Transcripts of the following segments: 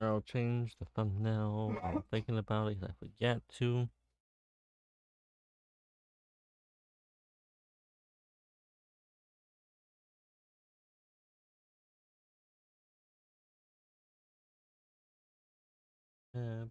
I'll change the thumbnail. I'm thinking about it 'cause I forget to. Uh,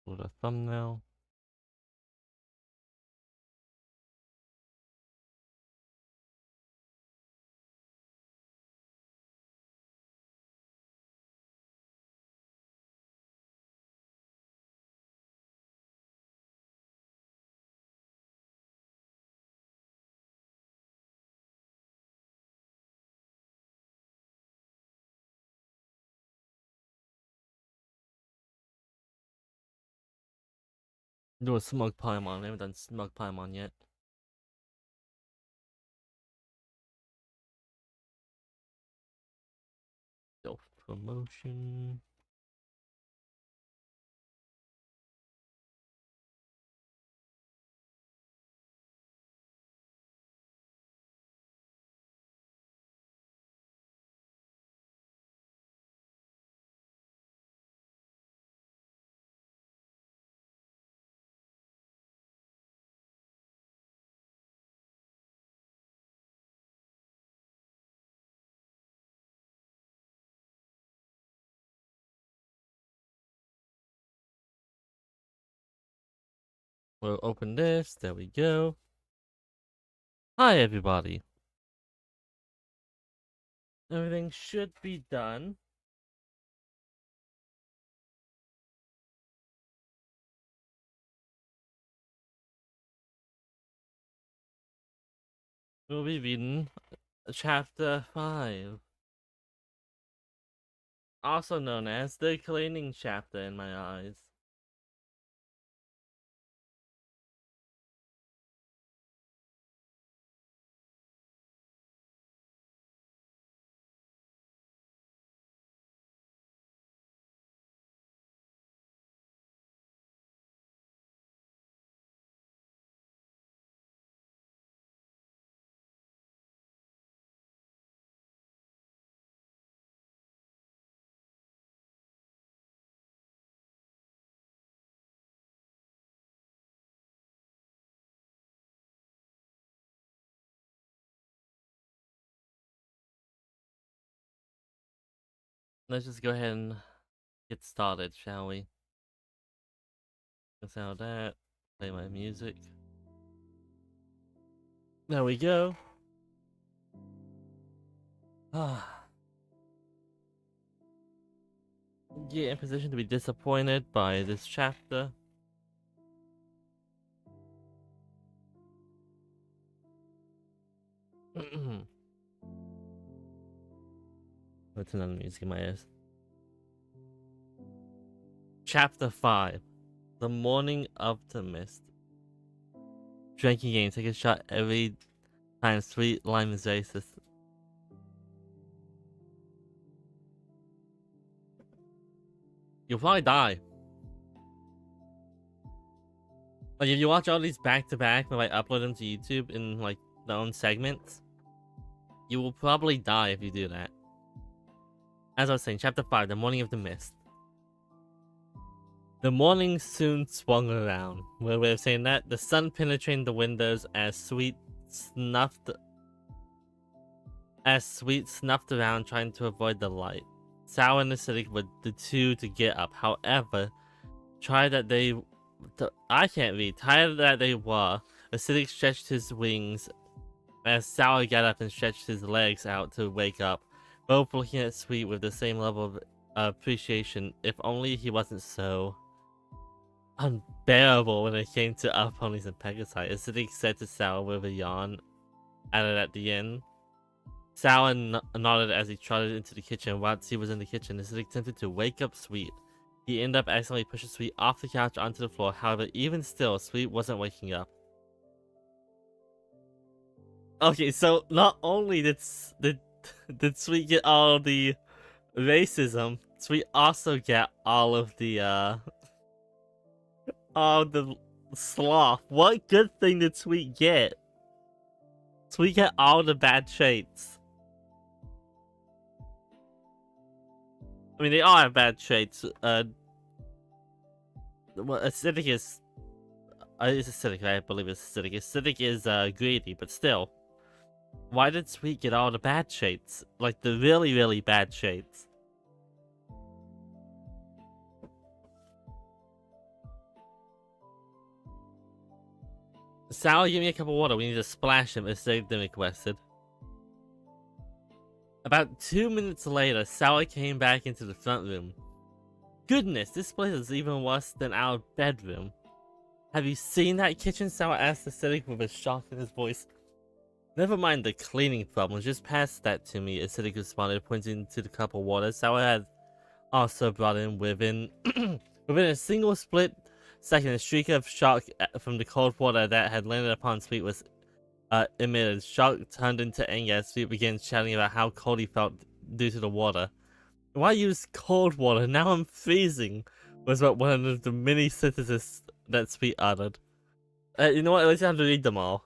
with a thumbnail. Do a smug Paimon. I haven't done smug Paimon yet. Self promotion. We'll open this. There we go. Hi, everybody. Everything should be done. We'll be reading chapter 5. Also known as the cleaning chapter in my eyes. Let's just go ahead and get started, shall we? Let's out that. Play my music. There we go. Get in position to be disappointed by this chapter. What's another music in my ears? Chapter 5. The Morning of the Mist. Drinking game. Take a shot every time sweet lime is racist. You'll probably die. Like, if you watch all these back to back and like upload them to YouTube in like their own segments, you will probably die if you do that. As I was saying, chapter 5, The Morning of the Mist. The morning soon swung around. We're way of saying that. The sun penetrating the windows as Sweet snuffed around trying to avoid the light. Sour and acidic were the two to get up. However, tired that they were, Acidic stretched his wings as Sour got up and stretched his legs out to wake up, both looking at Sweet with the same level of appreciation, if only he wasn't so unbearable when it came to our ponies and Pegasi. Acidic said to Sour with a yawn, added at the end. Sour nodded as he trotted into the kitchen. Once he was in the kitchen, Acidic attempted to wake up Sweet. He ended up accidentally pushing Sweet off the couch onto the floor. However, even still, Sweet wasn't waking up. Okay, so not only did Sweet get all the racism, Sweet also get all of the all the sloth. What good thing did Sweet get? Sweet get all the bad traits. I mean, they all have bad traits. Well, acidic is it's acidic. I believe it's acidic. Acidic is greedy, but still, why did Sweet get all the bad traits? Like the really, really bad traits. Sal, give me a cup of water. We need to splash him, as they requested. About 2 minutes later, Sally came back into the front room. Goodness, this place is even worse than our bedroom. Have you seen that kitchen? Sal asked Acidic with a shock in his voice. Never mind the cleaning problem, just pass that to me, Acidic responded, pointing to the cup of water Sal had also brought in within a single split second. A streak of shock from the cold water that had landed upon Sweet was emitted. Shock turned into anger as Sweet began shouting about how cold he felt due to the water. Why use cold water? Now I'm freezing, was what one of the many sentences that Sweet uttered. You know what? At least I have to read them all.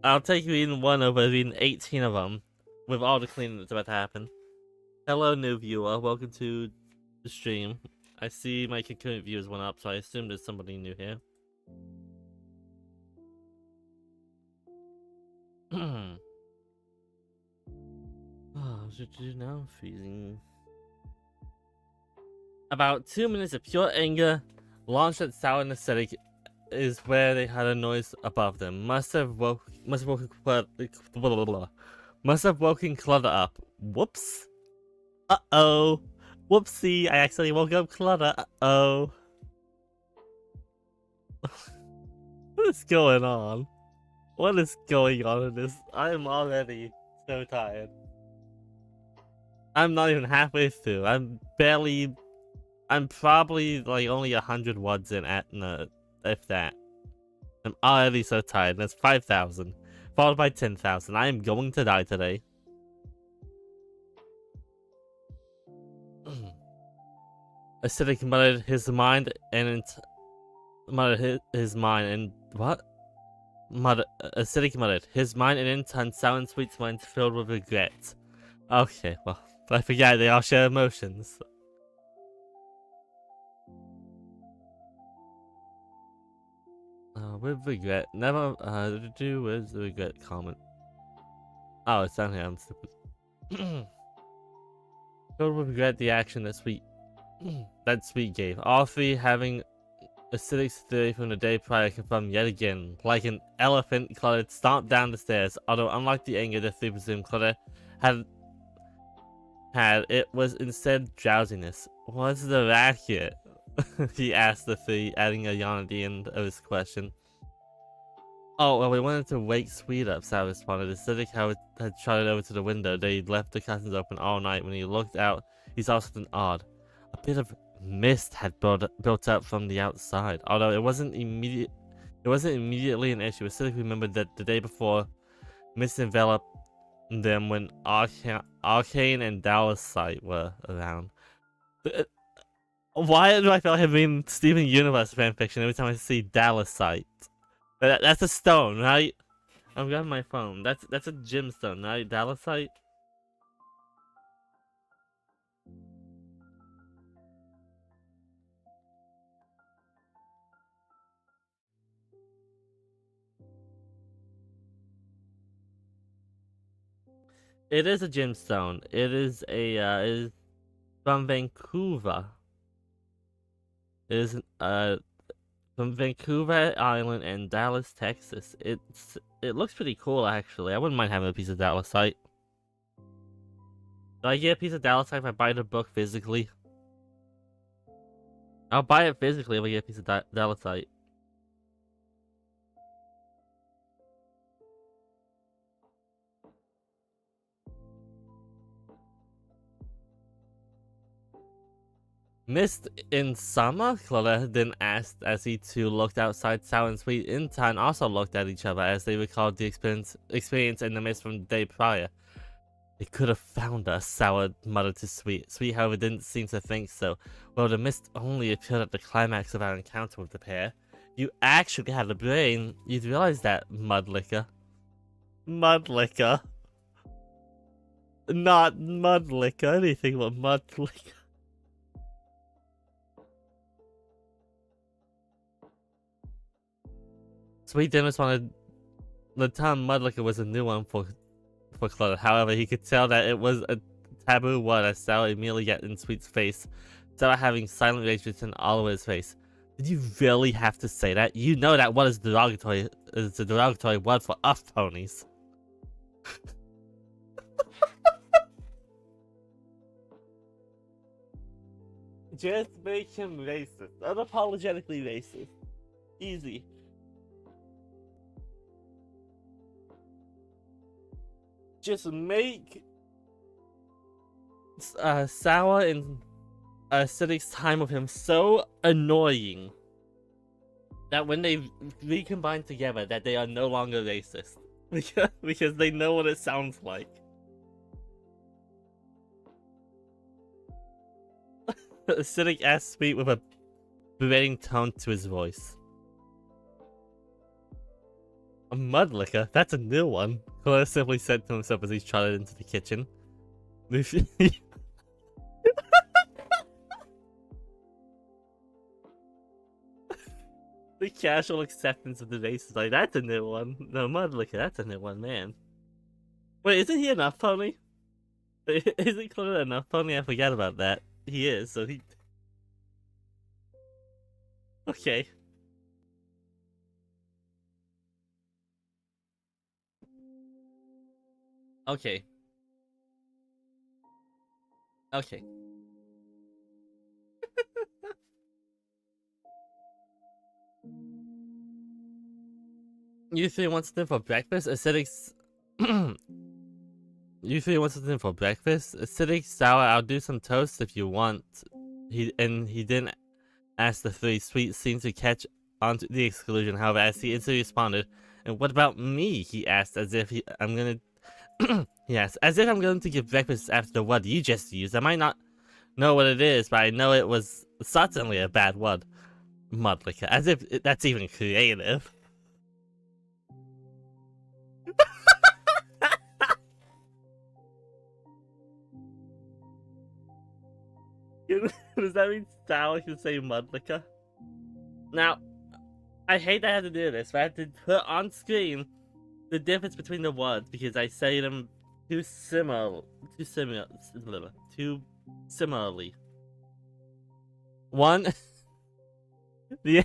I'll take reading one over reading 18 of them, with all the cleaning that's about to happen. Hello, new viewer. Welcome to the stream. I see my concurrent viewers went up, so I assume there's somebody new here. Oh, now I'm freezing. About 2 minutes of pure anger launched at Sal and Acidic is where they had a noise above them. Must have woken Clutter up. Whoops. Uh-oh. Whoopsie, I accidentally woke up Clutter. Uh-oh. What is going on? What is going on in this? I am already so tired. I'm not even halfway through. I'm probably like only 100 words in at no, if that. I'm already so tired. That's 5,000, followed by 10,000. I am going to die today. Acidic muttered his mind and what? Acidic muttered his mind and in turn Sal and Sweet's mind filled with regret. Okay, well, I forget they all share emotions. With regret, never to do with the regret comment. Oh, it's down here. I'm stupid. Filled with regret, the action that Sweet gave. All three having Acidic's theory from the day prior confirmed yet again. Like an elephant, Clutter stomped down the stairs. Although, unlike the anger the three presumed Clutter had, it was instead drowsiness. What's the racket? He asked the three, adding a yawn at the end of his question. Oh, well, we wanted to wake Sweet up, Sal responded. Acidic had trotted over to the window. They left the curtains open all night. When he looked out, he saw something odd. A bit of mist had built up from the outside. Although it wasn't immediately an issue. Acidic remembered that the day before, mist enveloped them when Arcane and Dalasite were around. Why do I feel like I'm reading Steven Universe fanfiction every time I see Dalasite? That's a stone, right? I'm grabbing my phone. That's a gemstone, right? Dalasite? It is a gemstone. It is from Vancouver. It is from Vancouver Island and Dallas, Texas. It looks pretty cool actually. I wouldn't mind having a piece of Dalasite. Do I get a piece of Dalasite if I buy the book physically? I'll buy it physically if I get a piece of Dalasite. Missed in summer? Claudia then asked as he too looked outside. Sour and Sweet in turn also looked at each other as they recalled the experience in the mist from the day prior. They could have found us, Sour muttered to Sweet. Sweet, however, didn't seem to think so. Well, the mist only appeared at the climax of our encounter with the pair. If you actually had a brain, you'd realize that, Mudlicker. Mudlicker. Not Mudlicker, anything but Mudlicker. Sweet didn't respond. The term Mudlicker was a new one for Claudia. However, he could tell that it was a taboo word as Sour immediately got in Sweet's face. Sour having silent rage written all over his face. Did you really have to say that? You know that what is derogatory is a derogatory word for us ponies. Just make him racist. Unapologetically racist. Easy. Just make Sour and Acidic's time with him so annoying that when they recombine together that they are no longer racist. Because they know what it sounds like. Acidic asked Sweet with a berating tone to his voice. A Mudlicker? That's a new one. Claudia simply said to himself as he trotted into the kitchen. The casual acceptance of the race is like, that's a new one. No, Mudlicker, that's a new one, man. Wait, isn't he enough pony? Isn't Claudia enough pony? I forgot about that. He is, so he... Okay. Okay. Okay. You three want something for breakfast? Acidic's... You three want something for breakfast? Acidic, Sour, I'll do some toast if you want. He didn't ask the three. Sweet seemed to catch on to the exclusion, however, as he instantly responded. And what about me? He asked, as if I'm gonna... Yes, as if I'm going to give breakfast after the word you just used. I might not know what it is, but I know it was certainly a bad word. Mudlicker, as if that's even creative. Does that mean Sour can say Mudlicker? Now, I hate that I had to do this, but I had to put on screen the difference between the words because I say them too similarly. One, the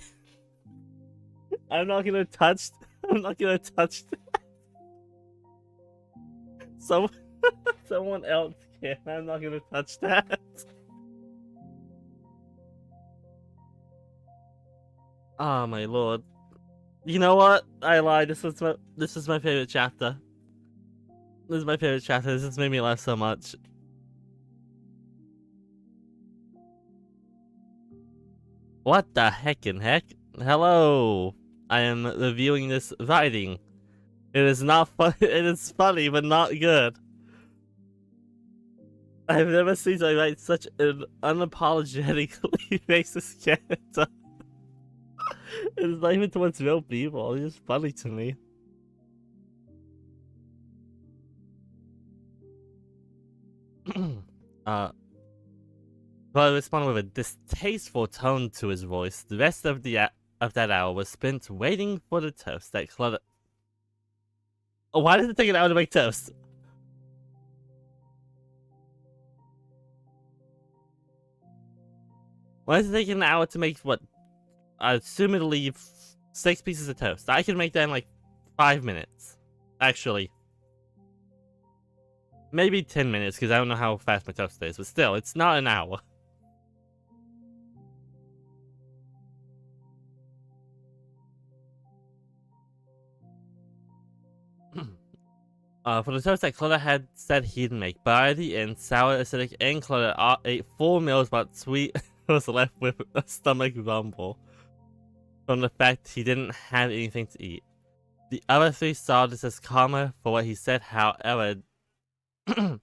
I'm not gonna touch someone else can. I'm not gonna touch that. Oh my lord. You know what? I lied. This is my favorite chapter. This is my favorite chapter. This has made me laugh so much. What the heckin' heck? Hello. I am reviewing this writing. It is not fun. It is funny, but not good. I've never seen someone write such an unapologetically racist character. It's not even towards real people. It's just funny to me. But responded with a distasteful tone to his voice. The rest of that hour was spent waiting for the toast that Claudia... Oh, why does it take an hour to make toast? Why does it take an hour to make, what, assumedly 6 pieces of toast? I can make that in like 5 minutes. Actually. Maybe 10 minutes, because I don't know how fast my toast is, but still, it's not an hour. For the toast that Claudia had said he'd make. By the end, Sour, Acidic, and Claudia ate 4 meals, but Sweet was left with a stomach rumble from the fact he didn't have anything to eat. The other three saw this as karma for what he said, however. For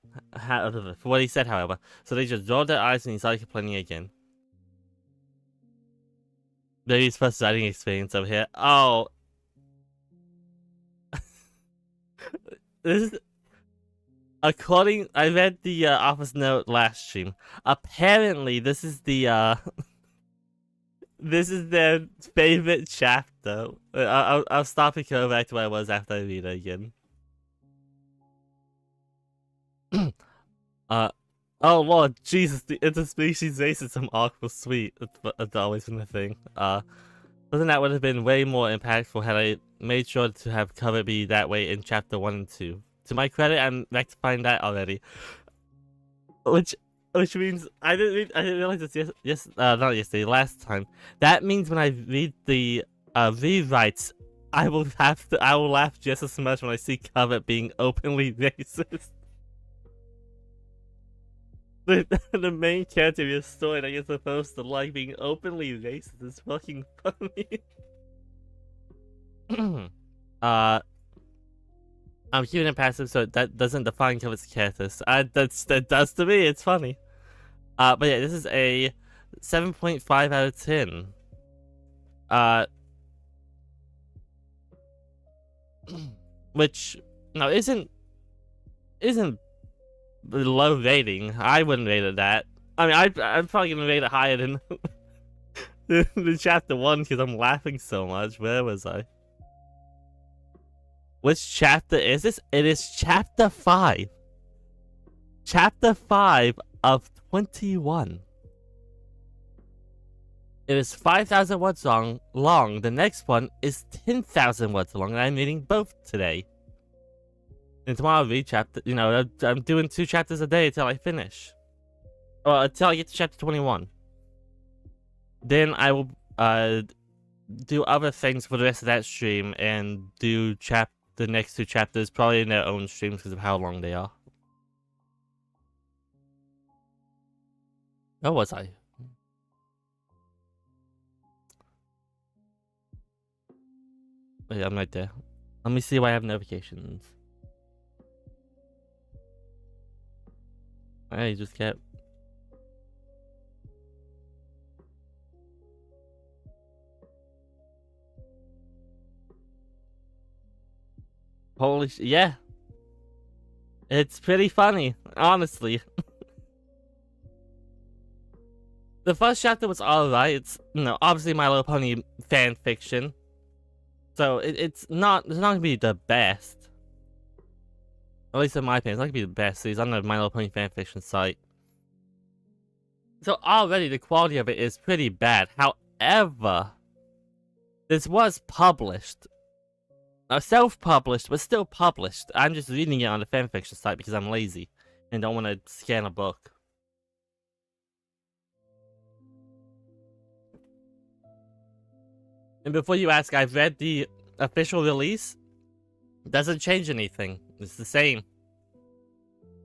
what he said, however, so they just rolled their eyes and he started complaining again. Baby's first writing experience over here. Oh. This is... I read the office note last stream. Apparently, this is the, this is their favorite chapter. I'll stop and go back to where I was after I read it again. Oh Lord, Jesus, the interspecies racism arc was sweet. It's always been a thing. Something that would have been way more impactful had I made sure to have cover be that way in chapter 1 and 2. To my credit, I'm rectifying that already. Which means I didn't realize this not yesterday, last time. That means when I read the rewrites, I will laugh just as much when I see Covet being openly racist. The main character of your story that you're supposed to like being openly racist is fucking funny. I'm human and passive, so that doesn't define Covet's characters. That does to me, it's funny. But yeah, this is a 7.5 out of 10. Which, no, isn't low rating. I wouldn't rate it that. I mean, I'm probably gonna rate it higher than the chapter 1 because I'm laughing so much. Where was I? Which chapter is this? It is chapter 5. Chapter 5 of 21. It is 5,000 words long. The next one is 10,000 words long, and I'm reading both today. And tomorrow I'll read chapter, I'm doing 2 chapters a day until I finish. Or until I get to chapter 21. Then I will do other things for the rest of that stream and do the next 2 chapters probably in their own streams because of how long they are. Where was I? Wait, I'm right there. Let me see why I have notifications. I just kept... Holy sh... Yeah. It's pretty funny, honestly. The first chapter was alright. It's, obviously My Little Pony fan fiction. So it's not gonna be the best. At least in my opinion, it's not gonna be the best. It's on the My Little Pony fanfiction site. So already the quality of it is pretty bad. However, this was published. Self-published, but still published. I'm just reading it on the fanfiction site because I'm lazy and don't want to scan a book. And before you ask, I've read the official release. It doesn't change anything. It's the same.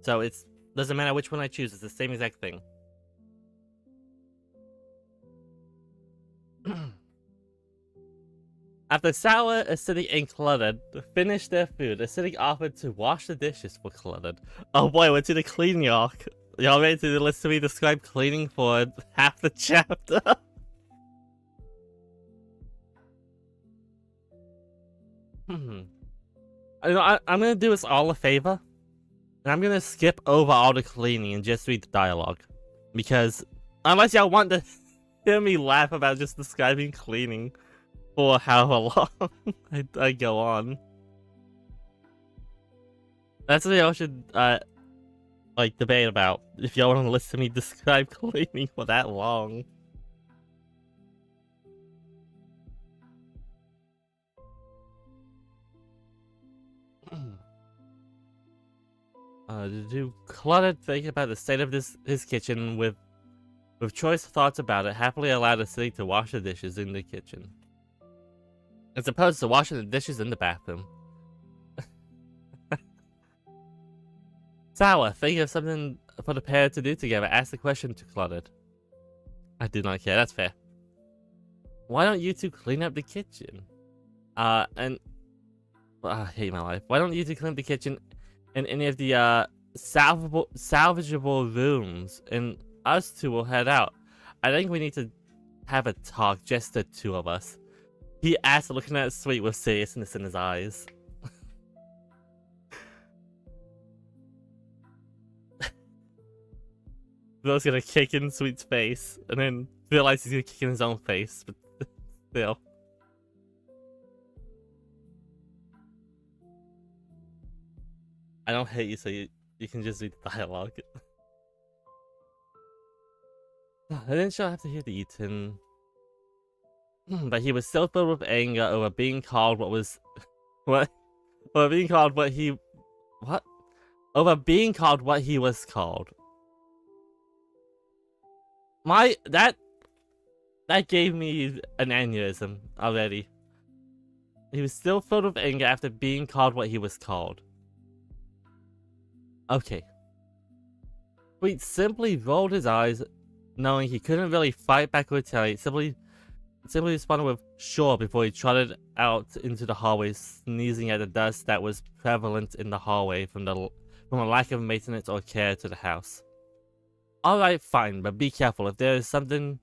So it doesn't matter which one I choose. It's the same exact thing. After Sour, Acidic, and Cluttered finished their food, Acidic offered to wash the dishes for Cluttered. Oh boy, we're to the cleaning arc. Y'all ready to listen to me describe cleaning for half the chapter? I'm gonna do us all a favor. And I'm gonna skip over all the cleaning and just read the dialogue. Because, unless y'all want to hear me laugh about just describing cleaning for however long I go on. That's what y'all should, debate about. If y'all want to listen to me describe cleaning for that long. Do Cluttered think about the state of his kitchen with choice thoughts about it, happily allowed Acidic to wash the dishes in the kitchen. As opposed to washing the dishes in the bathroom. Sour, think of something for the pair to do together. Ask the question to Cluttered. I do not care. That's fair. Why don't you two clean up the kitchen? And I hate my life. Why don't you two clean up the kitchen and any of the salvageable rooms, and us two will head out. I think we need to have a talk, just the two of us. He asked, looking at Sweet with seriousness in his eyes. Will's gonna kick in Sweet's face, and then realize he's gonna kick in his own face, but still. I don't hate you, so you can just read the dialogue. I didn't sure have to hear the Eaton. But he was still filled with anger over being called what was... What? Over being called what he... What? Over being called what he was called. That gave me an aneurysm already. He was still filled with anger after being called what he was called. Okay. Sweet simply rolled his eyes, knowing he couldn't really fight back or retaliate. Simply responded with "sure" before he trotted out into the hallway, sneezing at the dust that was prevalent in the hallway from a lack of maintenance or care to the house. Alright, fine, but be careful. If there is something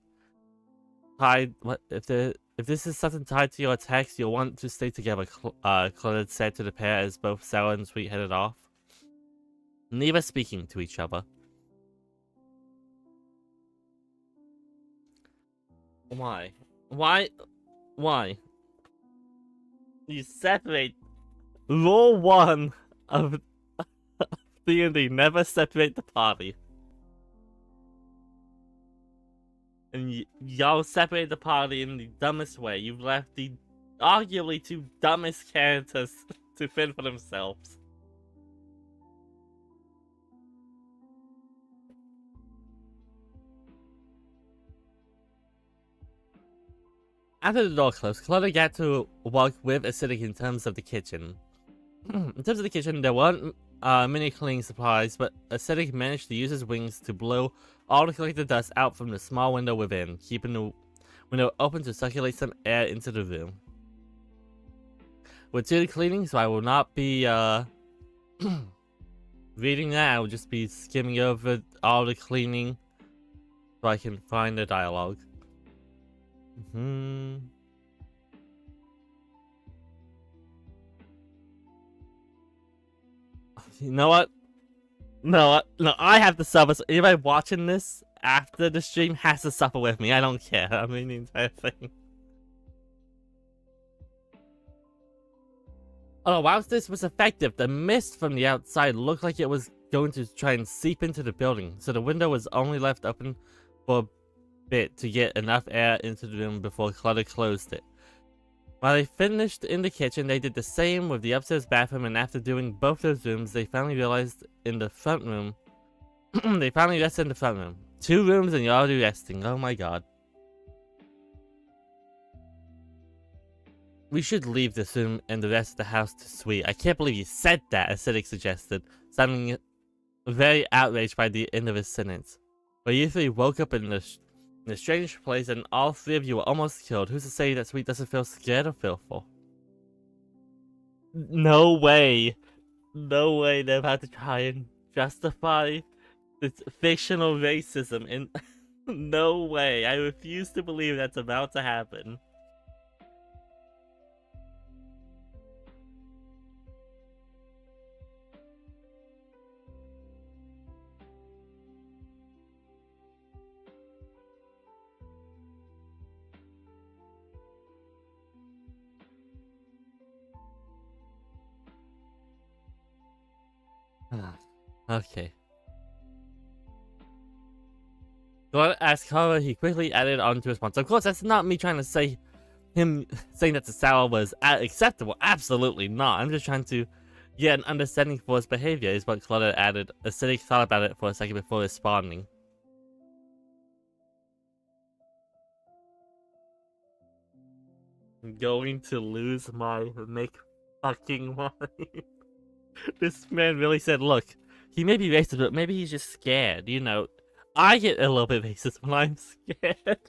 tied, if this is something tied to your attacks, you'll want to stay together, Claudette said to the pair as both Sour and Sweet headed off, neither speaking to each other. Why? You separate Rule 1 of D&D, never separate the party. And y'all separate the party in the dumbest way. You've left the arguably two dumbest characters to fend for themselves. After the door closed, Claudia got to work with Acidic in terms of the kitchen. In terms of the kitchen, there weren't many cleaning supplies, but Acidic managed to use his wings to blow all the collected dust out from the small window within, keeping the window open to circulate some air into the room. With two cleaning, so I will not be reading that. I will just be skimming over all the cleaning so I can find the dialogue. You know what? No, I have to suffer. So anybody watching this after the stream has to suffer with me. I don't care. I mean, the entire thing. Oh, whilst this was effective, the mist from the outside looked like it was going to try and seep into the building, so the window was only left open for a bit to get enough air into the room before Clutter closed it. While they finished in the kitchen, they did the same with the upstairs bathroom, and after doing both those rooms, they finally realized in the front room... they finally rested in the front room. 2 rooms and you're already resting. Oh my god. We should leave this room and the rest of the house to Sweet. I can't believe you said that, Acidic suggested, sounding very outraged by the end of his sentence. But you 3 woke up in a strange place, and all 3 of you were almost killed. Who's to say that Sweet doesn't feel scared or fearful? No way. No way they're about to try and justify this fictional racism in... No way. I refuse to believe that's about to happen. Okay. Go ask Kara, he quickly added on to response. Of course, that's not me trying to say him saying that the Sour was acceptable. Absolutely not. I'm just trying to get an understanding for his behavior, is what Claudia added. Acidic thought about it for a second before responding. I'm going to lose my fucking mind. This man really said, look, he may be racist, but maybe he's just scared, you know. I get a little bit racist when I'm scared.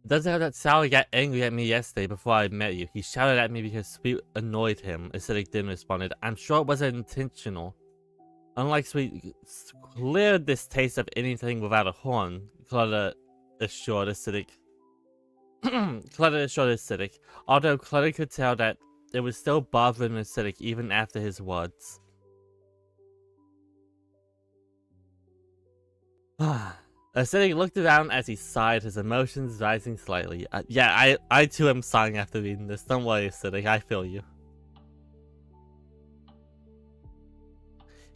Doesn't have that Sally got angry at me yesterday before I met you. He shouted at me because Sweet annoyed him. Acidic then responded, I'm sure it wasn't intentional. Unlike Sweet cleared this taste of anything without a horn, Clutter assured Acidic. Clutter assured Acidic, although Clutter could tell that it was still bothering Acidic even after his words. Acidic looked around as he sighed, his emotions rising slightly. Yeah, I too am sighing after reading this. Don't worry, Acidic, I feel you.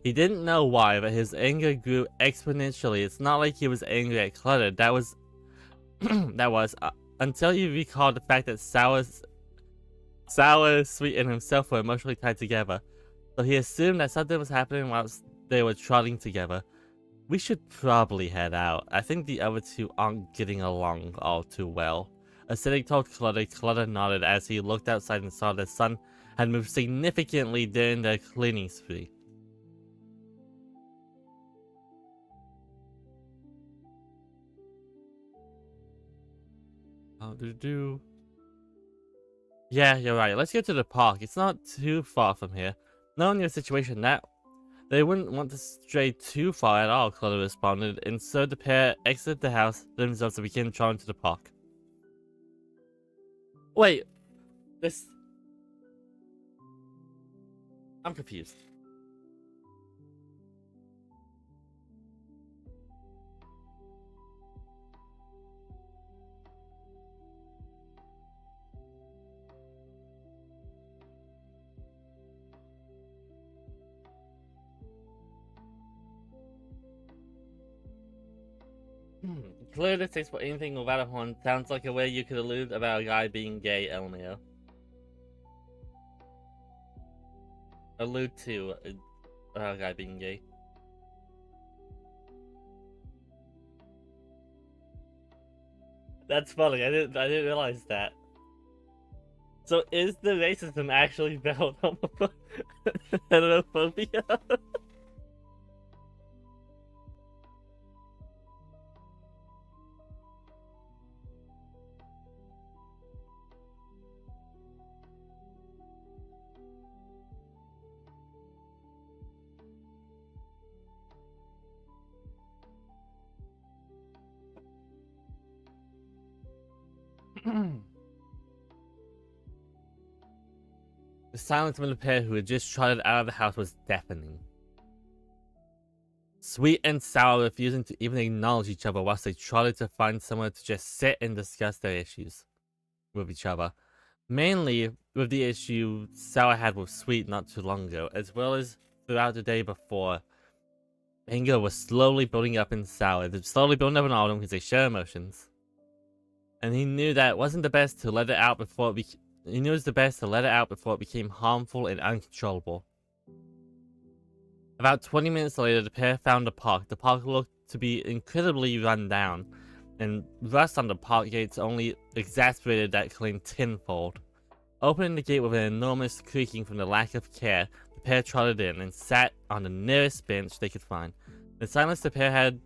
He didn't know why, but his anger grew exponentially. It's not like he was angry at Clutter. That was... until he recalled the fact that Sour, Sweet, and himself were emotionally tied together. So he assumed that something was happening whilst they were trotting together. We should probably head out. I think the other two aren't getting along all too well. Acidic told Clutter. Clutter nodded as he looked outside and saw the sun had moved significantly during the cleaning spree. Yeah, you're right. Let's go to the park. It's not too far from here. Knowing your situation, that they wouldn't want to stray too far at all, Clutter responded, and so the pair exited the house themselves to begin trotting to the park. Wait, this... I'm confused. Clear the taste for anything without a horn sounds like a way you could allude about a guy being gay, LMAO. Allude to a guy being gay. That's funny. I didn't realize that. So is the racism actually about heterophobia? The silence from the pair who had just trotted out of the house was deafening. Sweet and Sour refusing to even acknowledge each other whilst they trotted to find somewhere to just sit and discuss their issues with each other. Mainly with the issue Sour had with Sweet not too long ago, as well as throughout the day before. Anger was slowly building up in Sour. It was slowly building up in all of them because they share emotions. And he knew that it wasn't the best to let it out before it became harmful and uncontrollable. About 20 minutes later, the pair found a park. The park looked to be incredibly run down, and rust on the park gates only exacerbated that claim tenfold. Opening the gate with an enormous creaking from the lack of care, the pair trotted in and sat on the nearest bench they could find. The silence the pair had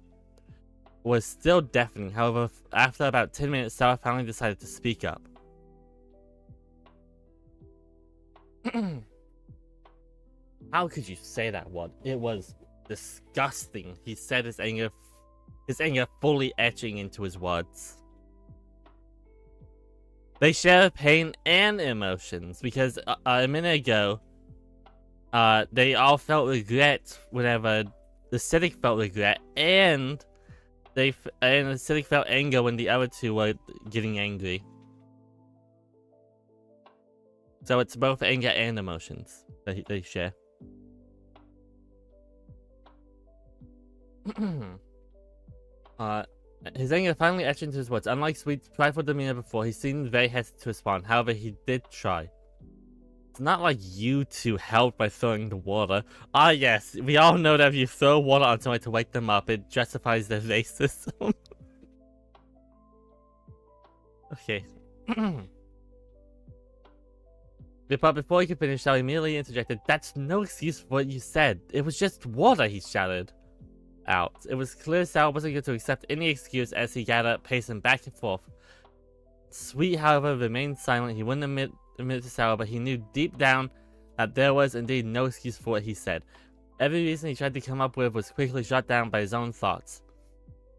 was still deafening. However, after about 10 minutes, Sour finally decided to speak up. How could you say that one? It was disgusting. He said, his anger fully etching into his words. They share pain and emotions because a minute ago, they all felt regret whenever the Acidic felt regret, and the Acidic felt anger when the other two were getting angry. So it's both anger and emotions that they share. His anger finally etched into his words. Unlike Sweet's prideful demeanor before, he seemed very hesitant to respond. However, he did try. It's not like you two helped by throwing the water. Ah, yes, we all know that if you throw water on somebody to wake them up, it justifies their racism. Okay. But before he could finish, Sal immediately interjected, "That's no excuse for what you said. It was just water," he shouted out. It was clear Sal wasn't going to accept any excuse as he got up, pacing back and forth. Sweet, however, remained silent. He wouldn't admit to Sal, but he knew deep down that there was indeed no excuse for what he said. Every reason he tried to come up with was quickly shot down by his own thoughts.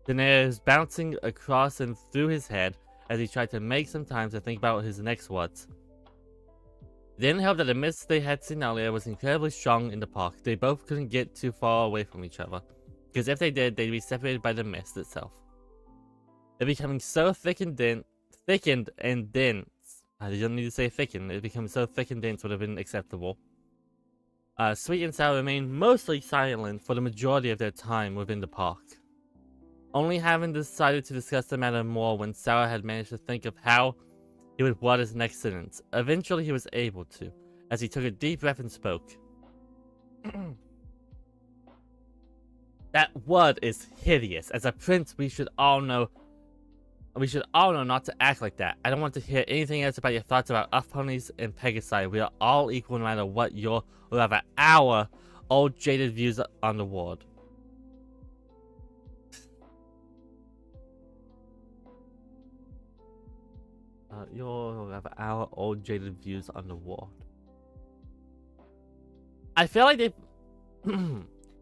The narratives bouncing across and through his head as he tried to make some time to think about his next words. It didn't help that the mist they had seen earlier was incredibly strong in the park. They both couldn't get too far away from each other, because if they did, they'd be separated by the mist itself. It becoming so thickened and dense. You don't need to say thickened. It becoming so thick and dense would have been acceptable. Sweet and Sal remained mostly silent for the majority of their time within the park, only having decided to discuss the matter more when Sal had managed to think of how he would word his next sentence. Eventually he was able to, as he took a deep breath and spoke. That word is hideous. As a prince, we should all know not to act like that. I don't want to hear anything else about your thoughts about Uff ponies and Pegasi. We are all equal no matter what your, or rather our, old jaded views on the world. Our old jaded views on the world. I feel like they...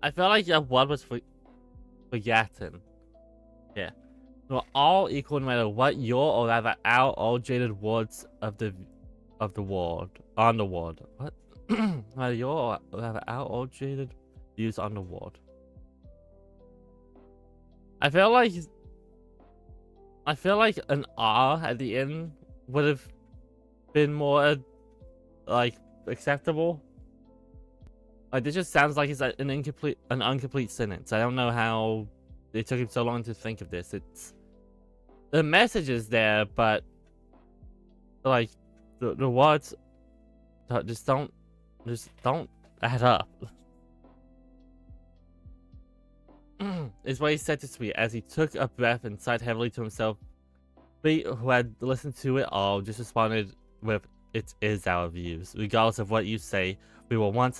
I feel like that word was forgotten. Yeah. We're all equal no matter what your, or rather our, old jaded words of the world. On the world. What? No matter your, or rather our old jaded views on the world. I feel like an R at the end would have been more, like, acceptable. Like, this just sounds like it's an incomplete sentence. I don't know how it took him so long to think of this. The message is there, but, like, the words just don't add up. Is what he said to Sweet as he took a breath and sighed heavily to himself. Sweet, who had listened to it all, just responded with, "It is our views. Regardless of what you say, we were once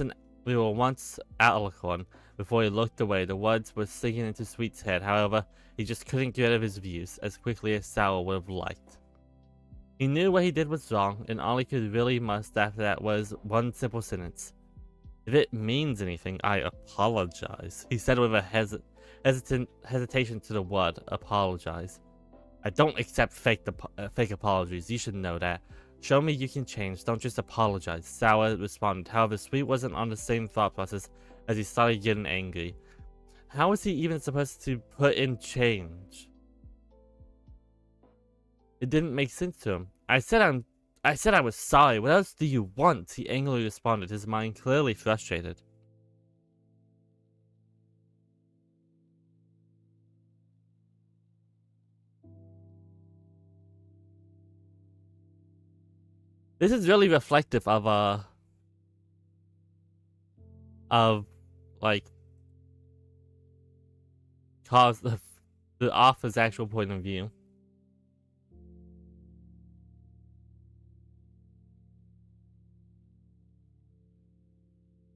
Alicorn." Before he looked away, the words were sinking into Sweet's head. However, he just couldn't get rid of his views as quickly as Sour would have liked. He knew what he did was wrong, and all he could really muster after that was one simple sentence. "If it means anything, I apologize," he said with a hesitation to the word apologize. "I don't accept fake apologies. You should know that. Show me you can change. Don't just apologize," Sour responded. However, Sweet wasn't on the same thought process as he started getting angry. How was he even supposed to put in change? It didn't make sense to him. I said I was sorry. What else do you want?" he angrily responded, his mind clearly frustrated. This is really reflective of like the author's actual point of view.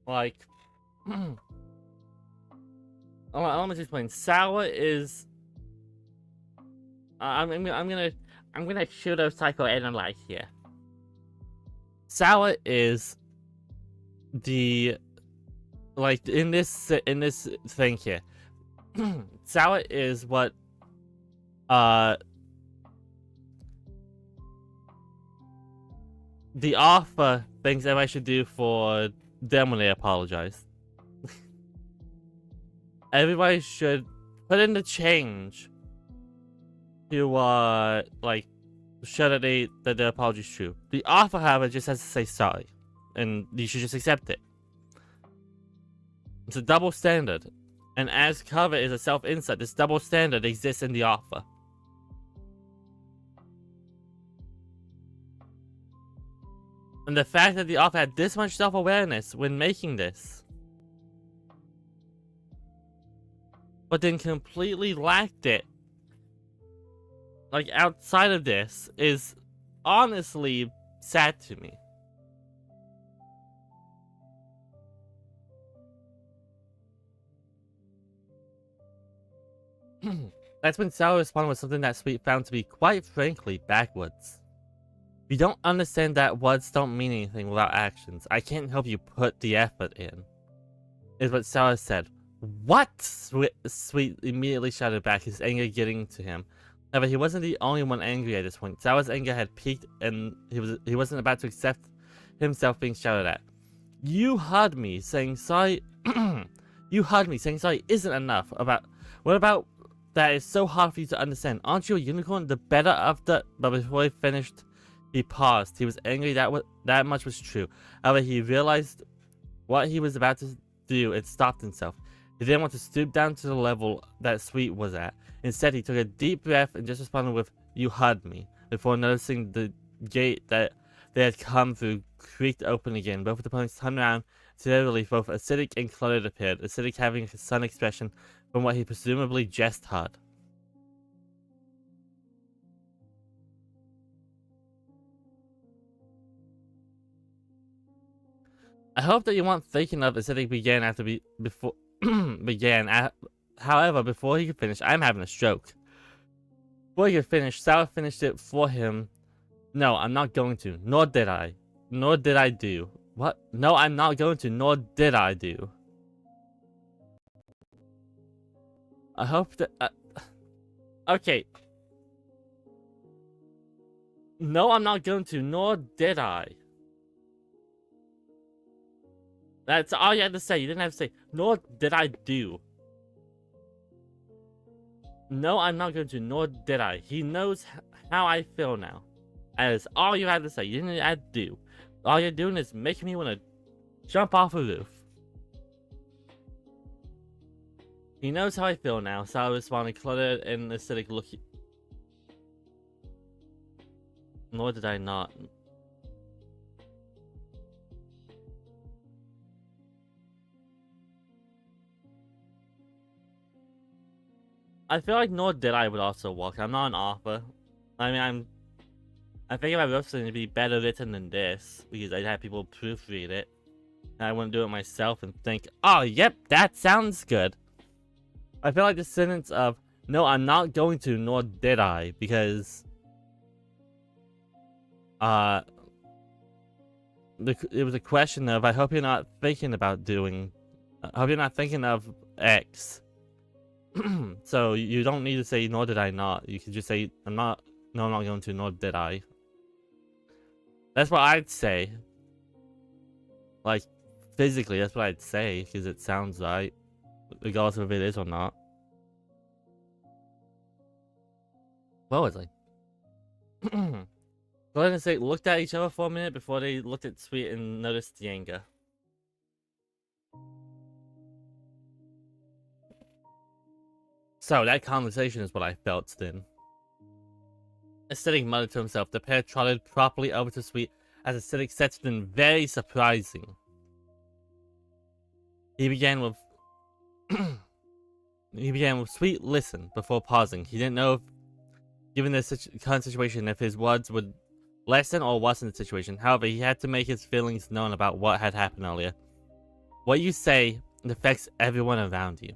Like, let me explain. Sour is. I'm gonna pseudo psychoanalyze here. Sour is the, like, in this thing here. Sour is what the author thinks everybody should do for them when they apologize. Everybody should put in the change to like show that their apology is true. The author, however, just has to say sorry, and you should just accept it. It's a double standard, And as cover is a self-insert, this double standard exists in the offer. And the fact that the author had this much self-awareness when making this, but then completely lacked it, like outside of this, is honestly sad to me. That's when Sao responded with something that Sweet found to be quite frankly backwards. You don't understand that words don't mean anything without actions. I can't help you put the effort in, is what Sao said. What? Sweet immediately shouted back, his anger getting to him. However, he wasn't the only one angry at this point. Sao's anger had peaked, and he wasn't about to accept himself being shouted at. You heard me saying sorry. You heard me saying sorry isn't enough. What about that is so hard for you to understand? Aren't you a unicorn? The better of the. But before he finished, he paused. He was angry that much was true. However, he realized what he was about to do and stopped himself. He didn't want to stoop down to the level that Sweet was at. Instead, he took a deep breath and just responded with, "You heard me," before noticing the gate that they had come through creaked open again. Both of the opponents turned around. To their relief, both Acidic and Cluttered appeared, Acidic having a sun expression from what he presumably just heard. I hope that you weren't thinking of Acidic began before began. However, before he could finish, I'm having a stroke. Before he could finish, Sao finished it for him. No, I'm not going to. Nor did I. Nor did I do. What? No, I'm not going to. Nor did I do. I hope that. Okay. No, I'm not going to. Nor did I. That's all you had to say. You didn't have to say, nor did I do. No, I'm not going to, nor did I. He knows how I feel now. That is all you had to say. You didn't have to do. All you're doing is making me want to jump off a roof. He knows how I feel now, so I responded, Cluttered and Acidic look. Nor did I not. I feel like nor did I would also work. I'm not an author. I mean, I think if I wrote something to be better written than this, because I'd have people proofread it, and I wouldn't do it myself and think, oh, yep, that sounds good. I feel like the sentence of, no, I'm not going to, nor did I, because it was a question of, I hope you're not thinking about doing, I hope you're not thinking of X. So you don't need to say, nor did I not. You can just say, I'm not going to, nor did I. That's what I'd say. Like, physically, that's what I'd say, because it sounds right. Regardless of if it is or not. What was I? Go ahead and say, looked at each other for a minute before they looked at Sweet and noticed the anger. So, that conversation is what I felt then. Acidic muttered to himself. The pair trotted properly over to Sweet as Acidic said something very surprising. He began with Sweet, listen, before pausing. He didn't know if, given the current situation, if his words would lessen or worsen the situation. However, he had to make his feelings known about what had happened earlier. What you say affects everyone around you.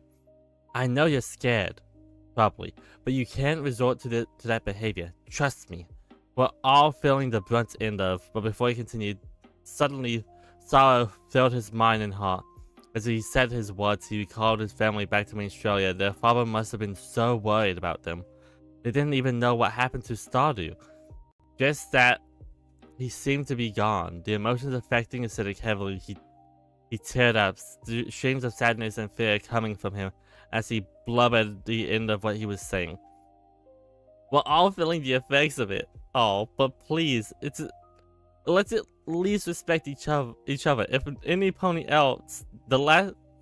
I know you're scared, probably, but you can't resort to that behavior. Trust me. We're all feeling the brunt end of, but before he continued, suddenly sorrow filled his mind and heart. As he said his words, he recalled his family back to Australia. Their father must have been so worried about them. They didn't even know what happened to Stardew. Just that he seemed to be gone. The emotions affecting Acidic heavily. He teared up, streams of sadness and fear coming from him as he blubbered the end of what he was saying. We're all feeling the effects of it. Oh, but please, let's at least respect each other. If any pony else, the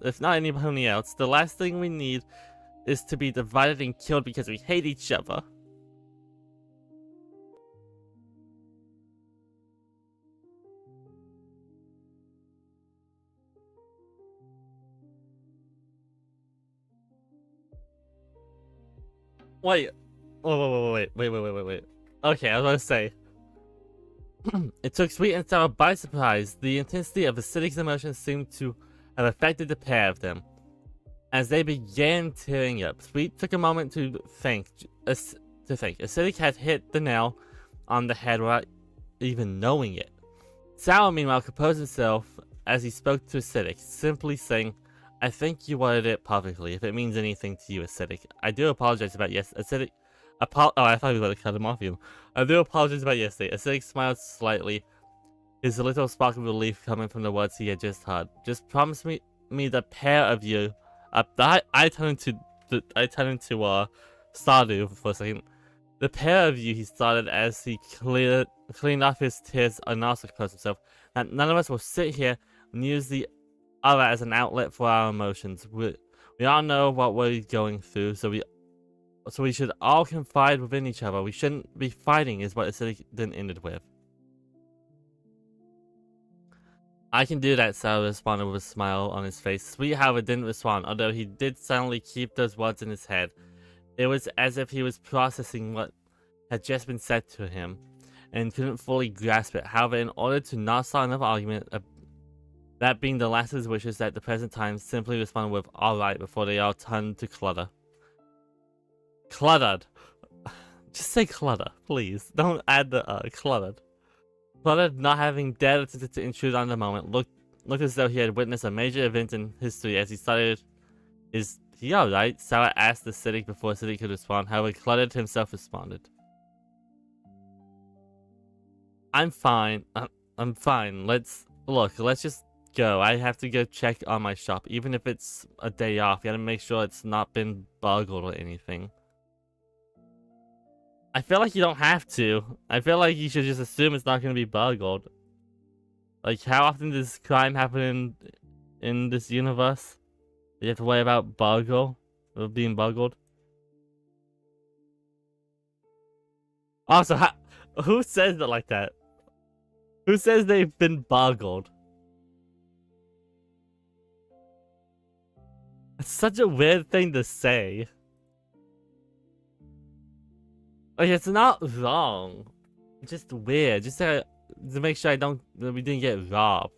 if not anybody else. The last thing we need is to be divided and killed because we hate each other. Wait. Wait. Okay, I was gonna say. It took Sweet and Sour by surprise. The intensity of Acidic's emotions seemed to have affected the pair of them. As they began tearing up, Sweet took a moment to think. Acidic had hit the nail on the head without even knowing it. Sour, meanwhile, composed himself as he spoke to Acidic, simply saying, "I think you worded it perfectly, if it means anything to you, Acidic. I do apologize about Acidic. I thought we were going to cut him off you. I do apologize about yesterday." Acidic smiled slightly, his little spark of relief coming from the words he had just heard. "Just promise me the pair of you." I turned into Stardew for a second. "The pair of you," he started as he cleaned off his tears and also composed himself, "that none of us will sit here and use the other as an outlet for our emotions. We all know what we're going through, so we should all confide within each other. We shouldn't be fighting," is what Acidic then ended with. "I can do that," Sour responded with a smile on his face. Sweet, however, didn't respond, although he did silently keep those words in his head. It was as if he was processing what had just been said to him, and couldn't fully grasp it. However, in order to not start another argument, that being the last of his wishes at the present time, simply responded with "alright" before they all turned to clutter. Cluttered. Just say clutter, please. Don't add the cluttered. Cluttered, not having dared to intrude on the moment, looked as though he had witnessed a major event in history as he started. "Is he alright?" Sour asked Acidic before Acidic could respond. However, Cluttered himself responded, "I'm fine. I'm fine. Let's just go. I have to go check on my shop. Even if it's a day off, you gotta make sure it's not been buggled or anything." I feel like you don't have to. I feel like you should just assume it's not going to be buggled. Like, how often does crime happen in this universe? You have to worry about being buggled. Also, who says it like that? Who says they've been buggled? It's such a weird thing to say. Like, it's not wrong. It's just weird. Just to make sure we didn't get robbed.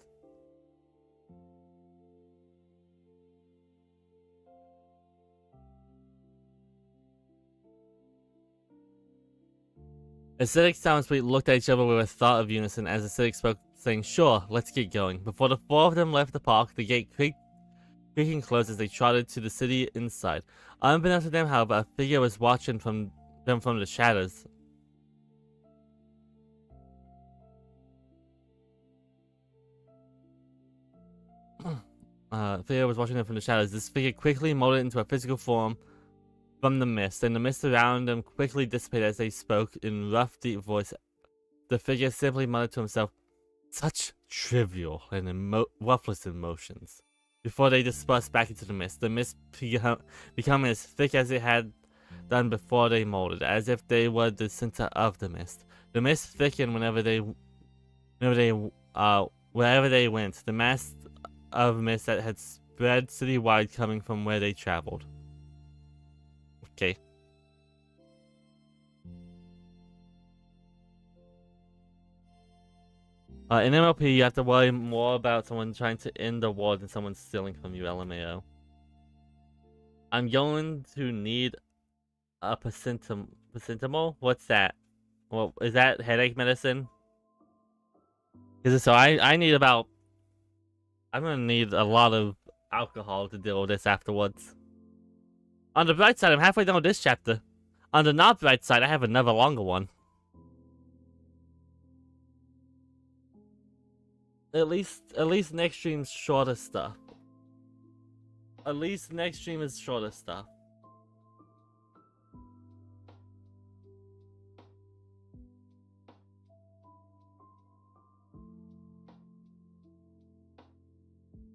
Acidic, Sour, and Sweet looked at each other with a thought of unison as Acidic spoke, saying, "Sure, let's get going." Before the four of them left the park, the gate creaking closed as they trotted to the city inside. Unbeknownst to them, however, a figure was watching them from the shadows. Figure was watching them from the shadows. This figure quickly molded into a physical form from the mist, and the mist around them quickly dissipated as they spoke in rough, deep voice. The figure simply muttered to himself, "Such trivial and worthless emotions," before they dispersed back into the mist becoming as thick as it had done before they molded, as if they were the center of the mist. The mist thickened wherever they went. The mass of mist that had spread citywide coming from where they traveled. Okay. In MLP, you have to worry more about someone trying to end the war than someone stealing from you, LMAO. I'm going to need a paracetamol? What's that? Well, is that headache medicine? So I need about... I'm gonna need a lot of alcohol to deal with this afterwards. On the bright side, I'm halfway done with this chapter. On the not bright side, I have another longer one. At least next stream's shorter stuff. At least next stream is shorter stuff.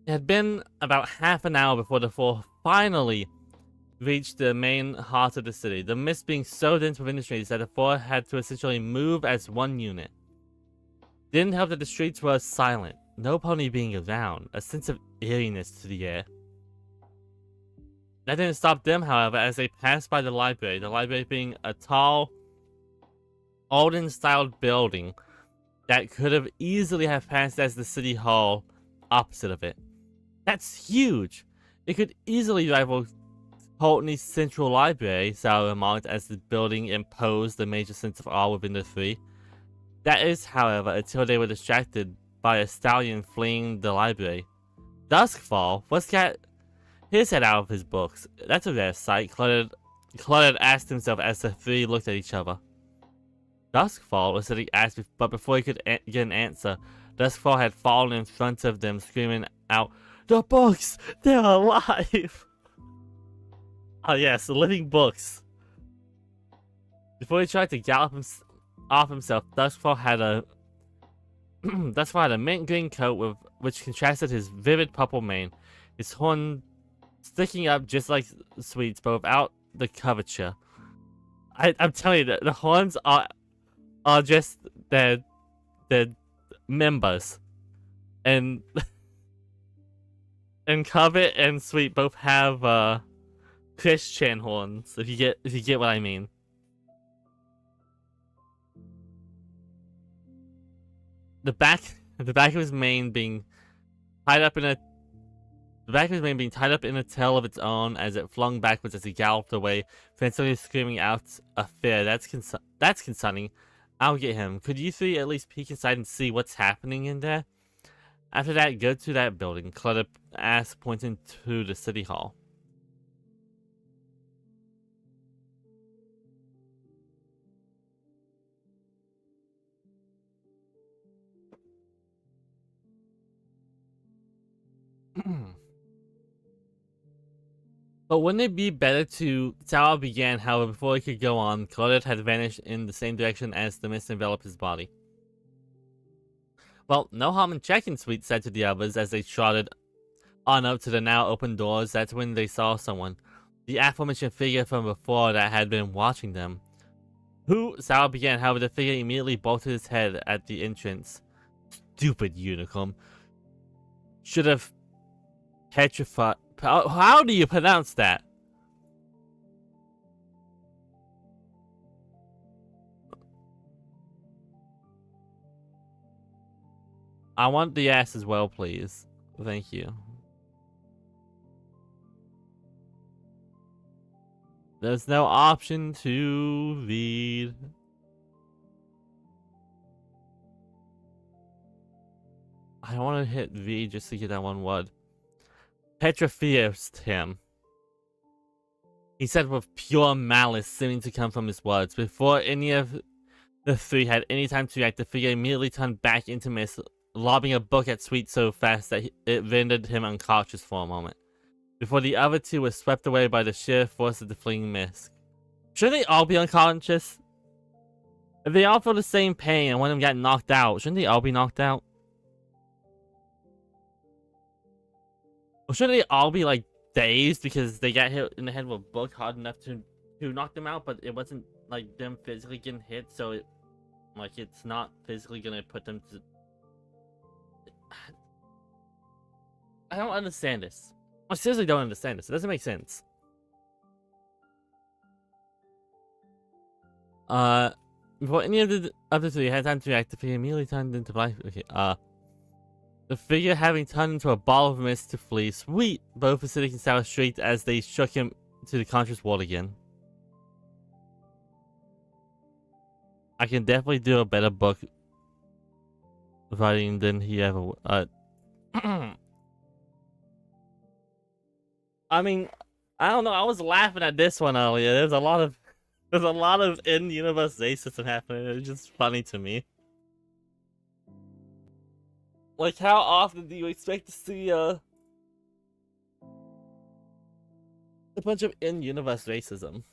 It had been about half an hour before the four finally reached the main heart of the city, the mist being so dense with industries that the four had to essentially move as one unit. Didn't help that the streets were silent, no pony being around, a sense of eeriness to the air. That didn't stop them, however, as they passed by the library being a tall, olden-styled building that could have easily have passed as the city hall opposite of it. That's huge! It could easily rival Pulteney's Central Library, Sarah remarked as the building imposed a major sense of awe within the three. That is, however, until they were distracted by a stallion fleeing the library. Duskfall? What's got his head out of his books? That's a rare sight, Cluttered asked himself as the three looked at each other. Duskfall was sitting asked, but before he could get an answer, Duskfall had fallen in front of them, screaming out, "The books! They're alive!" Oh yes, the living books. Before he tried to gallop off himself, Duskfall had a mint green coat which contrasted his vivid purple mane, his horn sticking up just like Sweet's, but without the curvature. I'm telling you, the horns are just their members, and and Covet and Sweet both have Christian horns. If you get what I mean. The back of his mane being tied up in a tail of its own as it flung backwards as he galloped away, frantically screaming out a fear. That's concerning. I'll get him. Could you three at least peek inside and see what's happening in there? After that, go to that building, Clutter asked, pointing to the city hall. But wouldn't it be better to... Sao began, however, before he could go on, Claudette had vanished in the same direction as the mist enveloped his body. Well, no harm in checking, Sweet said to the others as they trotted on up to the now open doors. That's when they saw someone. The aforementioned figure from before that had been watching them. Who? Sao began, however, the figure immediately bolted his head at the entrance. Stupid unicorn. Should have petrified... How do you pronounce that? I want the S as well, please. Thank you. There's no option to read. I don't want to hit V just to get that one word. Petrified him. He said with pure malice seeming to come from his words. Before any of the three had any time to react, the figure immediately turned back into mist, lobbing a book at Sweet so fast that it rendered him unconscious for a moment. Before the other two were swept away by the sheer force of the fleeing mist. Shouldn't they all be unconscious? If they all feel the same pain and one of them got knocked out, shouldn't they all be knocked out? Or shouldn't they all be like dazed because they got hit in the head with a book hard enough to knock them out, but it wasn't like them physically getting hit, so it's not physically gonna put them to... I don't understand this. I seriously don't understand this. It doesn't make sense. Before any of the other three had time to react, the figure immediately turned into black. Okay, the figure having turned into a ball of mist to flee. Sweet! Both were sitting in Sour Street as they shook him to the conscious world again. I can definitely do a better book writing than he ever... I mean, I don't know. I was laughing at this one earlier. There's a lot of in-universe racism happening. It's just funny to me. Like, how often do you expect to see a bunch of in-universe racism?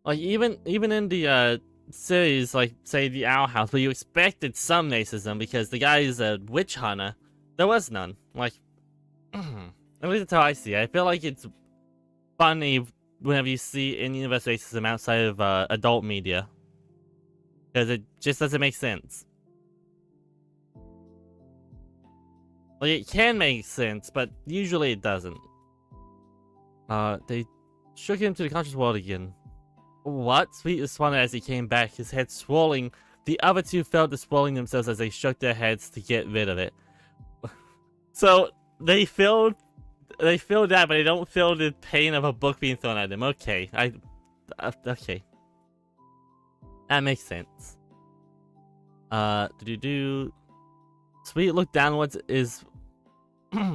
Like, even in the cities like, say, the Owl House, where you expected some racism because the guy is a witch hunter, there was none. Like, at least that's how I see it. I feel like it's funny whenever you see in-universe racism outside of adult media, because it just doesn't make sense. Like, it can make sense, but usually it doesn't. They shook him to the conscious world again. What? Sweet responded as he came back, his head swelling. The other two felt the swelling themselves as they shook their heads to get rid of it. So they feel that, but they don't feel the pain of a book being thrown at them. Okay, okay, that makes sense. Sweet looked downwards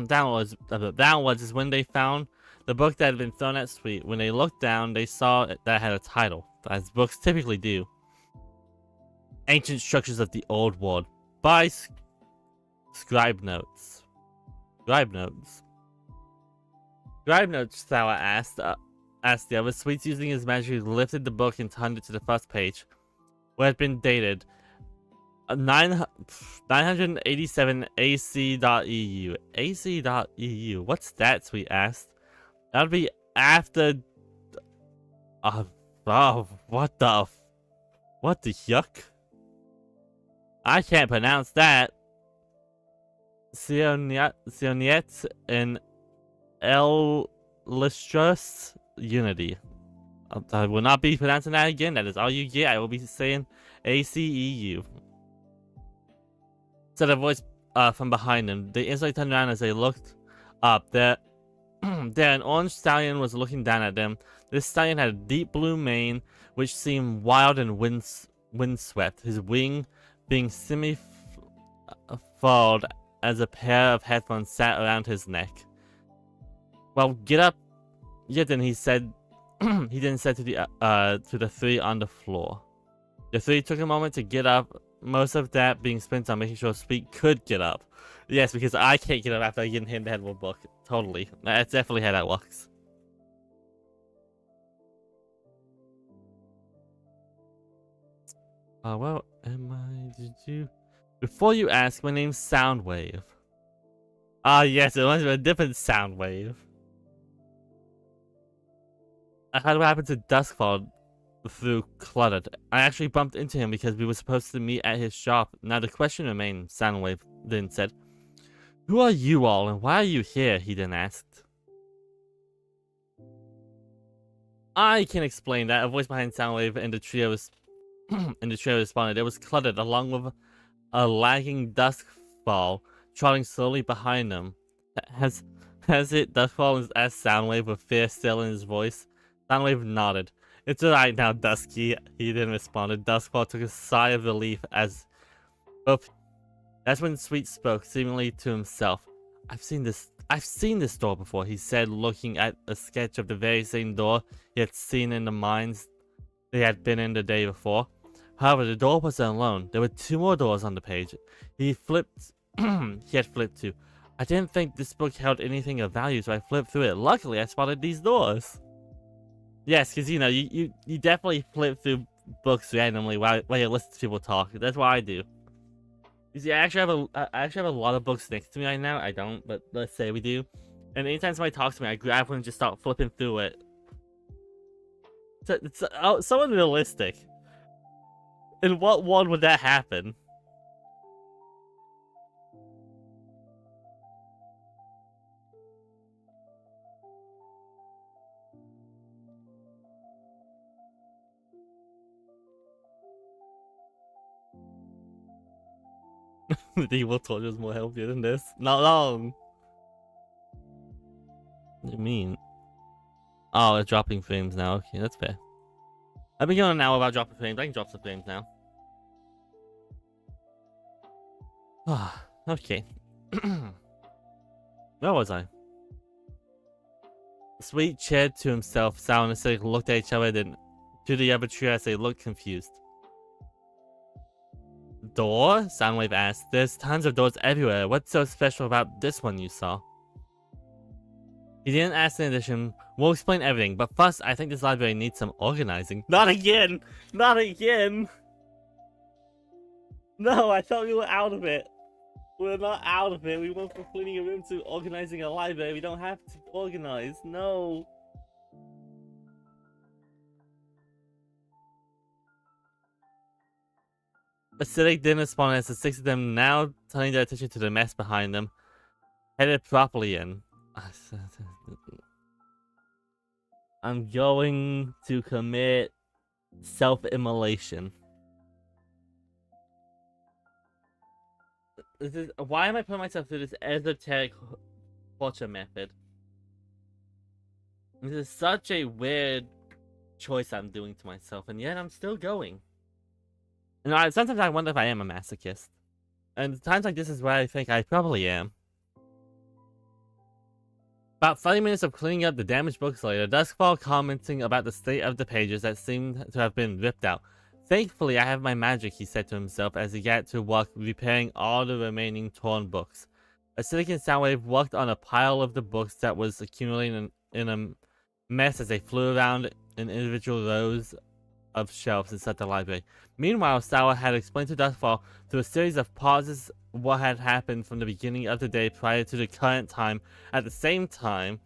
downwards is when they found the book that had been thrown at Sweet. When they looked down, they saw that it had a title, as books typically do. Ancient Structures of the Old World by Scribe Notes. Scribe Notes, Sour asked the other. Sweets, using his magic, lifted the book and turned it to the first page, where it had been dated 987 AC.EU. AC.EU. What's that? Sweet asked. That would be after. What the yuck? I can't pronounce that. Sioniet and Lustrous Unity. I will not be pronouncing that again. That is all you get. I will be saying ACEU. Said a voice from behind them. They instantly turned around as they looked up. There, an orange stallion was looking down at them. This stallion had a deep blue mane, which seemed wild and windswept. His wing being semi-furled as a pair of headphones sat around his neck. Well, get up. Yeah, then he said. He then said to the three on the floor. The three took a moment to get up. Most of that being spent on making sure Sweet could get up. Yes, because I can't get up after getting hit in the head with a book. Totally. That's definitely how that works. Well, Before you ask, my name's Soundwave. Yes, it was a different Soundwave. I heard what happened to Duskfall through Cluttered. I actually bumped into him because we were supposed to meet at his shop. Now the question remained, Soundwave then said. Who are you all and why are you here? He then asked. I can explain that. A voice behind Soundwave and the trio responded. It was Cluttered along with a lagging Duskfall trotting slowly behind them. Has it Duskfall asked Soundwave with fear still in his voice? Soundwave nodded. It's alright now, Dusky, he then responded. Duskfall took a sigh of relief as... That's when Sweet spoke, seemingly to himself. I've seen this door before, he said, looking at a sketch of the very same door he had seen in the mines they had been in the day before. However, the door wasn't alone. There were two more doors on the page. He had flipped to. I didn't think this book held anything of value, so I flipped through it. Luckily, I spotted these doors. Yes, because, you know, you definitely flip through books randomly while you listen to people talk. That's what I do. You see, I actually have a lot of books next to me right now. I don't, but let's say we do. And anytime somebody talks to me, I grab one and just start flipping through it. It's so unrealistic. In what world would that happen? The evil torture is more healthier than this. Not long. What do you mean? Oh, it's dropping frames now. Okay, that's fair. I've been going an hour about dropping frames. I can drop some frames now. Okay. Where was I? Sweet cheered to himself. Sour and Acidic looked at each other, then to the other trio as they looked confused. Door? Soundwave asked. There's tons of doors everywhere. What's so special about this one you saw? He didn't ask in addition. We'll explain everything, but first, I think this library needs some organizing. Not again! Not again! No, I thought we were out of it. We're not out of it. We went from cleaning a room to organizing a library. We don't have to organize. No. Acidic didn't respond as the six of them, now turning their attention to the mess behind them, headed properly in. I'm going to commit self-immolation. Why am I putting myself through this esoteric torture method? This is such a weird choice I'm doing to myself, and yet I'm still going. And sometimes I wonder if I am a masochist. And times like this is where I think I probably am. About 30 minutes of cleaning up the damaged books later, Duskfall commenting about the state of the pages that seemed to have been ripped out. Thankfully, I have my magic, he said to himself as he got to work repairing all the remaining torn books. Acidic and Soundwave worked on a pile of the books that was accumulating in a mess as they flew around in individual rows of shelves inside the library. Meanwhile, Sour had explained to Duskfall through a series of pauses what had happened from the beginning of the day prior to the current time, at the same time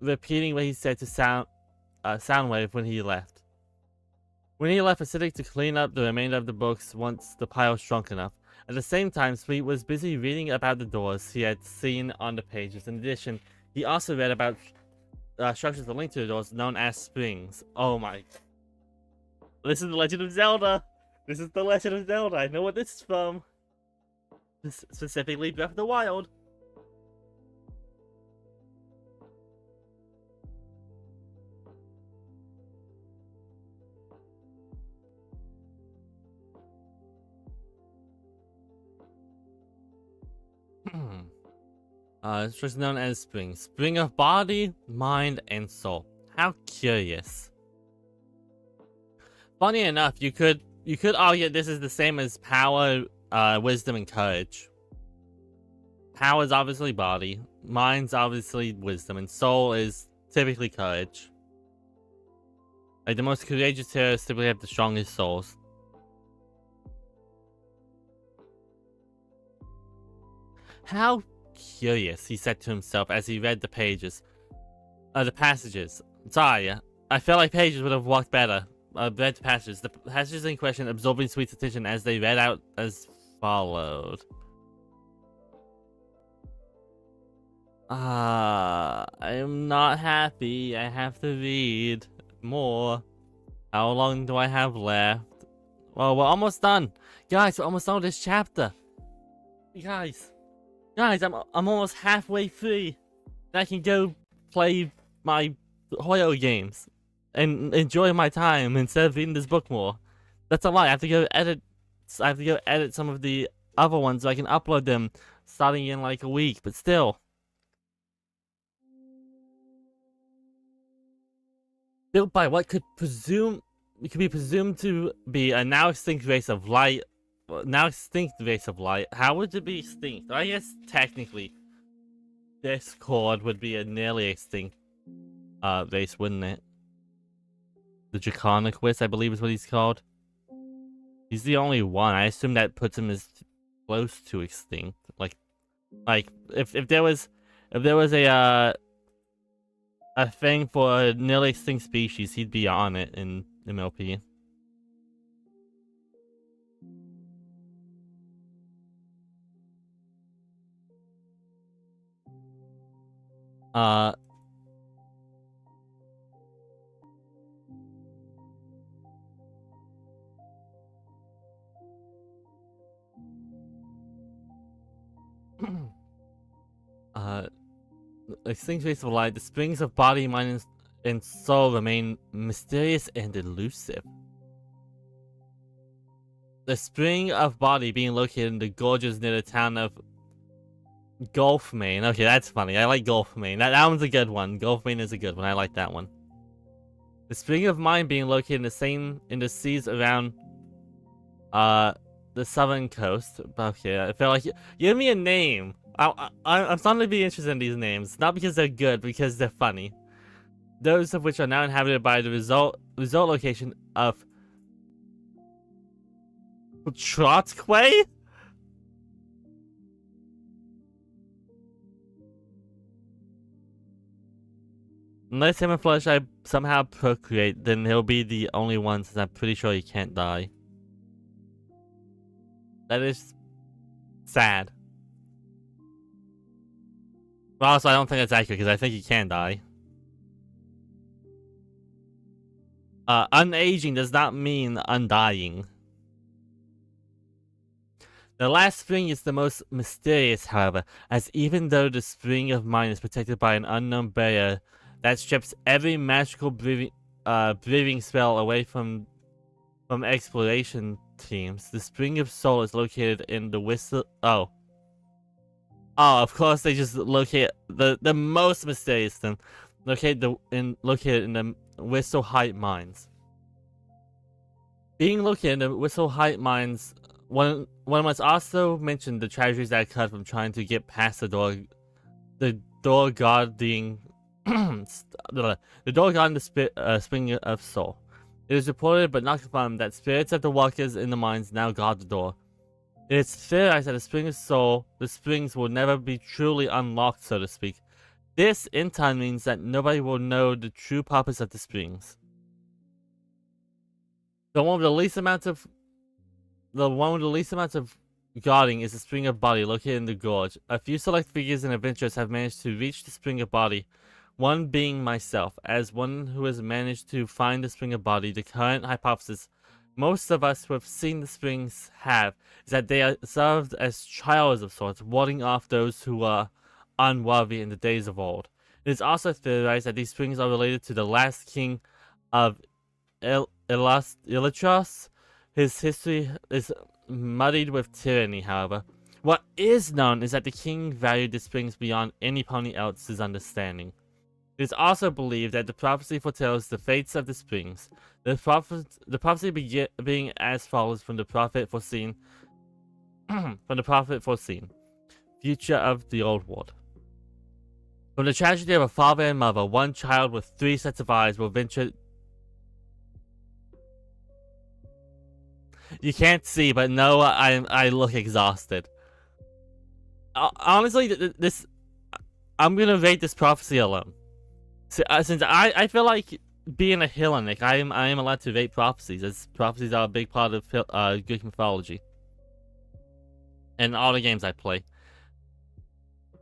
repeating what he said to Soundwave when he left. When he left Acidic to clean up the remainder of the books once the pile shrunk enough. At the same time, Sweet was busy reading about the doors he had seen on the pages. In addition, he also read about structures that link to the doors known as springs. Oh my... This is The Legend of Zelda! This is The Legend of Zelda! I know what this is from! Specifically Breath of the Wild! This was known as Spring. Spring of body, mind, and soul. How curious. Funny enough, you could argue this is the same as power, wisdom, and courage. Power is obviously body, mind's obviously wisdom, and soul is typically courage. Like, the most courageous heroes typically have the strongest souls. How curious, he said to himself as he read the passages. Sorry, I felt like pages would have worked better. Read the passages. The passages in question absorbing Sweet's attention as they read out as followed. I'm not happy. I have to read more. How long do I have left? Well, we're almost done. Guys, we're almost done with this chapter. Guys, I'm almost halfway through. I can go play my Hoyo games and enjoy my time instead of reading this book more. That's a lie. I have to go edit some of the other ones so I can upload them starting in like a week, but still. Built by what could be presumed to be a now extinct race of light. Now extinct race of light. How would it be extinct? I guess technically Discord would be a nearly extinct race, wouldn't it? The Draconic Wisp, I believe is what he's called. He's the only one. I assume that puts him as close to extinct. Like if there was a thing for a nearly extinct species, he'd be on it in MLP. Extinct race of light, the springs of body, mind, and soul remain mysterious and elusive. The spring of body being located in the gorges near the town of Gulfmane. Okay, that's funny. I like Gulfmane. That one's a good one. Gulfmane is a good one. I like that one. The spring of mind being located in the seas around the southern coast. Okay, I felt like give me a name I'm starting to be interested in these names, not because they're good, because they're funny. Those of which are now inhabited by the result location of Trotquay? Unless him and Fluttershy somehow procreate, then he'll be the only one, since I'm pretty sure he can't die. That is sad. But also, I don't think that's accurate, because I think he can die. Unaging does not mean undying. The last spring is the most mysterious, however, as even though the spring of mine is protected by an unknown barrier that strips every magical breathing spell away from exploration teams, the spring of soul is located in the whistle. Oh, of course they just locate the most mysterious thing, located in the Whistle Height mines. Being located in the Whistle Height mines. One must also mention the tragedies that occurred from trying to get past the door guarding the spring of soul. It is reported but not confirmed that spirits of the walkers in the mines now guard the door. It is theorized that the spring of soul, the springs will never be truly unlocked, so to speak. This in time means that nobody will know the true purpose of the springs. The one with the least amount of guarding is the Spring of Body located in the gorge. A few select figures and adventurers have managed to reach the Spring of Body, one being myself. As one who has managed to find the Spring of Body, the current hypothesis most of us who have seen the springs have is that they are served as trials of sorts, warding off those who are unworthy in the days of old. It is also theorized that these springs are related to the last king of Ilitros. His history is muddied with tyranny, however. What is known is that the king valued the springs beyond anyone else's understanding. It is also believed that the prophecy foretells the fates of the springs. The prophecy being as follows from the prophet foreseen. Future of the old world. From the tragedy of a father and mother, one child with 3 sets of eyes will venture. You can't see, but no, I look exhausted. Honestly, I'm gonna rate this prophecy alone. Since I feel like being a Hellenic, I am allowed to rate prophecies, as prophecies are a big part of Greek mythology and all the games I play.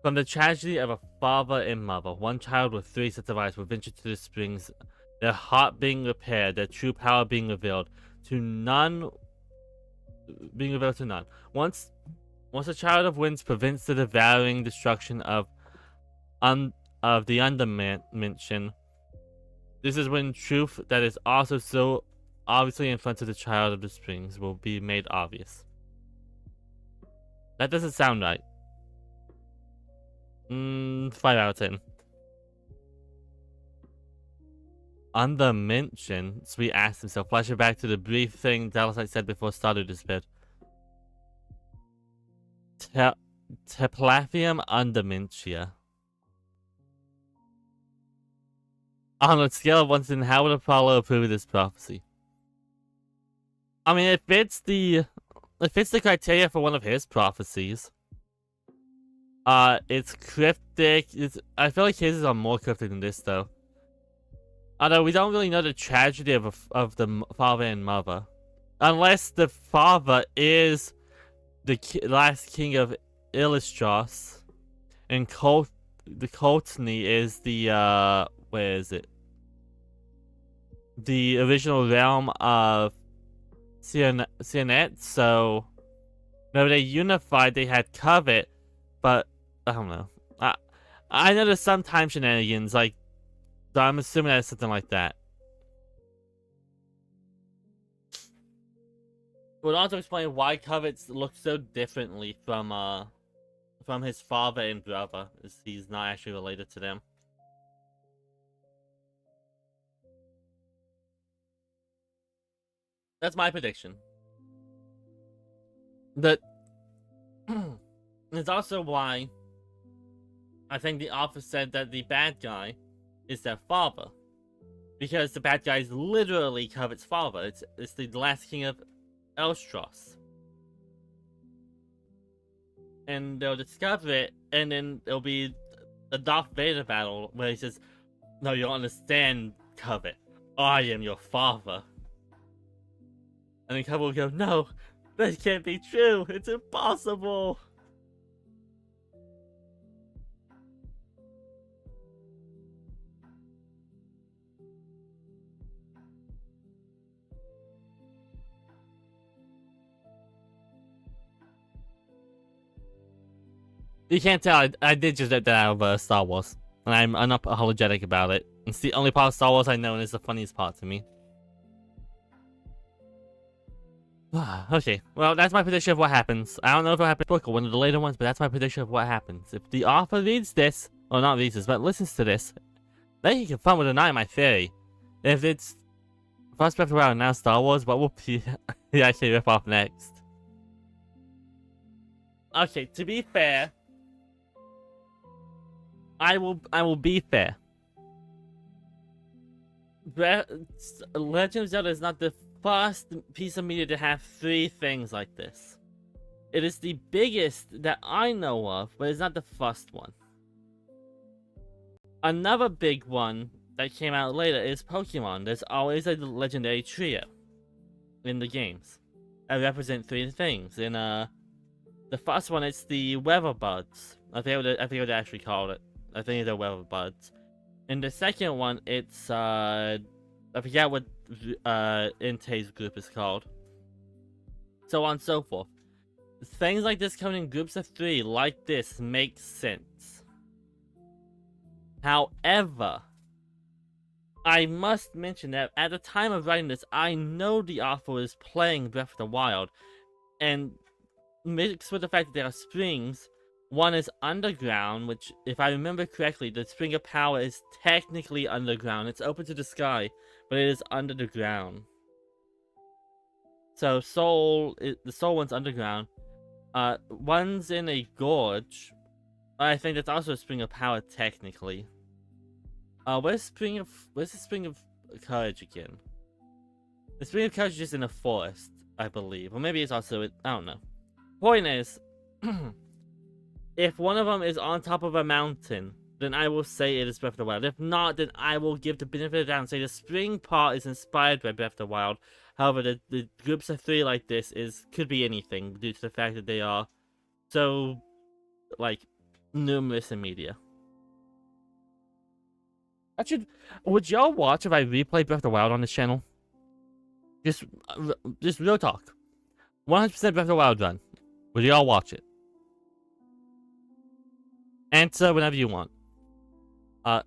From the tragedy of a father and mother, one child with 3 sets of eyes will venture to the springs, their heart being repaired, their true power being revealed to none. Once a child of winds prevents the devouring destruction of the underdimension, this is when truth that is also so obviously in front of the child of the springs will be made obvious. That doesn't sound right. 5 out of 10. Underdimension? Sweet asked himself, flashing back to the brief thing Dallasite said before starting this bit. Teplaphium Undermentia. On a scale of 1 to 10, how would Apollo approve of this prophecy? I mean, it fits the criteria for one of his prophecies. It's cryptic. I feel like his are more cryptic than this, though. Although we don't really know the tragedy of the father and mother, unless the father is the last king of Illustros, and the Coltney is the where is it? The original realm of Sionet. So, no, they unified. They had Covet, but I don't know. I know there's some time shenanigans, like, so I'm assuming that's something like that. It would also explain why Covet looks so differently from his father and brother, as he's not actually related to them. That's my prediction. That it's also why I think the author said that the bad guy is their father. Because the bad guy is literally Covet's father. It's the last king of Elstros. And they'll discover it, and then there'll be a Darth Vader battle where he says, "No, you don't understand, Covet. I am your father." And then Covet will go, "No, that can't be true. It's impossible." You can't tell, I did just get that out of Star Wars. And I'm unapologetic about it. It's the only part of Star Wars I know, and it's the funniest part to me. Okay, well, that's my prediction of what happens. I don't know if it'll happen in the book or one of the later ones, but that's my prediction of what happens. If the author reads this, or not reads this, but listens to this, then he can confirm or deny my theory. If it's first Breath of the Wild and now Star Wars, what will he actually rip off next? Okay, to be fair, I will be fair. Legend of Zelda is not the first piece of media to have 3 things like this. It is the biggest that I know of, but it's not the first one. Another big one that came out later is Pokemon. There's always a legendary trio in the games that represent 3 things. In the first one, it's the Weather Buds. I forget what they actually called it. I think they're Weather Buds. In the second one, it's I forget what Entei's group is called. So on and so forth. Things like this coming in groups of 3 like this make sense. However, I must mention that at the time of writing this, I know the author is playing Breath of the Wild, and mixed with the fact that there are springs, one is underground, which, if I remember correctly, the Spring of Power is technically underground. It's open to the sky, but it is under the ground. So the Soul one's underground. One's in a gorge. I think that's also a Spring of Power technically. Where's the Spring of Courage again? The Spring of Courage is just in a forest, I believe. Or maybe it's also I don't know. Point is, if one of them is on top of a mountain, then I will say it is Breath of the Wild. If not, then I will give the benefit of the doubt and say the spring part is inspired by Breath of the Wild. However, the groups of 3 like this could be anything due to the fact that they are so, like, numerous in media. Would y'all watch if I replay Breath of the Wild on this channel? Just real talk. 100% Breath of the Wild run. Would y'all watch it? Answer whenever you want. But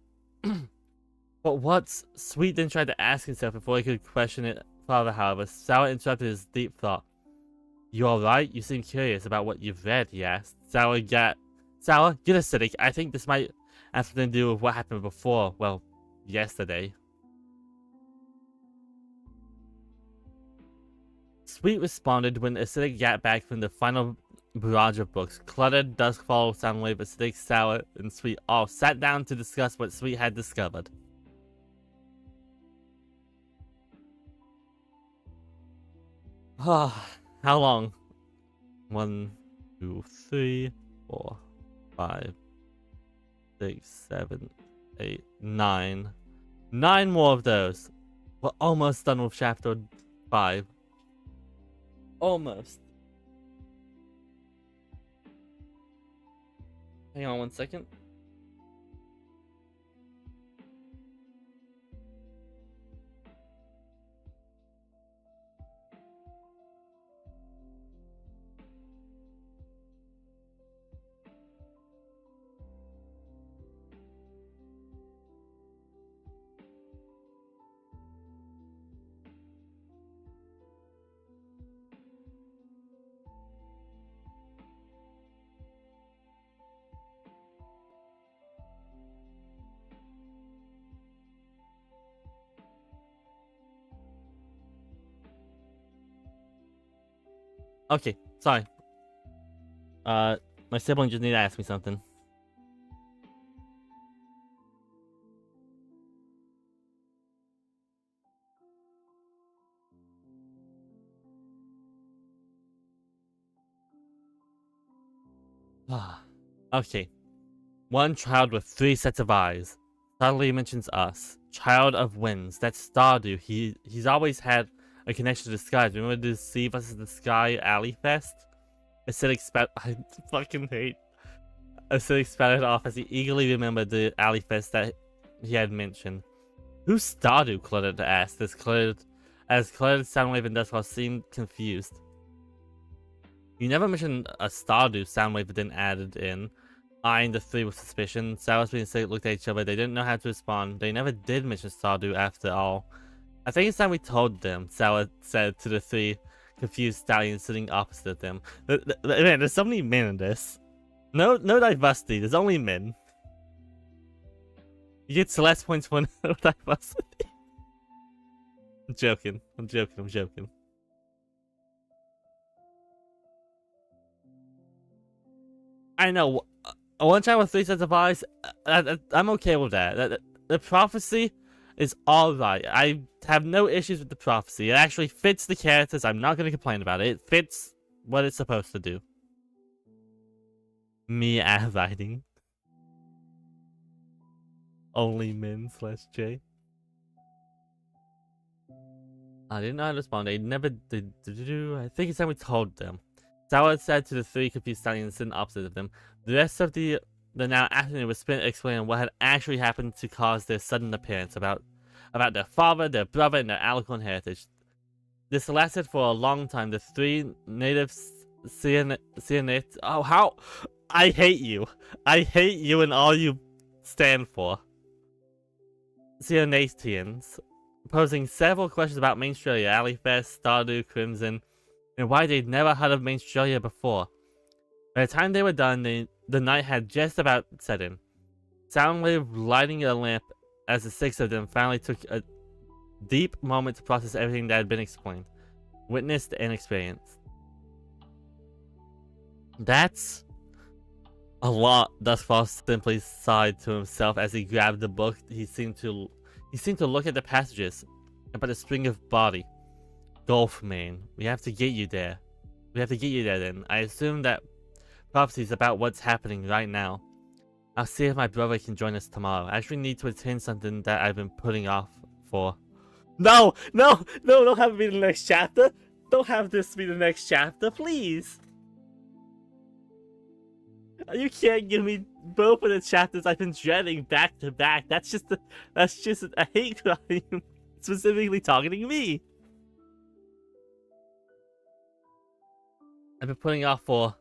what's Sweet then tried to ask himself before he could question it further, however, Sour interrupted his deep thought. You alright? You seem curious about what you've read, he asked. Sour, get acidic. I think this might have something to do with what happened before, well, yesterday. Sweet responded when Acidic got back from the final barrage of books. Cluttered, Duskfall, Soundwave, Acidic, Sour, and Sweet all sat down to discuss what Sweet had discovered. How long? 1, 2, 3, 4, 5, 6, 7, 8, 9. 9 more of those. We're almost done with chapter 5. Almost. Hang on 1 second. Okay, sorry. My sibling just need to ask me something. Okay. One child with 3 sets of eyes. Suddenly mentions us. Child of winds. That's Stardew. He's always had a connection to the skies. Remember the Sea vs. the Sky Alley Fest? Acidic spat. I fucking hate. Acidic spattered off as he eagerly remembered the Alley Fest that he had mentioned. Who's Stardew? Cluttered asked. As Cluttered, Soundwave, and Dustfall seemed confused. You never mentioned a Stardew, Soundwave then added in, eyeing the 3 with suspicion. Sawasui and Sig looked at each other. They didn't know how to respond. They never did mention Stardew after all. I think it's time we told them, Sawa said to the 3 confused stallions sitting opposite them. Man, there's so many men in this. No diversity, there's only men. You get less points for no diversity. I'm joking. I know. One child with 3 sets of eyes, I'm okay with that. The prophecy is alright. I have no issues with the prophecy. It actually fits the characters. I'm not going to complain about it. It fits what it's supposed to do. Me writing. Only men / J. I didn't know how to respond. They never did. I think it's time we told them. Sawa said to the 3 confused stallions sitting opposite of them. The rest of the now afternoon was spent explaining what had actually happened to cause their sudden appearance, about their father, their brother, and their Alicorn heritage. This lasted for a long time. The 3 native Cianate. Oh, how? I hate you. I hate you and all you stand for. Cianatians, posing several questions about Mainstrelia, Alleyfest, Stardew, Crimson, and why they'd never heard of Mainstrelia before. By the time they were done, the night had just about set in. Soundwave lighting a lamp as the 6 of them finally took a deep moment to process everything that had been explained, witnessed, and experienced. That's a lot. Dustfall simply sighed to himself as he grabbed the book. He seemed to look at the passages about the spring of body. Golfmane. We have to get you there. Then. I assume that prophecy is about what's happening right now. I'll see if my brother can join us tomorrow. I actually need to attend something that I've been putting off for. No, don't have it be the next chapter. Don't have this be the next chapter, please. You can't give me both of the chapters I've been dreading back to back. That's just a hate crime specifically targeting me. I've been putting off for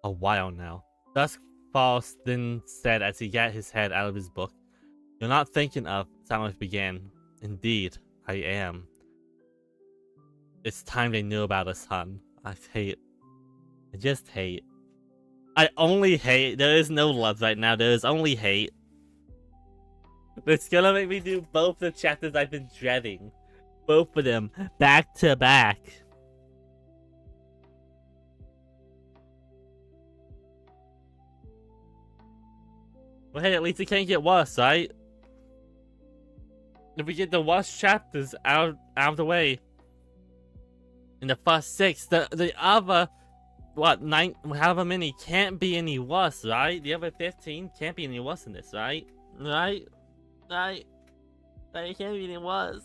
a while now. Duskfall then said as he got his head out of his book. You're not thinking of, Soundwave began. Indeed, I am. It's time they knew about us, hun. I just hate. I only hate. There is no love right now. There is only hate. It's gonna make me do both the chapters I've been dreading. Both of them, back to back. Well, hey, at least it can't get worse, right? If we get the worst chapters out of the way in the first 6, the other, what, 9, however many, can't be any worse, right? The other 15 can't be any worse than this, right? Right? It can't be any worse.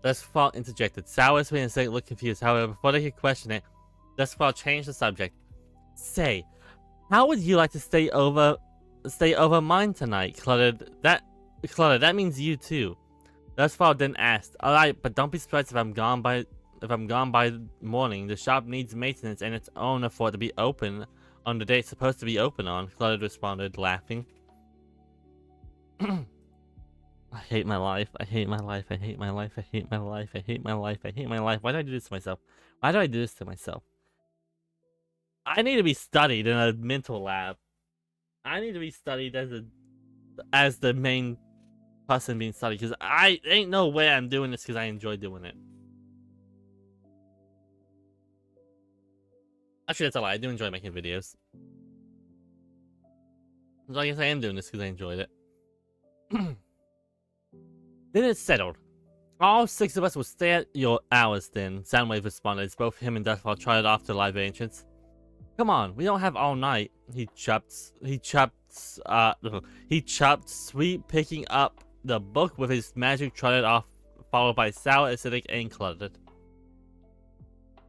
Dustfall interjected. Sawasui and Sig looked confused. However, before they could question it, Dustfall changed the subject. Say, how would you like to stay over mine tonight, Cluttered? That means you too. Dustfall then asked, alright, but don't be surprised if I'm gone by morning. The shop needs maintenance and its owner for it to be open on the day it's supposed to be open on, Cluttered responded, laughing. I hate my life. I hate my life. I hate my life. I hate my life. I hate my life. I hate my life. Why do I do this to myself? Why do I do this to myself? I need to be studied in a mental lab. I need to be studied as the main person being studied, because I ain't no way I'm doing this because I enjoy doing it. Actually, that's a lie. I do enjoy making videos. So I guess I am doing this because I enjoyed it. Then it's settled. All 6 of us will stay at your hours then, Soundwave responded as both him and Deathfall trotted off to the library entrance. Come on, we don't have all night. He chopped, Sweet, picking up the book with his magic trotted off, followed by sour, acidic, and cluttered.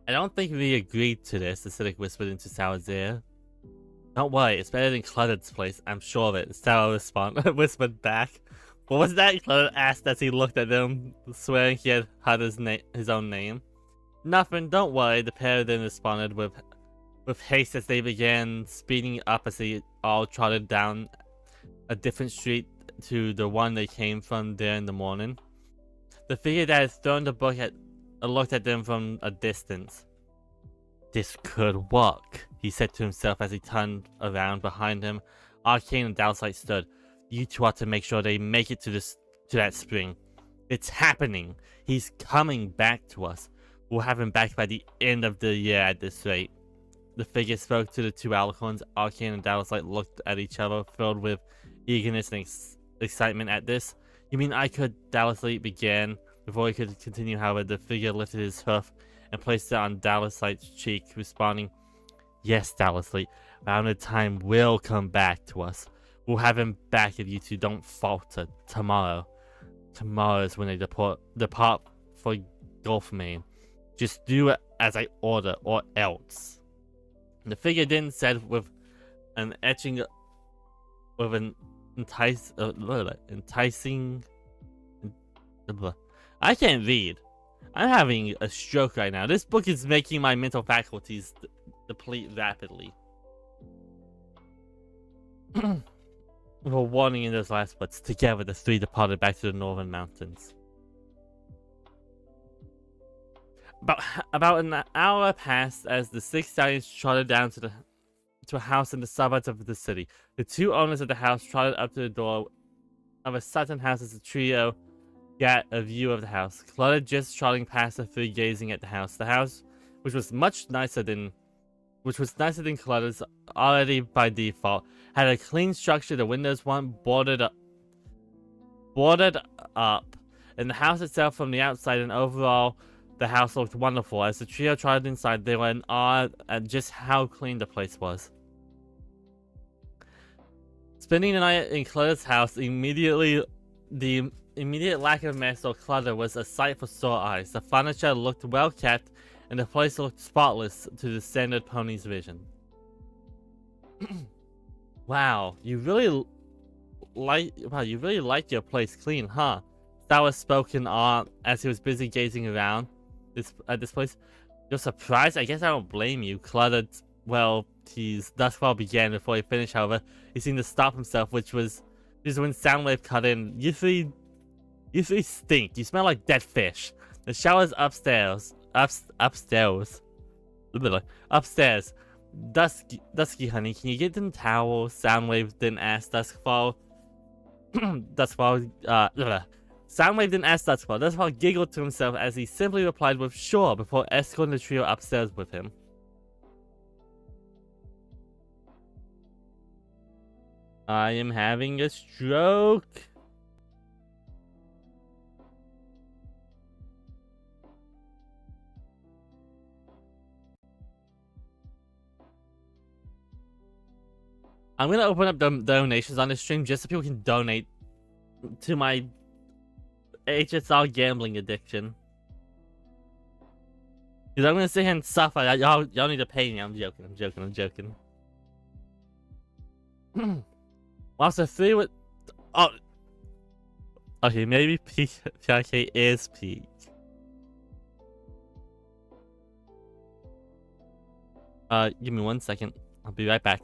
I don't think we agreed to this, Acidic whispered into Sour's ear. Don't worry, it's better than Cluttered's place, I'm sure of it, Sour whispered back. What was that? Cluttered asked as he looked at them, swearing he had heard his own name. Nothing, don't worry, the pair then responded with haste as they began speeding up as they all trotted down a different street to the one they came from there in the morning. The figure that had thrown the book looked at them from a distance. This could work, he said to himself as he turned around behind him. Arcane and Dowslight stood. You two ought to make sure they make it to that spring. It's happening. He's coming back to us. We'll have him back by the end of the year at this rate. The figure spoke to the 2 alicorns. Arcane and Dowslight looked at each other, filled with eagerness and excitement at this. You mean I could? Dowslight began. Before he could continue, however, the figure lifted his hoof and placed it on Dowslight's cheek, responding, Yes, Dowslight, Rounded Time will come back to us. We'll have him back if you two don't falter tomorrow. Tomorrow is when they depart for Gulfmane. Just do it as I order, or else. The figure then said with an enticing. I can't read. I'm having a stroke right now. This book is making my mental faculties deplete rapidly. With a warning in those last words, together the 3 departed back to the northern mountains. About an hour passed as the 6 stallions trotted down to a house in the suburbs of the city. The 2 owners of the house trotted up to the door of a certain house as the trio got a view of the house. Cluttered just trotting past the 3, gazing at the house. The house, which was nicer than Cluttered's already by default, had a clean structure. The windows weren't boarded up, and the house itself from the outside and overall, the house looked wonderful. As the trio trotted inside, they were in awe at just how clean the place was. Spending the night in Cluttered's house, the immediate lack of mess or clutter was a sight for sore eyes. The furniture looked well kept, and the place looked spotless to the standard pony's vision. Wow, you really like your place clean, huh? Sour spoke in awe as he was busy gazing around at this place. You're surprised? I guess I don't blame you. Cluttered, well, Dustfall began. Before he finished, however, he seemed to stop himself, which was when Soundwave cut in. You three stink. You smell like dead fish. The shower's upstairs. Upstairs. Dusky, honey, can you get them towels? Soundwave then asked Duskfall. Soundwave didn't ask Dustfall. Dustfall giggled to himself as he simply replied with sure before escorting the trio upstairs with him. I am having a stroke. I'm gonna open up donations on this stream just so people can donate to my HSR gambling addiction. Because I'm gonna sit here and suffer. Y'all need to pay me. I'm joking. Whilst the 3 would... Oh! Okay, maybe PRK is peak. Give me 1 second. I'll be right back.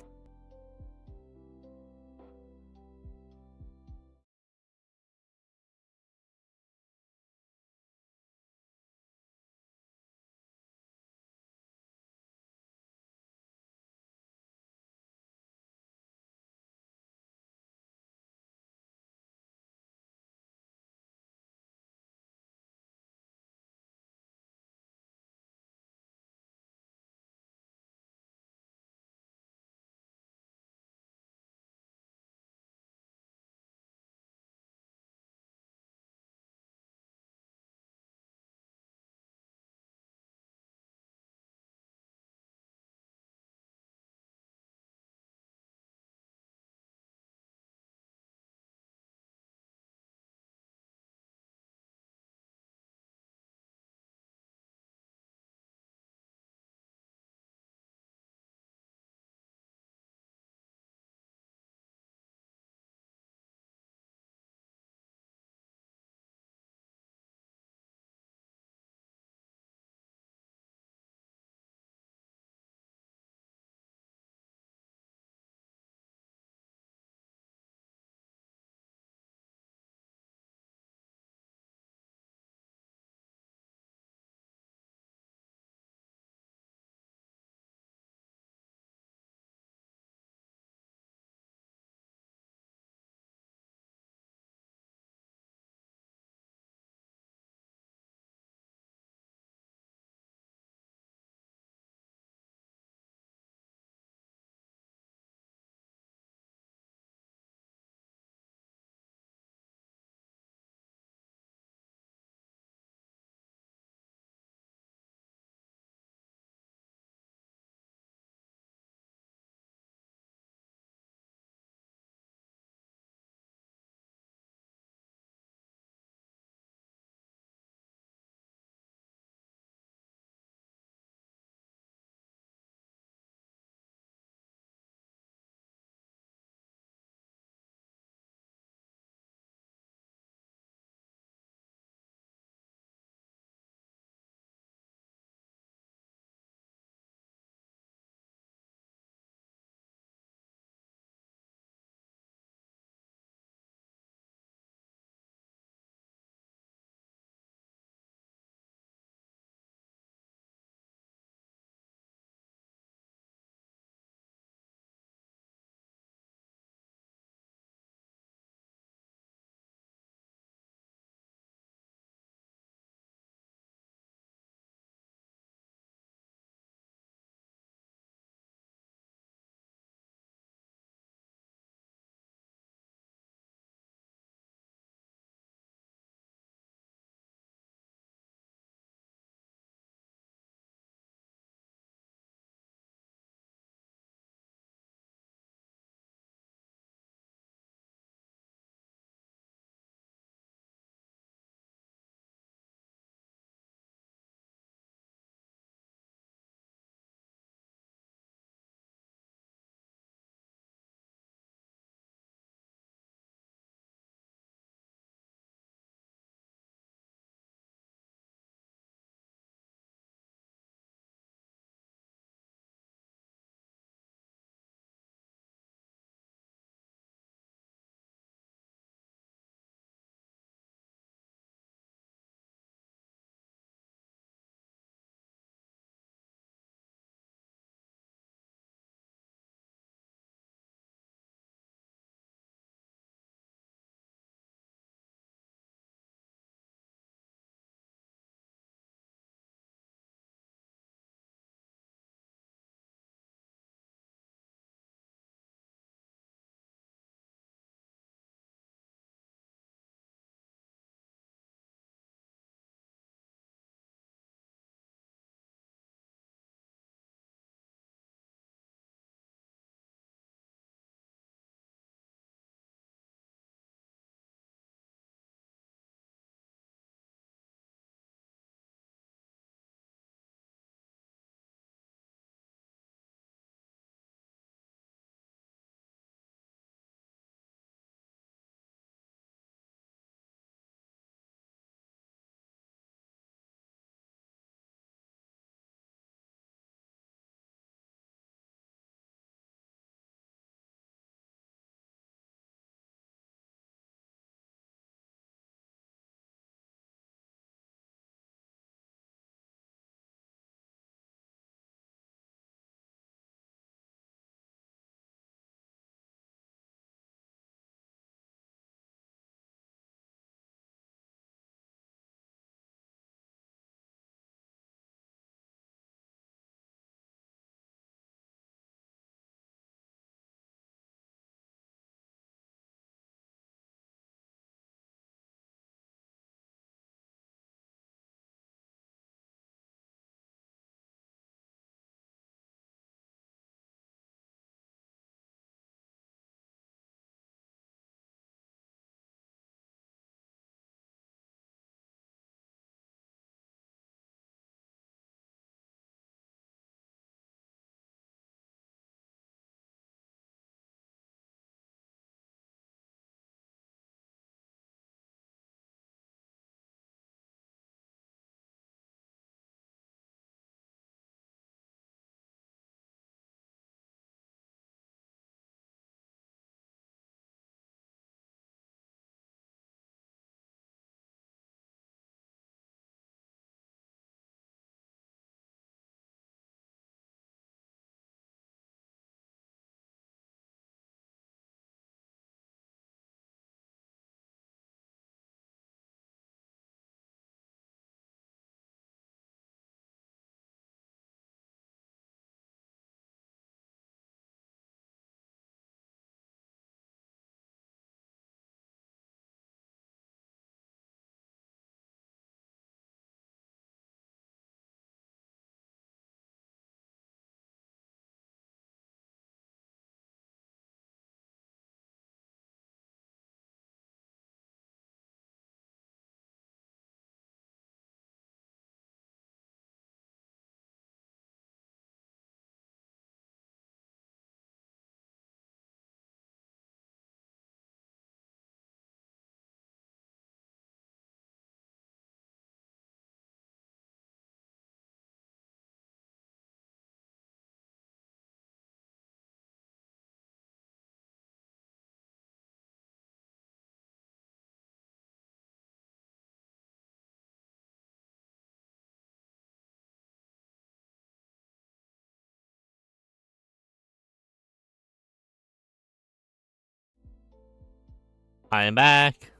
I am back.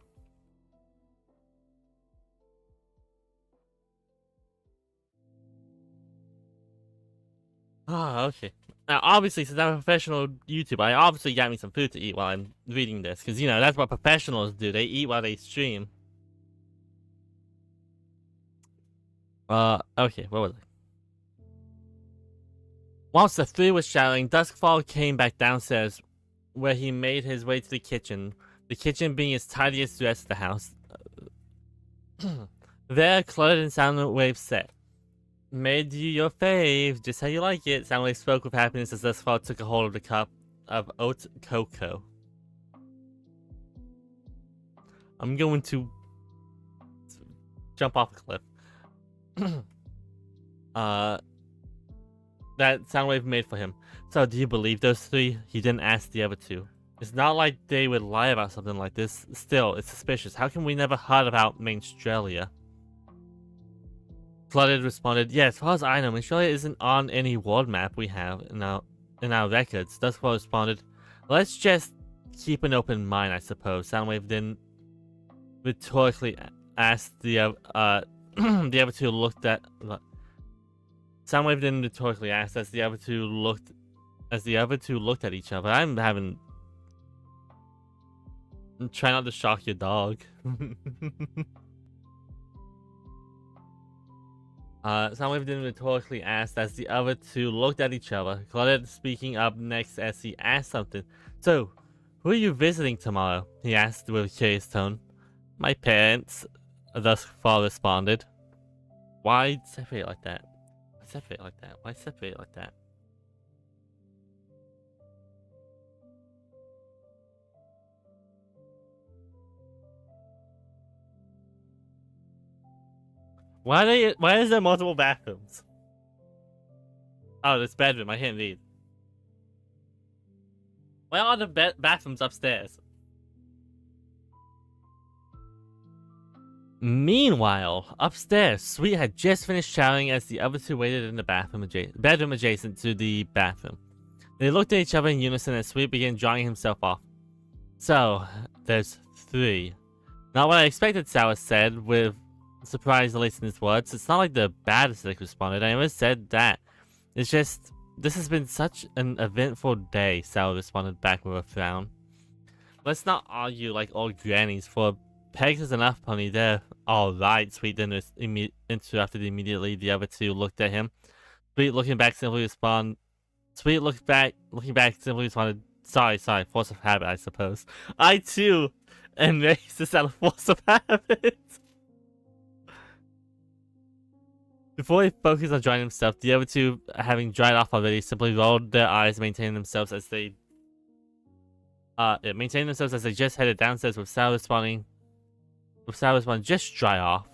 Ah, okay. Now, obviously, since I'm a professional YouTuber, I obviously got me some food to eat while I'm reading this, because, you know, that's what professionals do. They eat while they stream. Okay, what was I? Whilst the three was shouting, Duskfall came back downstairs, where he made his way to the kitchen being as tidy as the rest of the house. There, cluttered and Soundwave said, "Made you your fave, just how you like it." Soundwave spoke with happiness as Duskfall took a hold of the cup of oat cocoa. I'm going to jump off a cliff. That Soundwave made for him. So, do you believe those three? He didn't ask the other two. It's not like they would lie about something like this. Still, it's suspicious. How come we never heard about Mainstrelia? Flooded responded, "Yeah, as far as I know, Mainstrelia isn't on any world map we have in our records." Duskfall responded, "Let's just keep an open mind, I suppose." Soundwave then rhetorically asked the the other two looked at. Soundwave then rhetorically asked as the other two looked at each other. Try not to shock your dog. Soundwave then rhetorically asked as the other two looked at each other. Claudette speaking up next as he asked something. "So, who are you visiting tomorrow?" he asked with a curious tone. "My parents," Duskfall responded. Why separate like that? Why separate like that? Why separate like that? Why is there multiple bathrooms? Oh, this bedroom. I can't read. Why are the bathrooms upstairs? Meanwhile, upstairs, Sweet had just finished showering as the other two waited in the bedroom adjacent to the bathroom. They looked at each other in unison as Sweet began drying himself off. "So, there's three." "Not what I expected," Sour said, with surprise at least in his words. "It's not like the bad," Acidic responded. "I never said that. It's just, this has been such an eventful day," Sour responded back with a frown. "Let's not argue like old grannies, for pegs is enough, pony. There." "Alright," Sweet then interrupted immediately. The other two looked at him. Sweet looking back simply simply responded, Sorry, force of habit, I suppose. I too am racist out of force of habit." Before he focused on drying himself, the other two, having dried off already, simply rolled their eyes, maintaining themselves as they just headed downstairs with Sal responding, "Just dry off."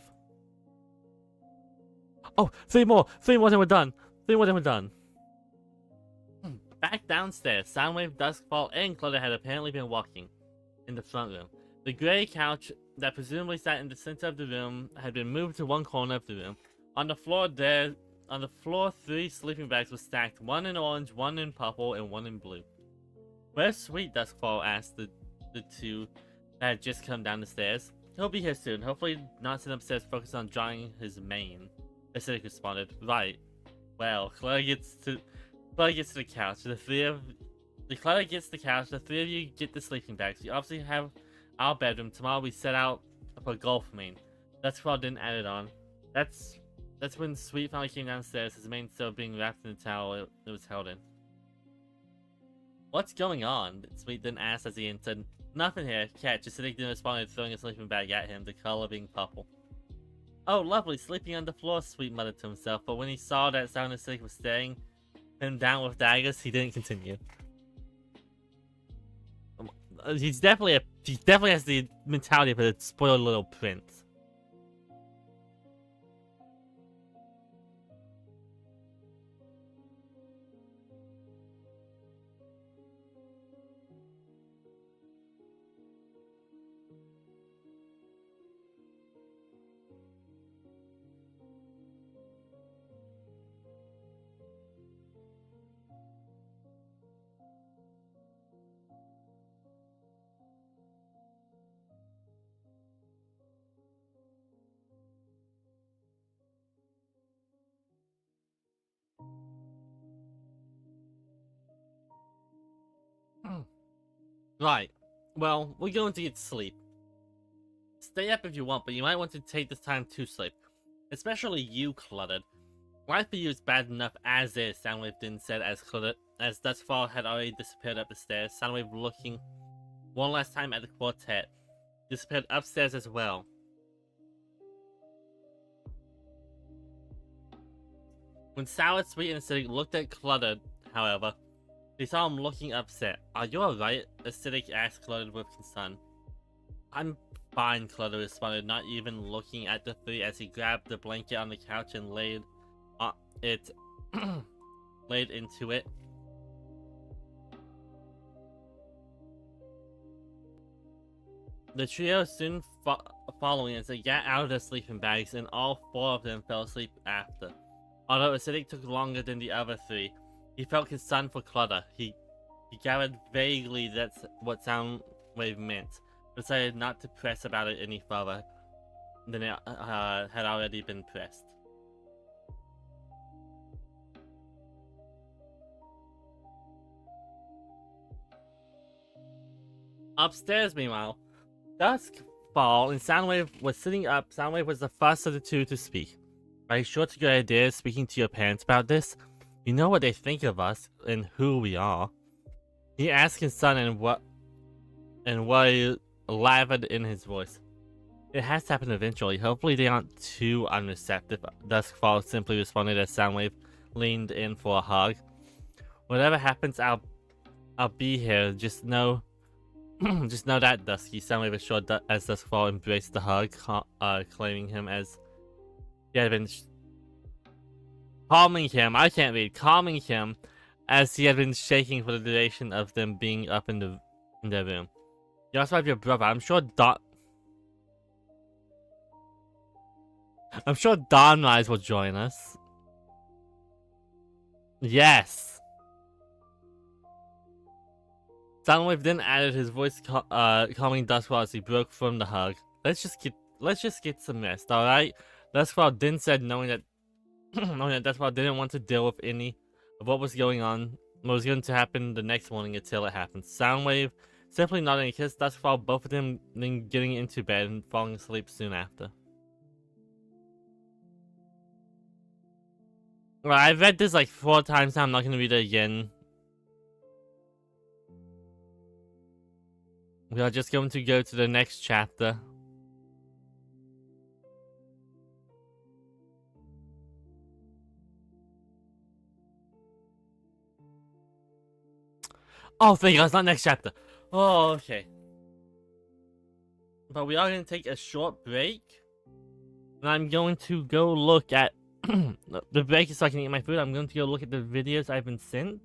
"Oh, three more then we're done. Back downstairs, Soundwave, Duskfall, and Clutter had apparently been walking in the front room. The gray couch that presumably sat in the center of the room had been moved to one corner of the room. On the floor, 3 sleeping bags were stacked, one in orange, one in purple, and one in blue. "Where's Sweet?" Duskfall asked the two that had just come down the stairs. "He'll be here soon. Hopefully not sitting upstairs focused on drawing his mane," Acidic responded. "Right. Well, Clutter gets to the couch. The three of you get the sleeping bags. We obviously have our bedroom. Tomorrow we set out for golf mane." Duskfall didn't add it on. That's when Sweet finally came downstairs, his mane still being wrapped in the towel it was held in. "What's going on?" Sweet then asked as he entered. "Nothing here, catch." Acidic then responded, throwing a sleeping bag at him, the color being purple. "Oh, lovely, sleeping on the floor," Sweet muttered to himself, but when he saw that Sound and Acidic was staring him down with daggers, he didn't continue. He definitely has the mentality of a spoiled little prince. Right. Well, we're going to get sleep. Stay up if you want, but you might want to take this time to sleep. Especially you, Cluttered. Life for you is bad enough as is, Soundwave didn't said as Cluttered, as Dustfall had already disappeared up the stairs. Soundwave, looking one last time at the quartet, disappeared upstairs as well. When Sour, Sweet, and Acidic looked at Cluttered, however, they saw him looking upset. Are you alright? Acidic asked Cluttered with concern. I'm fine, Cluttered responded, not even looking at the three as he grabbed the blanket on the couch and laid it laid into it. The trio soon following as they got out of their sleeping bags, and all four of them fell asleep after. Although Acidic took longer than the other three, he felt concern for Clutter. He gathered vaguely that's what Soundwave meant, but decided not to press about it any further than it had already been pressed. Upstairs, meanwhile, Duskfall and Soundwave was sitting up. Soundwave was the first of the two to speak. Are you sure it's a good idea speaking to your parents about this? You know what they think of us and who we are. He asked his son and what laughed in his voice. It has to happen eventually. Hopefully they aren't too unreceptive. Duskfall simply responded as Soundwave leaned in for a hug. Whatever happens, I'll be here. Just know that, Dusky. Soundwave assured as Duskfall embraced the hug, claiming him as he had been calming him as he had been shaking for the duration of them being up in their room. You also have your brother. I'm sure Don Rise will join us. Yes. Soundwave then added his voice, calming Duskfall as he broke from the hug. Let's just get some rest, all right? Duskfall then said, knowing that Duskfall didn't want to deal with any of what was going to happen the next morning until it happened. Soundwave simply nodding and kissed Duskfall, both of them then getting into bed and falling asleep soon after. Well, I've read this like 4 times now. I'm not going to read it again. We are just going to go to the next chapter. Oh, thank God, it's not next chapter. Oh, okay. But we are going to take a short break. And I'm going to go look at... the break is so I can eat my food. I'm going to go look at the videos I've been sent.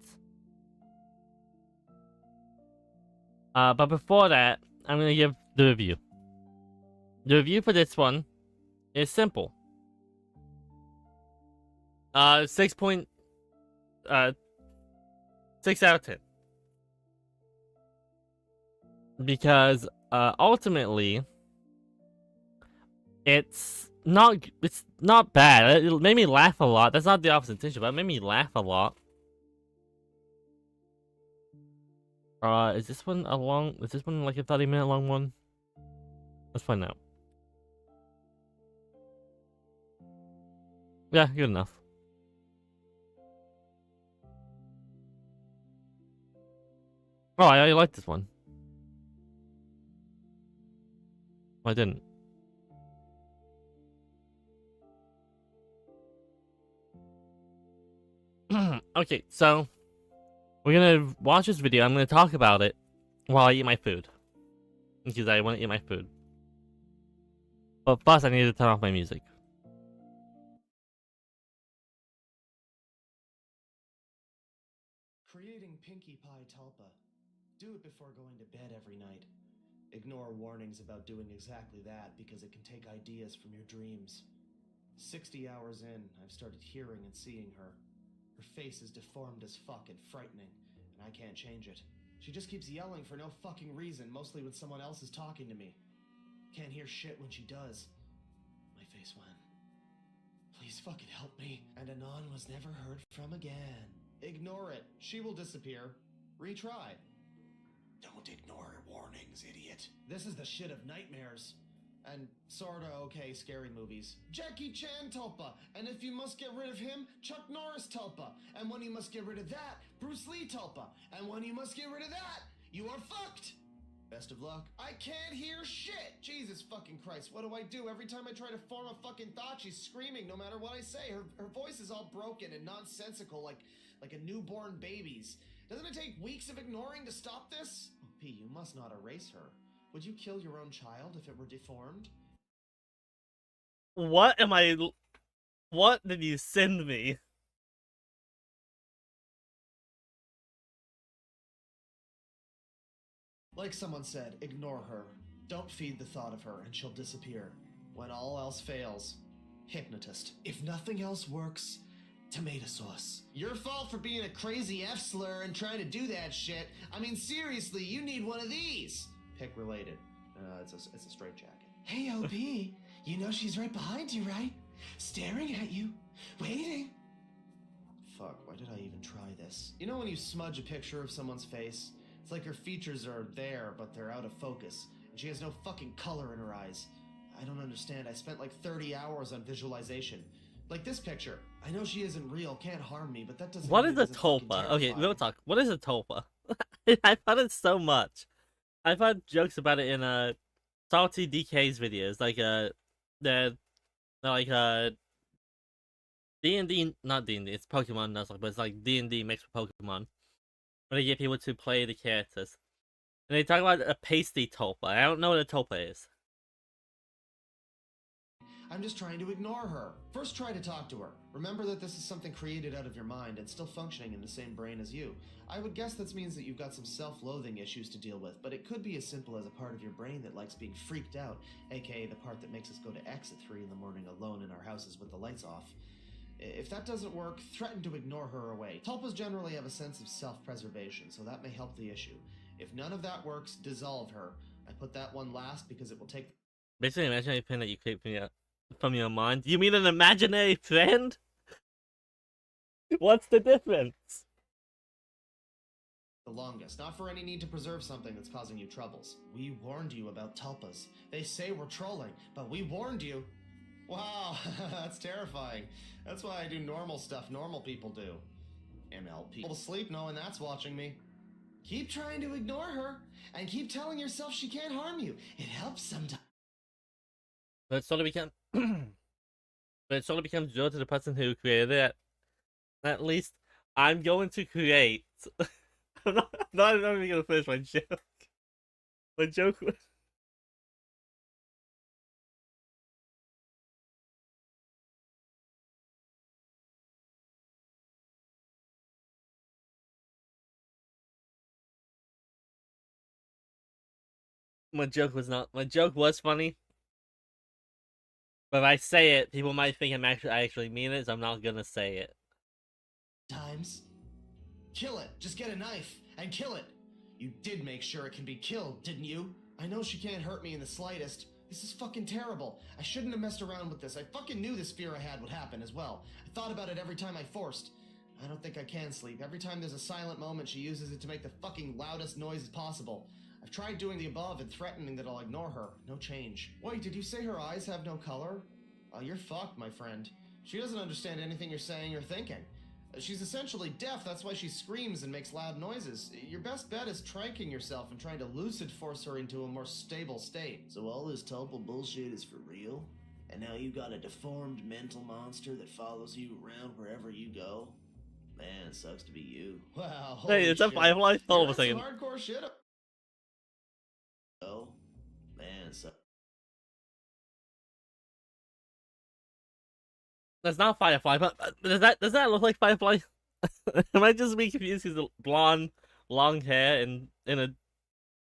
But before that, I'm going to give the review. The review for this one is simple. 6 out of 10. Because ultimately it's not bad. It made me laugh a lot. That's not the opposite intention, but it made me laugh a lot. Is this one like a 30-minute long one? Let's find out. Yeah, good enough. Oh, I like this one. I didn't. Okay, so we're gonna watch this video. I'm gonna talk about it while I eat my food. Because I want to eat my food. But first, I need to turn off my music. Creating Pinkie Pie Tulpa. Do it before going to bed every night. Ignore warnings about doing exactly that because it can take ideas from your dreams. 60 hours in, I've started hearing and seeing her. Her face is deformed as fuck and frightening, and I can't change it. She just keeps yelling for no fucking reason, mostly when someone else is talking to me. Can't hear shit when she does. My face went. Please fucking help me. And Anon was never heard from again. Ignore it. She will disappear. Retry. Don't ignore warnings, idiot. This is the shit of nightmares. And sorta okay scary movies. Jackie Chan Tulpa, and if you must get rid of him, Chuck Norris Tulpa. And when you must get rid of that, Bruce Lee Tulpa. And when you must get rid of that, you are fucked. Best of luck. I can't hear shit! Jesus fucking Christ, what do I do? Every time I try to form a fucking thought, she's screaming no matter what I say. Her voice is all broken and nonsensical like a newborn baby's. Doesn't it take weeks of ignoring to stop this? Oh, P, you must not erase her. Would you kill your own child if it were deformed? What am I... What did you send me? Like someone said, ignore her. Don't feed the thought of her and she'll disappear. When all else fails, hypnotist. If nothing else works, tomato sauce. Your fault for being a crazy F-slur and trying to do that shit. I mean, seriously, you need one of these. Pick related. It's a straight jacket. Hey, OP. You know she's right behind you, right? Staring at you. Waiting. Fuck, why did I even try this? You know when you smudge a picture of someone's face? It's like her features are there, but they're out of focus. And she has no fucking color in her eyes. I don't understand. I spent like 30 hours on visualization. Like this picture. I know she isn't real, can't harm me, but that doesn't What mean is a it isn't fucking tulpa? Okay, terrifying. real talk. What is a tulpa? I've heard it so much. I've heard jokes about it in Salty DK's videos, like they're like D&D, not D&D, it's Pokemon Nuzlocke, but it's like D&D mixed with Pokemon. Where they get people to play the characters. And they talk about a pasty tulpa. I don't know what a tulpa is. I'm just trying to ignore her. First try to talk to her. Remember that this is something created out of your mind and still functioning in the same brain as you. I would guess that means that you've got some self-loathing issues to deal with, but it could be as simple as a part of your brain that likes being freaked out, aka the part that makes us go to X at 3 in the morning alone in our houses with the lights off. If that doesn't work, threaten to ignore her away. Tulpas generally have a sense of self-preservation, so that may help the issue. If none of that works, dissolve her. I put that one last because it will take... Basically, an imaginary friend that you create from your mind. You mean an imaginary friend? What's the difference? the longest, not for any need to preserve something that's causing you troubles. We warned you about tulpas. They say we're trolling, but we warned you. Wow, that's terrifying. That's why I do normal stuff normal people do. MLP. People sleep knowing that's watching me. Keep trying to ignore her, and keep telling yourself she can't harm you. It helps sometimes. But it sort of becomes... but it sort of becomes joy to the person who created it. At least, I'm going to create... I'm not even going to finish my joke. My joke was... My joke was not... My joke was funny. But if I say it, people might think I actually mean it, so I'm not gonna say it. Times. Kill it. Just get a knife and kill it. You did make sure it can be killed, didn't you? I know she can't hurt me in the slightest. This is fucking terrible. I shouldn't have messed around with this. I fucking knew this fear I had would happen as well. I thought about it every time I forced. I don't think I can sleep. Every time there's a silent moment, she uses it to make the fucking loudest noise possible. I've tried doing the above and threatening that I'll ignore her. No change. Wait, did you say her eyes have no color? Oh, you're fucked, my friend. She doesn't understand anything you're saying or thinking. She's essentially deaf, that's why she screams and makes loud noises. Your best bet is tranking yourself and trying to lucid force her into a more stable state. So all this tulpa bullshit is for real? And now you got a deformed mental monster that follows you around wherever you go? Man, it sucks to be you. Wow, Hey, it's a Firefly? Hold on a second. Hardcore shit. Oh, man, it sucks. That's not Firefly, but does that look like Firefly? Am I just being confused? He's blonde, long hair, and in a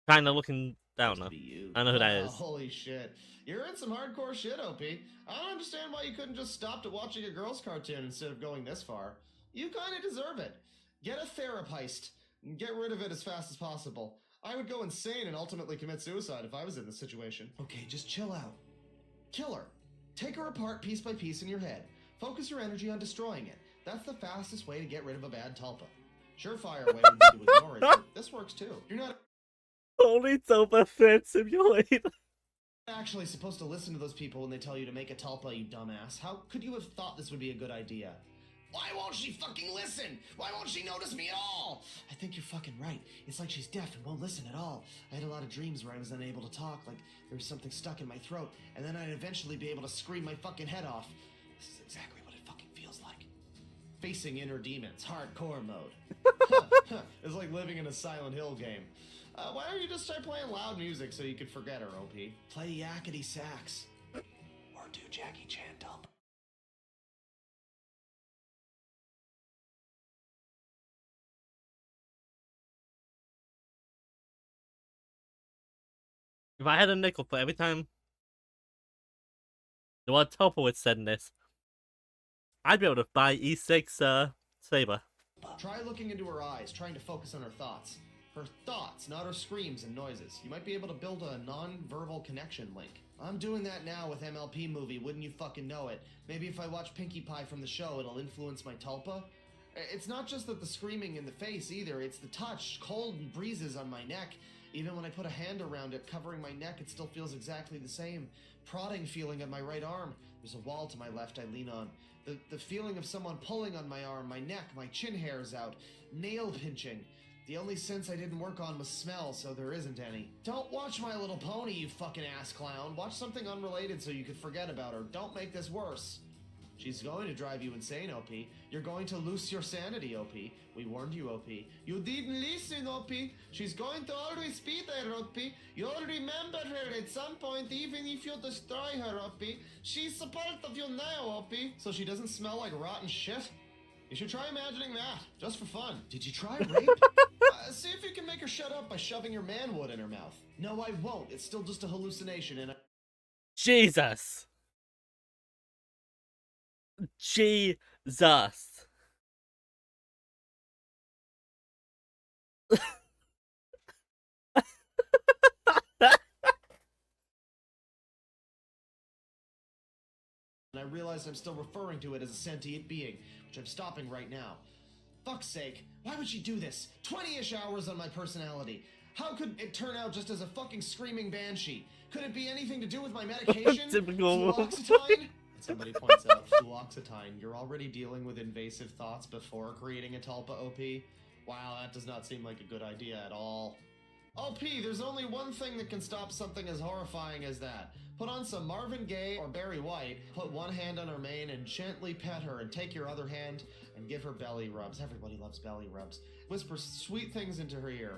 kind of looking. I don't know. I don't know who that is. Holy shit. You're in some hardcore shit, OP. I don't understand why you couldn't just stop at watching a girl's cartoon instead of going this far. You kind of deserve it. Get a therapist and get rid of it as fast as possible. I would go insane and ultimately commit suicide if I was in this situation. Okay, just chill out. Kill her. Take her apart piece by piece in your head. Focus your energy on destroying it. That's the fastest way to get rid of a bad tulpa. Surefire way would be to ignore it, but this works too. You're not Only Tulpa Thread Simulator. Actually supposed to listen to those people when they tell you to make a tulpa, you dumbass. How could you have thought this would be a good idea? Why won't she fucking listen? Why won't she notice me at all? I think you're fucking right. It's like she's deaf and won't listen at all. I had a lot of dreams where I was unable to talk, like there was something stuck in my throat, and then I'd eventually be able to scream my fucking head off. This is exactly what it fucking feels like. Facing inner demons, hardcore mode. It's like living in a Silent Hill game. Why don't you just start playing loud music so you could forget her, OP? Play yakety sax. Or do Jackie Chan dump. If I had a nickel for every time the word Tulpa was said in this, I'd be able to buy E6 Saber. Try looking into her eyes, trying to focus on her thoughts. Her thoughts, not her screams and noises. You might be able to build a non-verbal connection link. I'm doing that now with MLP Movie, wouldn't you fucking know it? Maybe if I watch Pinkie Pie from the show, it'll influence my tulpa? It's not just that the screaming in the face either, it's the touch, cold breezes on my neck. Even when I put a hand around it, covering my neck, it still feels exactly the same. Prodding feeling at my right arm. There's a wall to my left I lean on. The feeling of someone pulling on my arm, my neck, my chin hairs out. Nail pinching. The only sense I didn't work on was smell, so there isn't any. Don't watch My Little Pony, you fucking ass clown. Watch something unrelated so you could forget about her. Don't make this worse. She's going to drive you insane, OP. You're going to lose your sanity, OP. We warned you, OP. You didn't listen, OP. She's going to always be there, OP. You'll remember her at some point, even if you destroy her, OP. She's a part of you now, OP. So she doesn't smell like rotten shit? You should try imagining that, just for fun. Did you try rape? See if you can make her shut up by shoving your manwood in her mouth. No, I won't. It's still just a hallucination, and Jesus. Jesus. I realize I'm still referring to it as a sentient being, which I'm stopping right now. Fuck's sake, why would she do this? 20-ish hours on my personality. How could it turn out just as a fucking screaming banshee? Could it be anything to do with my medication? Typical. Fluoxetine? Somebody points out, fluoxetine. You're already dealing with invasive thoughts before creating a tulpa, OP? Wow, that does not seem like a good idea at all. OP, there's only one thing that can stop something as horrifying as that. Put on some Marvin Gaye or Barry White, put one hand on her mane and gently pet her, and take your other hand and give her belly rubs. Everybody loves belly rubs. Whisper sweet things into her ear,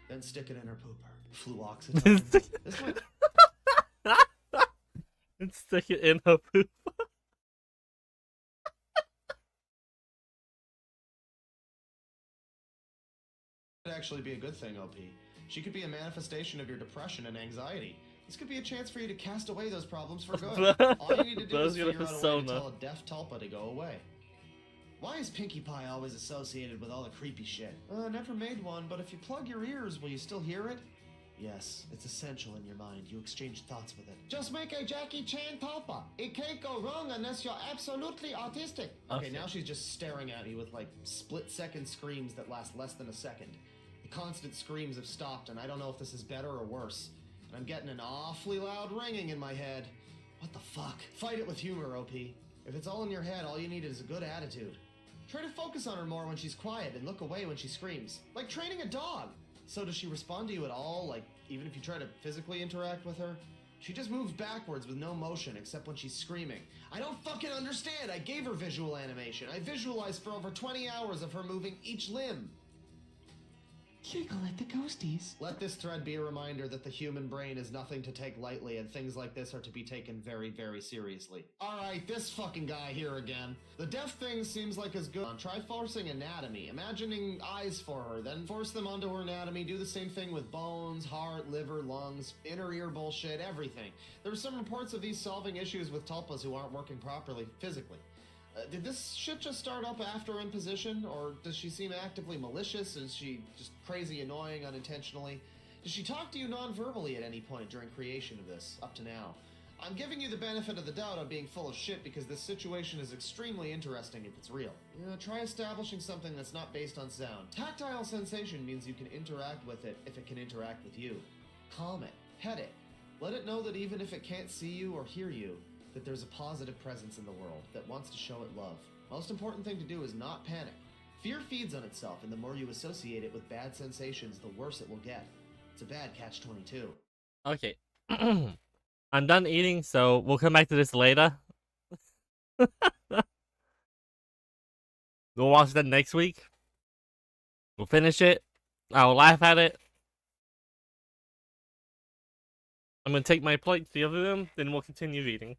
then stick it in her pooper. Fluoxetine. This one... And stick it in her poop. It'd actually be a good thing, OP. She could be a manifestation of your depression and anxiety. This could be a chance for you to cast away those problems for good. All you need to do is figure out a way to tell a deaf tulpa to go away. Why is Pinkie Pie always associated with all the creepy shit? Never made one, but if you plug your ears, will you still hear it? Yes, it's essential in your mind. You exchange thoughts with it. Just make a Jackie Chan tulpa. It can't go wrong unless you're absolutely autistic. Okay, now she's just staring at me with like split-second screams that last less than a second. The constant screams have stopped, and I don't know if this is better or worse. And I'm getting an awfully loud ringing in my head. What the fuck? Fight it with humor, OP. If it's all in your head, all you need is a good attitude. Try to focus on her more when she's quiet and look away when she screams. Like training a dog. So does she respond to you at all? Like, even if you try to physically interact with her? She just moves backwards with no motion except when she's screaming. I don't fucking understand. I gave her visual animation. I visualized for over 20 hours of her moving each limb. Giggle at the ghosties. Let this thread be a reminder that the human brain is nothing to take lightly, and things like this are to be taken very, very seriously. Alright, this fucking guy here again. The deaf thing seems like as good. Try forcing anatomy, imagining eyes for her, then force them onto her anatomy, do the same thing with bones, heart, liver, lungs, inner ear bullshit, everything. There are some reports of these solving issues with tulpas who aren't working properly physically. Did this shit just start up after imposition, or does she seem actively malicious? Is she just crazy annoying unintentionally? Does she talk to you non-verbally at any point during creation of this, up to now? I'm giving you the benefit of the doubt on being full of shit because this situation is extremely interesting if it's real. Try establishing something that's not based on sound. Tactile sensation means you can interact with it if it can interact with you. Calm it, pet it. Let it know that even if it can't see you or hear you, that there's a positive presence in the world that wants to show it love. Most important thing to do is not panic. Fear feeds on itself, and the more you associate it with bad sensations, the worse it will get. It's a bad catch-22. Okay. I'm done eating, so we'll come back to this later. We'll watch that next week. We'll finish it. I'll laugh at it. I'm gonna take my plate to the other room, then we'll continue eating.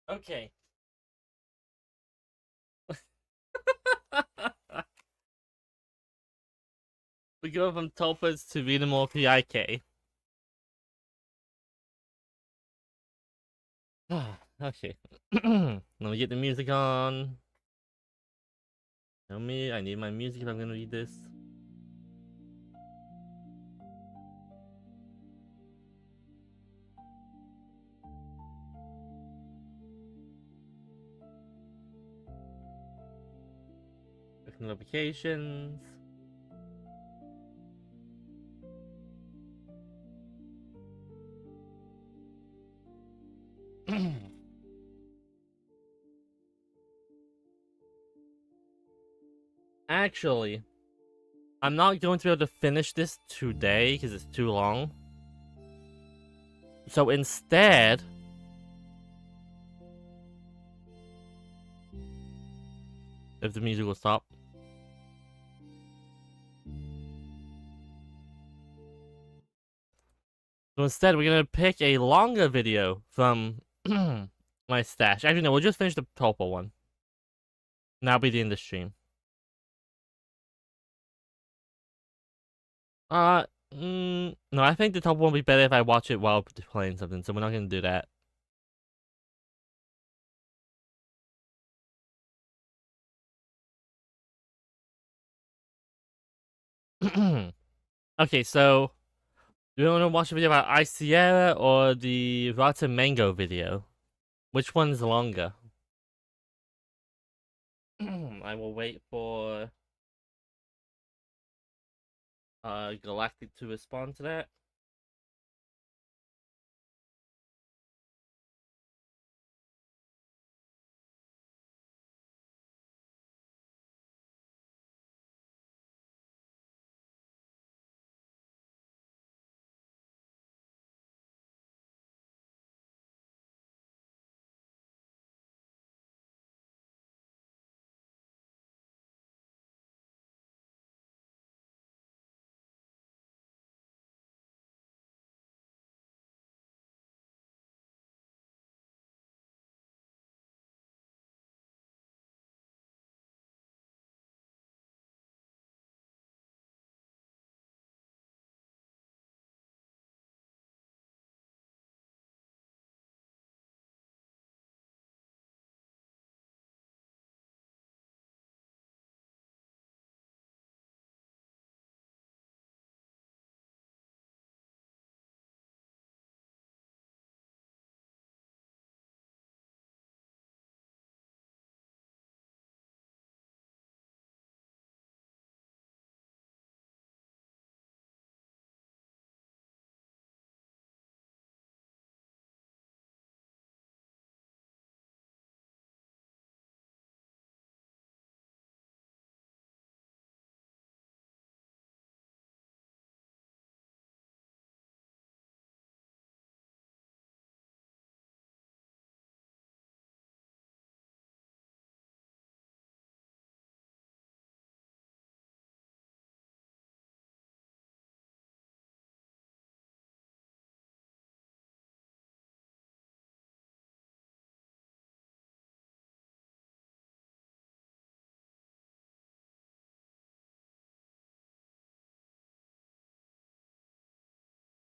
Okay. We go from Tulpas to Readable PIK. Okay. Let me get the music on. Tell me, I need my music if I'm gonna read this. Notifications. Actually, I'm not going to be able to finish this today because it's too long. So instead, if the music will stop. So instead, we're gonna pick a longer video from my stash. Actually, no, we'll just finish the Tulpa one. And that'll be the end of the stream. No, I think the Tulpa one will be better if I watch it while playing something, so we're not gonna do that. Okay, so do you want to watch a video about Ice Sierra or the Rotten Mango video? Which one's longer? I will wait for Galactic to respond to that.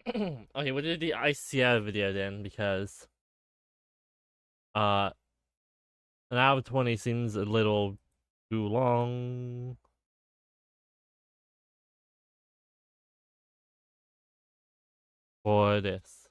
Okay, we'll do the ICO video then, because uh an hour 20 seems a little too long for this.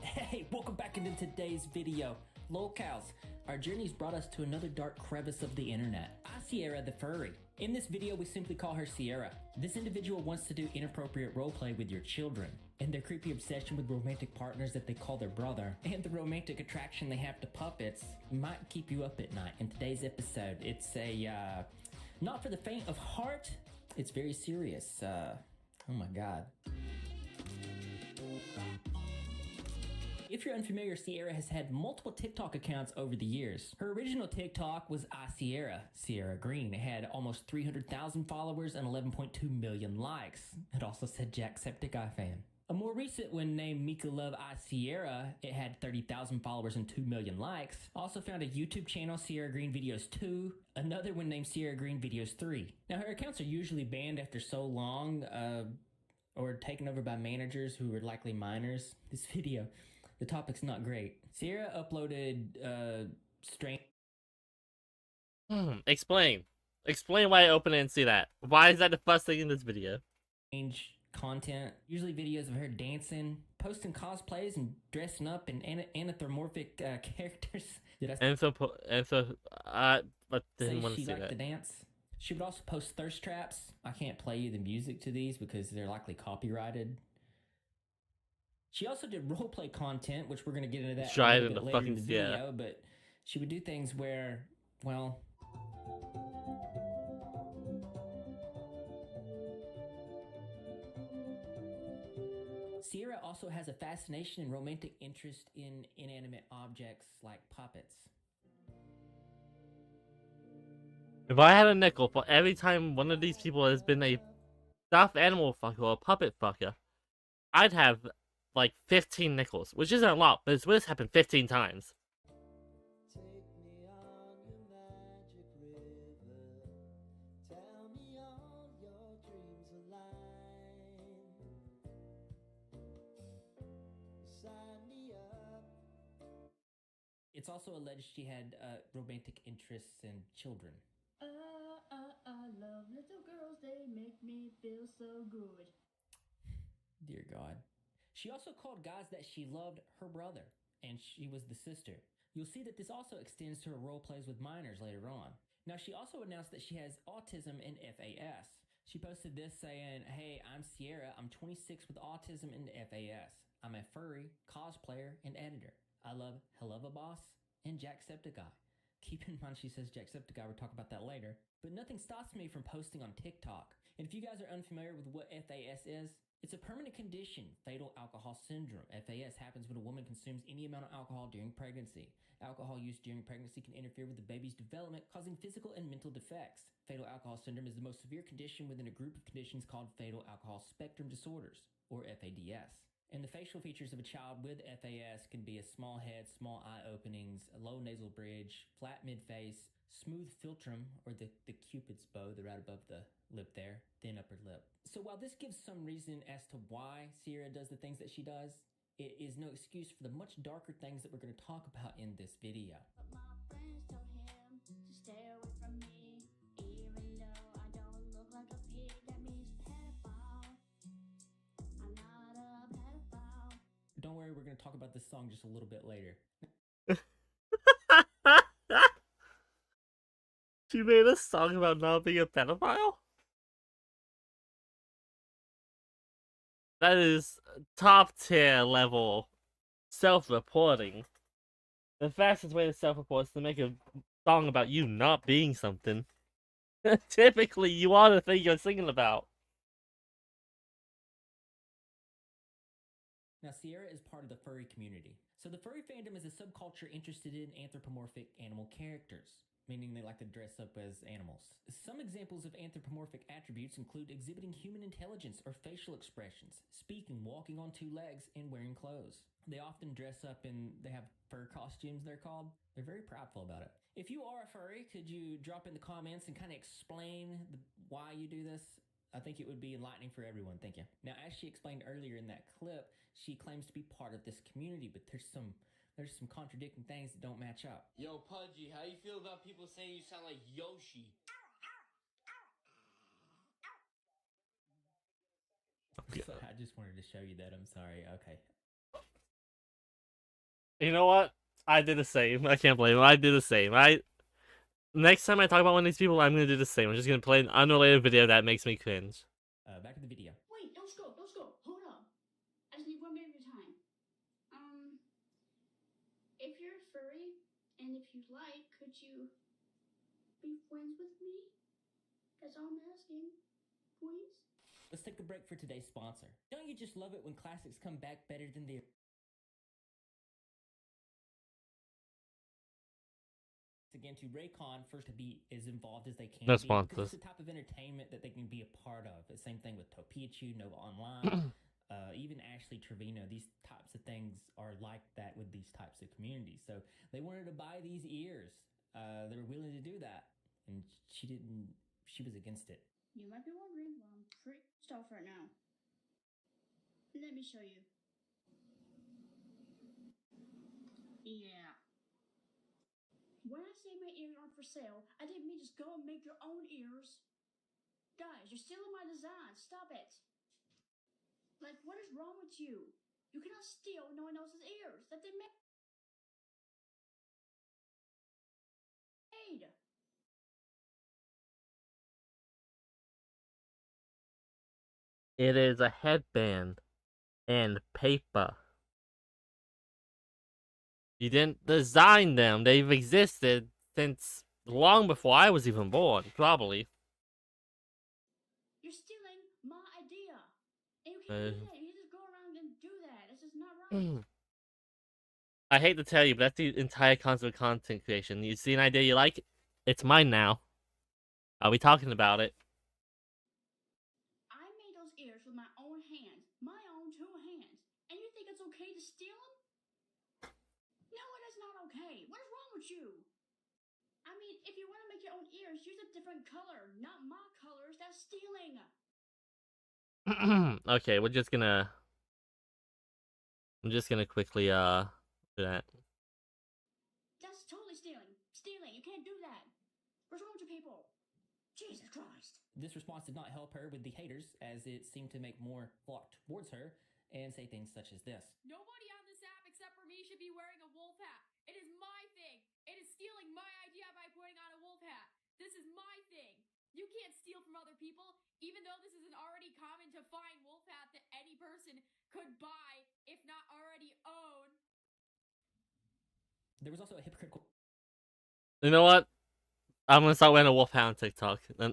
Hey, welcome back into today's video. Locals, our journey's brought us to another dark crevice of the internet. Sierra the Furry. In this video, we simply call her Sierra. This individual wants to do inappropriate roleplay with your children, and their creepy obsession with romantic partners that they call their brother, and the romantic attraction they have to puppets might keep you up at night. In today's episode, it's a, not for the faint of heart. It's very serious. Oh my god. If you're unfamiliar, Sierra has had multiple TikTok accounts over the years. Her original TikTok was Sierra, Sierra Green. It had almost 300,000 followers and 11.2 million likes. It also said Jacksepticeye fan. A more recent one named Mika Love Sierra, it had 30,000 followers and 2 million likes. Also found a YouTube channel, Sierra Green Videos 2. Another one named Sierra Green Videos 3. Now her accounts are usually banned after so long, or taken over by managers who are likely minors. This video, the topic's not great. Sierra uploaded, strange Explain. Explain why I open it and see that. Why is that the first thing in this video? content, usually videos of her dancing, posting cosplays and dressing up in anthropomorphic characters. Did I but didn't say want to she see liked that. to dance? She would also post thirst traps. I can't play you the music to these because they're likely copyrighted. She also did roleplay content, which we're going to get into that Try a it little in bit the later in the fucking- yeah. video, but she would do things where, well, Sierra also has a fascination and romantic interest in inanimate objects like puppets. If I had a nickel for every time one of these people has been a stuffed animal fucker or a puppet fucker, I'd have like 15 nickels, which isn't a lot, but it's this happened 15 times. Take me on your magic river. Tell me all your dreams align. Sign me up. It's also alleged she had romantic interests in children. I love little girls, they make me feel so good. Dear God. She also called guys that she loved her brother, and she was the sister. You'll see that this also extends to her role plays with minors later on. Now, she also announced that she has autism and FAS. She posted this saying, "Hey, I'm Sierra. I'm 26 with autism and FAS. I'm a furry, cosplayer, and editor. I love Helluva Boss and Jacksepticeye." Keep in mind she says Jacksepticeye, we'll talk about that later. But nothing stops me from posting on TikTok. And if you guys are unfamiliar with what FAS is, it's a permanent condition, fatal alcohol syndrome. FAS happens when a woman consumes any amount of alcohol during pregnancy. Alcohol use during pregnancy can interfere with the baby's development, causing physical and mental defects. Fatal alcohol syndrome is the most severe condition within a group of conditions called fatal alcohol spectrum disorders, or FADS. And the facial features of a child with FAS can be a small head, small eye openings, a low nasal bridge, flat mid-face, smooth philtrum, or the cupid's bow, the right above the lip there, thin upper lip. So while this gives some reason as to why Sierra does the things that she does, it is no excuse for the much darker things that we're going to talk about in this video. But my friends told him to stay away from me. Even though I don't look like a pig, that means pedophile. I'm not a pedophile. Don't worry, we're going to talk about this song just a little bit later. She made a song about not being a pedophile? That is top tier level self-reporting. The fastest way to self-report is to make a song about you not being something. Typically, you are the thing you're singing about. Now, Sierra is part of the furry community. So the furry fandom is a subculture interested in anthropomorphic animal characters. meaning they like to dress up as animals. Some examples of anthropomorphic attributes include exhibiting human intelligence or facial expressions, speaking, walking on two legs, and wearing clothes. They often dress up they have fur costumes, they're called. They're very proudful about it. If you are a furry, could you drop in the comments and kind of explain why you do this? I think it would be enlightening for everyone. Thank you. Now, as she explained earlier in that clip, she claims to be part of this community, but there's some contradicting things that don't match up. Yo, Pudgy, how you feel about people saying you sound like Yoshi? I just wanted to show you that. I'm sorry. Okay. You know what? I did the same. I can't blame him. I did the same. Next time I talk about one of these people, I'm gonna do the same. I'm just gonna play an unrelated video that makes me cringe. Back to the video. Wait, don't go. Hold up. I just need 1 minute of your time. If you're a furry, and if you'd like, could you be friends with me? That's all I'm asking. Please? Let's take a break for today's sponsor. Don't you just love it when classics come back better than the again to Raycon first to be as involved as they can No be, because sponsors. it's the type of entertainment that they can be a part of. The same thing with Topiachu, Nova Online, even Ashley Trevino. These types of things are like that with these types of communities. So they wanted to buy these ears. They were willing to do that, and she didn't. She was against it. You might be wondering why I'm pretty pissed off right now. Let me show you. Yeah. When I say my ears aren't for sale, I didn't mean just go and make your own ears. Guys, you're stealing my design. Stop it. Like, what is wrong with you? You cannot steal no one else's ears that they made. It is a headband and paper. You didn't design them. They've existed since long before I was even born, probably. You're stealing my idea. And you can't do that. You just go around and do that. This is not right. I hate to tell you, but that's the entire concept of content creation. You see an idea you like? It's mine now. Are we talking about it? I made those ears with my own hands. My own 2 hands. And you think it's okay to steal them? No, it is not okay. What is wrong with you? I mean, if you want to make your own ears, use a different color. Not my colors. That's stealing. Okay, I'm just gonna quickly do that. That's totally stealing. Stealing. You can't do that. What's wrong with you people? Jesus Christ. This response did not help her with the haters, as it seemed to make more flock towards her and say things such as this. Nobody on this app except for me should be wearing a wolf hat. It is my thing. It is stealing my idea by putting on a wolf hat. This is my thing. You can't steal from other people, even though this is an already common to find wolf hat that any person could buy, if not already own. There was also a hypocritical. You know what? I'm gonna start wearing a wolf hat on TikTok, and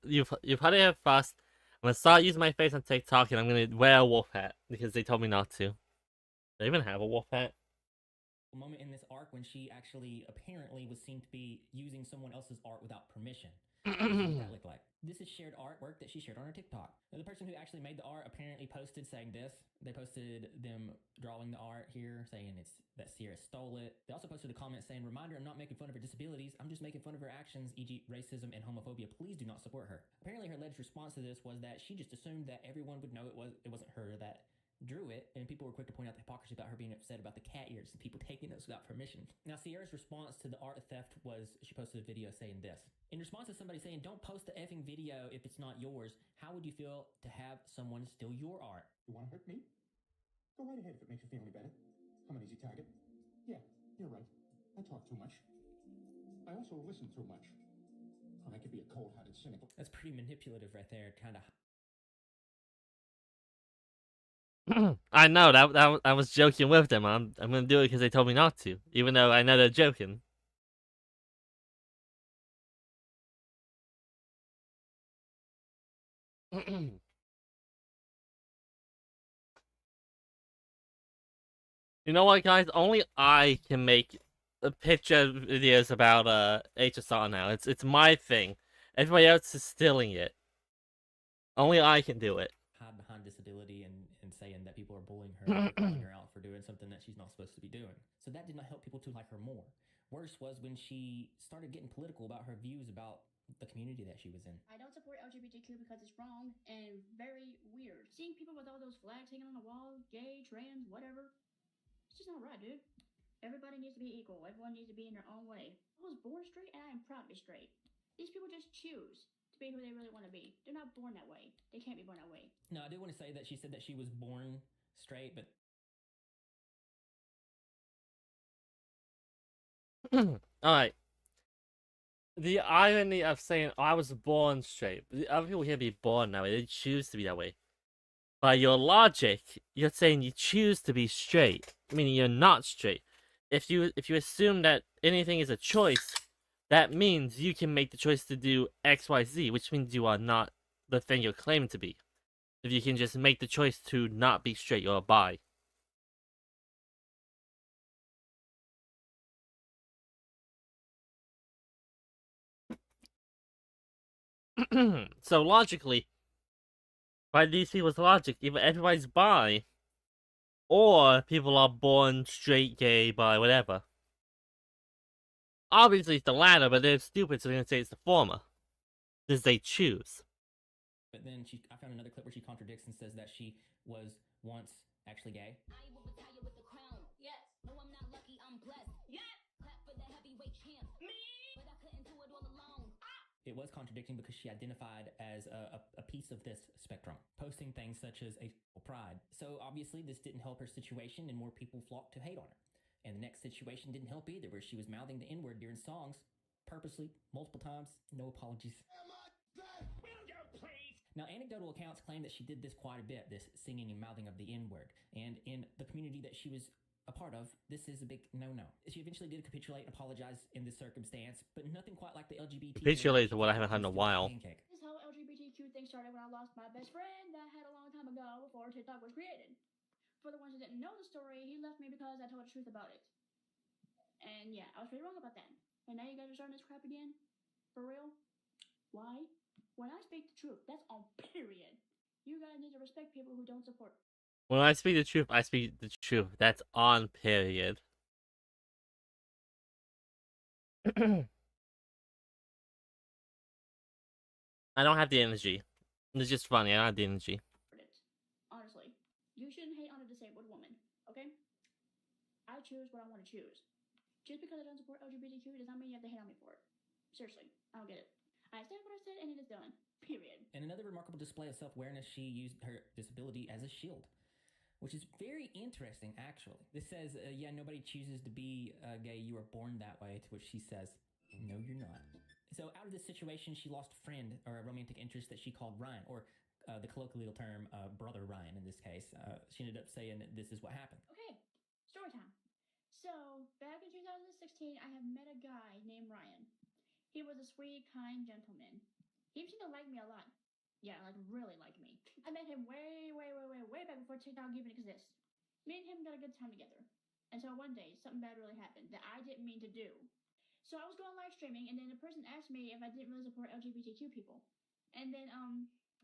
you've heard it here fast. I'm gonna start using my face on TikTok, and I'm gonna wear a wolf hat because they told me not to. They even have a wolf hat. Moment in this arc when she actually apparently was seen to be using someone else's art without permission. What does that look like? This is shared artwork that she shared on her TikTok. Now, the person who actually made the art apparently posted saying this. They posted them drawing the art here, saying that Sierra stole it. They also posted a comment saying, "Reminder, I'm not making fun of her disabilities. I'm just making fun of her actions, e.g. racism and homophobia. Please do not support her." Apparently, her alleged response to this was that she just assumed that everyone would know it wasn't her that drew it, and people were quick to point out the hypocrisy about her being upset about the cat ears and people taking those without permission. Now, Sierra's response to the art theft was she posted a video saying this. In response to somebody saying, "Don't post the effing video if it's not yours, how would you feel to have someone steal your art?" You want to hurt me? Go right ahead if it makes you feel any better. I'm an easy target. Yeah, you're right. I talk too much. I also listen too much. I could be a cold-hearted, cynical... That's pretty manipulative right there, kind of. I know that I was joking with them. I'm gonna do it because they told me not to, even though I know they're joking. You know what, guys? Only I can make picture videos about HSR now. It's my thing. Everybody else is stealing it. Only I can do it. hide behind disability and saying that people are bullying her and calling her out for doing something that she's not supposed to be doing. So that did not help people to like her more. Worse was when she started getting political about her views about the community that she was in. I don't support LGBTQ because it's wrong and very weird. Seeing people with all those flags hanging on the wall, gay, trans, whatever, it's just not right, dude. Everybody needs to be equal. Everyone needs to be in their own way. I was born straight and I am proud to be straight. These people just choose to be who they really want to be. They're not born that way. They can't be born that way. No, I do want to say that she said that she was born straight, but Alright. The irony of saying I was born straight. The other people can't be born that way. They choose to be that way. By your logic, you're saying you choose to be straight, meaning you're not straight. If you assume that anything is a choice, that means you can make the choice to do X, Y, Z, which means you are not the thing you're claiming to be. If you can just make the choice to not be straight, you're bi. So logically, by these people's logic, either everybody's bi, or people are born straight, gay, bi, whatever. Obviously it's the latter, but they're stupid, so they're gonna say it's the former. Because they choose. But then I found another clip where she contradicts and says that she was once actually gay. I will retire with the crown. Yes. No, I'm not lucky, I'm blessed. Yes. Clap for the heavyweight champ. Me. But I couldn't do it all alone. It was contradicting because she identified as a piece of this spectrum, posting things such as a pride. So obviously this didn't help her situation and more people flocked to hate on her. And the next situation didn't help either, where she was mouthing the N-word during songs, purposely, multiple times, no apologies. Now, anecdotal accounts claim that she did this quite a bit, this singing and mouthing of the N-word. And in the community that she was a part of, this is a big no-no. She eventually did capitulate and apologize in this circumstance, but nothing quite like the LGBT. Capitulate is what I haven't had in a while. This whole LGBTQ thing started when I lost my best friend that I had a long time ago before TikTok was created. For the ones who didn't know the story, he left me because I told the truth about it. And yeah, I was pretty wrong about that. And now you guys are starting this crap again? For real? Why? When I speak the truth, that's on period. You guys need to respect people who don't support. When I speak the truth, I speak the truth. That's on period. I don't have the energy. It's just funny, I don't have the energy. Honestly, you shouldn't hate on a disabled woman, okay? I choose what I want to choose. Just because I don't support LGBTQ does not mean you have to hate on me for it. Seriously, I don't get it. I said what I said and it is done. Period. In another remarkable display of self-awareness, she used her disability as a shield, which is very interesting, actually. This says, yeah, nobody chooses to be gay. You were born that way, to which she says, no, you're not. So out of this situation, she lost a friend or a romantic interest that she called Ryan, or the colloquial term, brother Ryan in this case. She ended up saying that this is what happened. Okay, story time. So, back in 2016, I have met a guy named Ryan. He was a sweet, kind gentleman. He seemed to like me a lot. Yeah, like really like me. I met him way back before TikTok even exists. Me and him got a good time together. Until one day, something bad really happened that I didn't mean to do. So I was going live streaming, and then the person asked me if I didn't really support LGBTQ people. And then,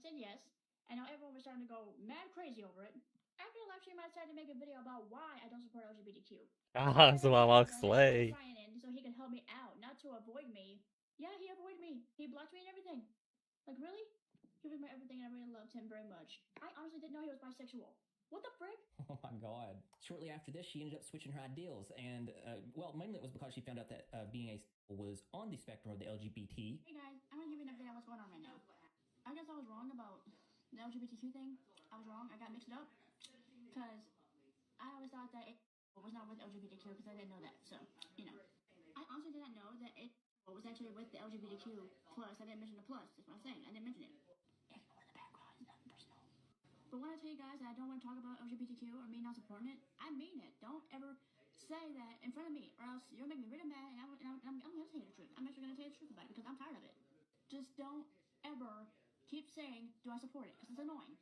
said yes. And now everyone was starting to go mad crazy over it. After the live stream, I decided to make a video about why I don't support LGBTQ. Ah, so I'm Slay. So he could help me out, not to avoid me. Yeah, he avoided me. He blocked me and everything. Like, really? He was my everything and I really loved him very much. I honestly didn't know he was bisexual. What the frick? Oh my god. Shortly after this, she ended up switching her ideals, and, well, mainly it was because she found out that being a was on the spectrum of the LGBT. Hey guys, I'm gonna give you an update on what's going on right now. I guess I was wrong about the LGBTQ thing. I was wrong. I got mixed up. Because I always thought that it was not with LGBTQ because I didn't know that. So, you know. I honestly didn't know that it was actually with the LGBTQ plus. I didn't mention the plus. That's what I'm saying. I didn't mention it. Ignore the background. It's nothing personal. But when I tell you guys that I don't want to talk about LGBTQ or me not supporting it, I mean it. Don't ever say that in front of me, or else you'll make me really mad, and I'm going to tell you the truth. I'm actually going to tell you the truth about it because I'm tired of it. Just don't ever keep saying, do I support it? Because it's annoying.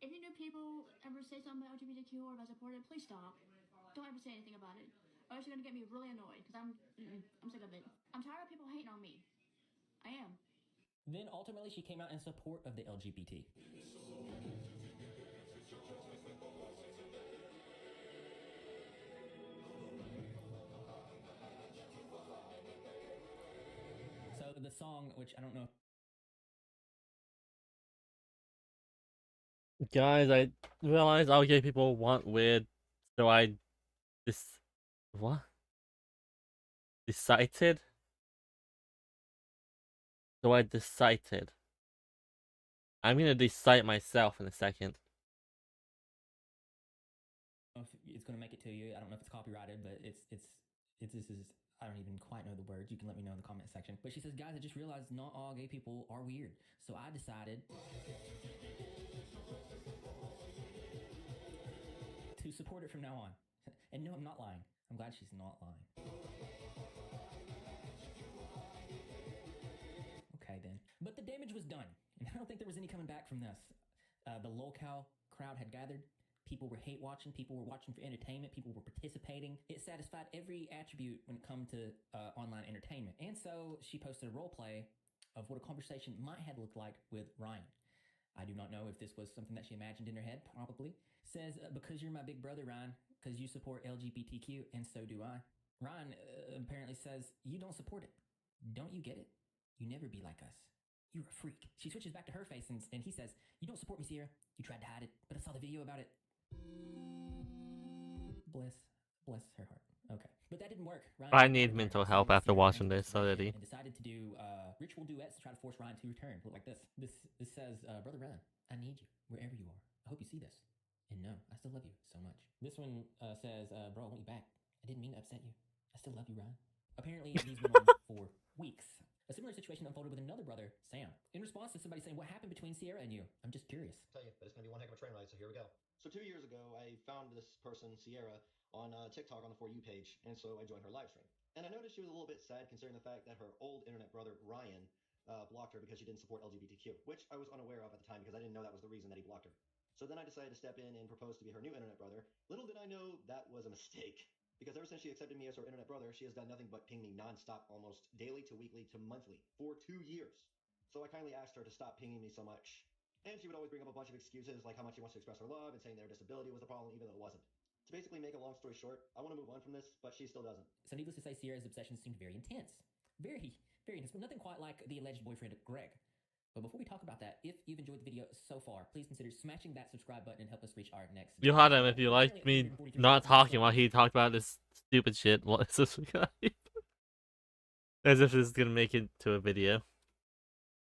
If you new people ever say something about LGBTQ or if I support it, please stop. Don't ever say anything about it. or else you're gonna get me really annoyed because I'm sick of it. I'm tired of people hating on me. I am. Then ultimately, she came out in support of the LGBT. So the song, which I don't know. Guys, I realize all gay people want weird, so I what? Decided? So I decided. I'm gonna decide myself in a second. If it's going to make it to you. I don't know if it's copyrighted, but it's this is I don't even quite know the words. You can let me know in the comment section. But she says, guys, I just realized not all gay people are weird, so I decided to support it from now on. And no, I'm not lying. I'm glad she's not lying. Okay then, but the damage was done, and I don't think there was any coming back from this. The locale crowd had gathered. People were hate watching. People were watching for entertainment. People were participating. It satisfied every attribute when it come to online entertainment. And so she posted a role play of what a conversation might have looked like with Ryan. I do not know if this was something that she imagined in her head. Probably. Says, because you're my big brother, Ryan, because you support LGBTQ, and so do I. Ryan apparently says, you don't support it. Don't you get it? You never be like us. You're a freak. She switches back to her face, and he says, you don't support me, Sierra. You tried to hide it, but I saw the video about it. Bless her heart. Okay, but that didn't work. Ryan I need mental help after watching this already. and decided to do ritual duets to try to force Ryan to return. Look like this. This says, brother Ryan, I need you wherever you are. I hope you see this. And no, I still love you so much. This one says, bro, I want you back. I didn't mean to upset you. I still love you, Ryan. Apparently, these went on for weeks. A similar situation unfolded with another brother, Sam. In response to somebody saying, what happened between Sierra and you? I'm just curious. Tell you, but it's gonna be one heck of a train ride, so here we go. So 2 years ago, I found this person, Sierra, on TikTok on the For You page, and so I joined her live stream. And I noticed she was a little bit sad considering the fact that her old internet brother, Ryan, blocked her because she didn't support LGBTQ, which I was unaware of at the time because I didn't know that was the reason that he blocked her. So then I decided to step in and propose to be her new internet brother. Little did I know that was a mistake. Because ever since she accepted me as her internet brother, she has done nothing but ping me nonstop, almost daily to weekly to monthly, for 2 years. So I kindly asked her to stop pinging me so much. And she would always bring up a bunch of excuses, like how much she wants to express her love and saying their disability was a problem, even though it wasn't. To basically make a long story short, I want to move on from this, but she still doesn't. So needless to say, Sierra's obsession seemed very intense. Very intense, but nothing quite like the alleged boyfriend, Greg. But before we talk about that, if you've enjoyed the video so far, please consider smashing that subscribe button and help us reach our next You had him if you liked me not talking while he talked about this stupid shit. Subscribe. As if this is gonna make it to a video.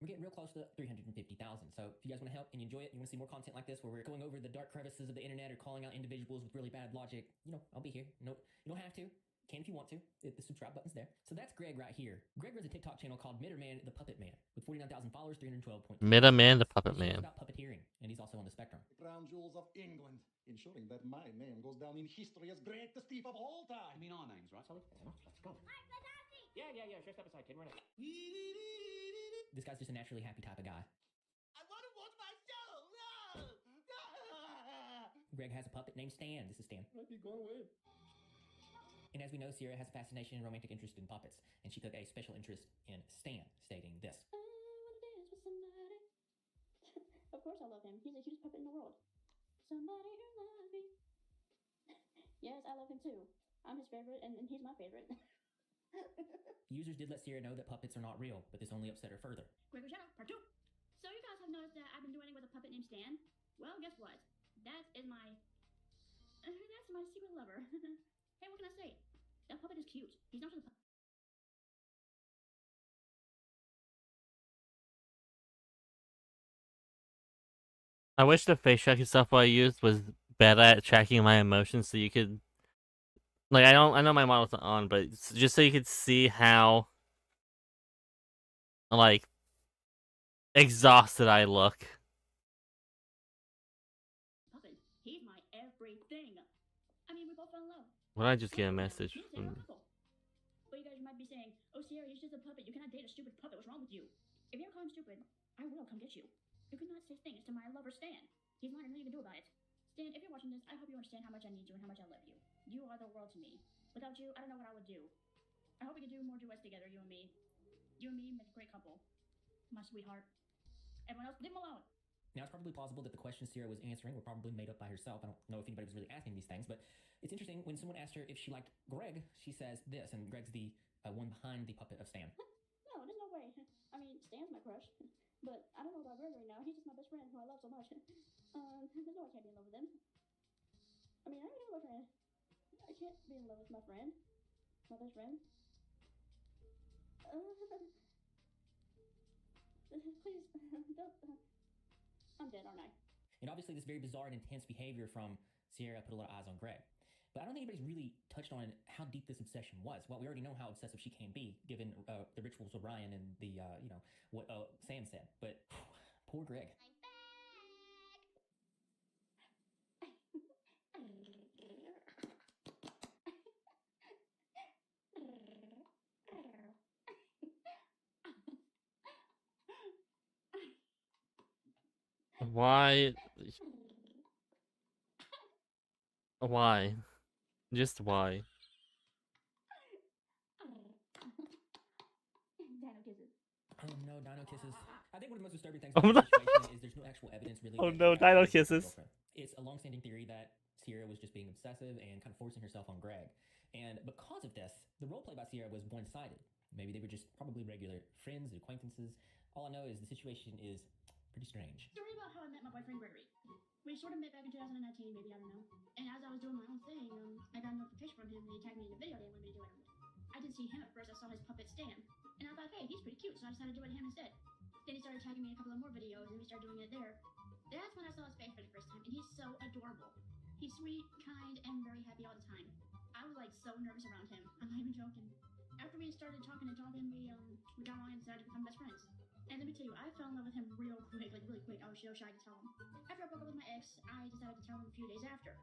We're getting real close to 350,000. So if you guys want to help and you enjoy it, you want to see more content like this where we're going over the dark crevices of the internet or calling out individuals with really bad logic, I'll be here. No, you don't have to. Can if you want to. The subscribe button's there. So that's Greg right here. Greg runs a TikTok channel called Mitterman the Puppet Man with 49,000 followers, 312 points. Mitterman the Puppet Man. About puppeteering, and he's also on the spectrum. The crown jewels of England, ensuring that my name goes down in history as greatest thief of all time. I mean our names, right, Sully? Let's go. Yeah, sure, step aside, kid, run it. This guy's just a naturally happy type of guy. I want to watch my show! No! Greg has a puppet named Stan. This is Stan. Might be going away. And as we know, Sierra has a fascination and romantic interest in puppets, and she took a special interest in Stan, stating this. I wanna dance with somebody. Of course I love him. He's the cutest puppet in the world. Somebody who loves me. Yes, I love him too. I'm his favorite, and he's my favorite. Users did let Sierra know that puppets are not real, but this only upset her further. Gregor Shadow, part 2. So you guys have noticed that I've been doing it with a puppet named Stan? Well, guess what? That is my... that's my secret lover. Hey, what can I say? That puppet is cute. He's not just a puppet. I wish the face tracking software I used was better at tracking my emotions, so you could, like, I know my model's not on, but just so you could see how, like, exhausted I look. Puppet. He's my everything. I mean, we both fell in love. When I just get a message Me and Sierra are a couple. But you guys might be saying, oh, Sierra, you're just a puppet. You cannot date a stupid puppet. What's wrong with you? If you ever call him stupid, I will come get you. You cannot say things to my lover, Stan. He's mine and nothing you can do about it. Stan, if you're watching this, I hope you understand how much I need you and how much I love you. You are the world to me. Without you, I don't know what I would do. I hope we can do more duets together, you and me. You and me make a great couple. My sweetheart. Everyone else, leave him alone. Now, it's probably plausible that the questions Sierra was answering were probably made up by herself. I don't know if anybody was really asking these things, but it's interesting. When someone asked her if she liked Greg, she says this, and Greg's the one behind the puppet of Stan. No, there's no way. I mean, Stan's my crush. But I don't know about Greg right now. He's just my best friend who I love so much. There's no way I can't be in love with him. I mean, I already have a boyfriend. I can't be in love with my friend. My best friend. Please, don't. I'm dead, aren't I? And obviously, this very bizarre and intense behavior from Sierra put a lot of eyes on Greg. But I don't think anybody's really touched on how deep this obsession was. Well, we already know how obsessive she can be, given the rituals of Ryan and the, what Sam said. But poor Greg. Why? Why? Just why? Dino kisses. Oh no, Dino kisses. I think one of the most disturbing things Oh, about no. this situation is there's no actual evidence really. Oh that no, Greg Dino actually was his kisses. girlfriend. It's a long-standing theory that Sierra was just being obsessive and kind of forcing herself on Greg. And because of this, the roleplay by Sierra was one-sided. Maybe they were just probably regular friends, acquaintances. All I know is the situation is pretty strange. Story about how I met my boyfriend Gregory. We sort of met back in 2019, maybe, I don't know. And as I was doing my own thing, I got a notification from him and he tagged me in a video they wanted me to do it. I didn't see him at first, I saw his puppet Stan. And I thought, hey, he's pretty cute, so I decided to do it with him instead. Then he started tagging me in a couple of more videos and we started doing it there. That's when I saw his face for the first time, and he's so adorable. He's sweet, kind, and very happy all the time. I was like so nervous around him. I'm not even joking. After we started talking, we got along and decided to become best friends. And let me tell you, I fell in love with him real quick, like really quick. I was so shy to tell him. After I broke up with my ex, I decided to tell him a few days after.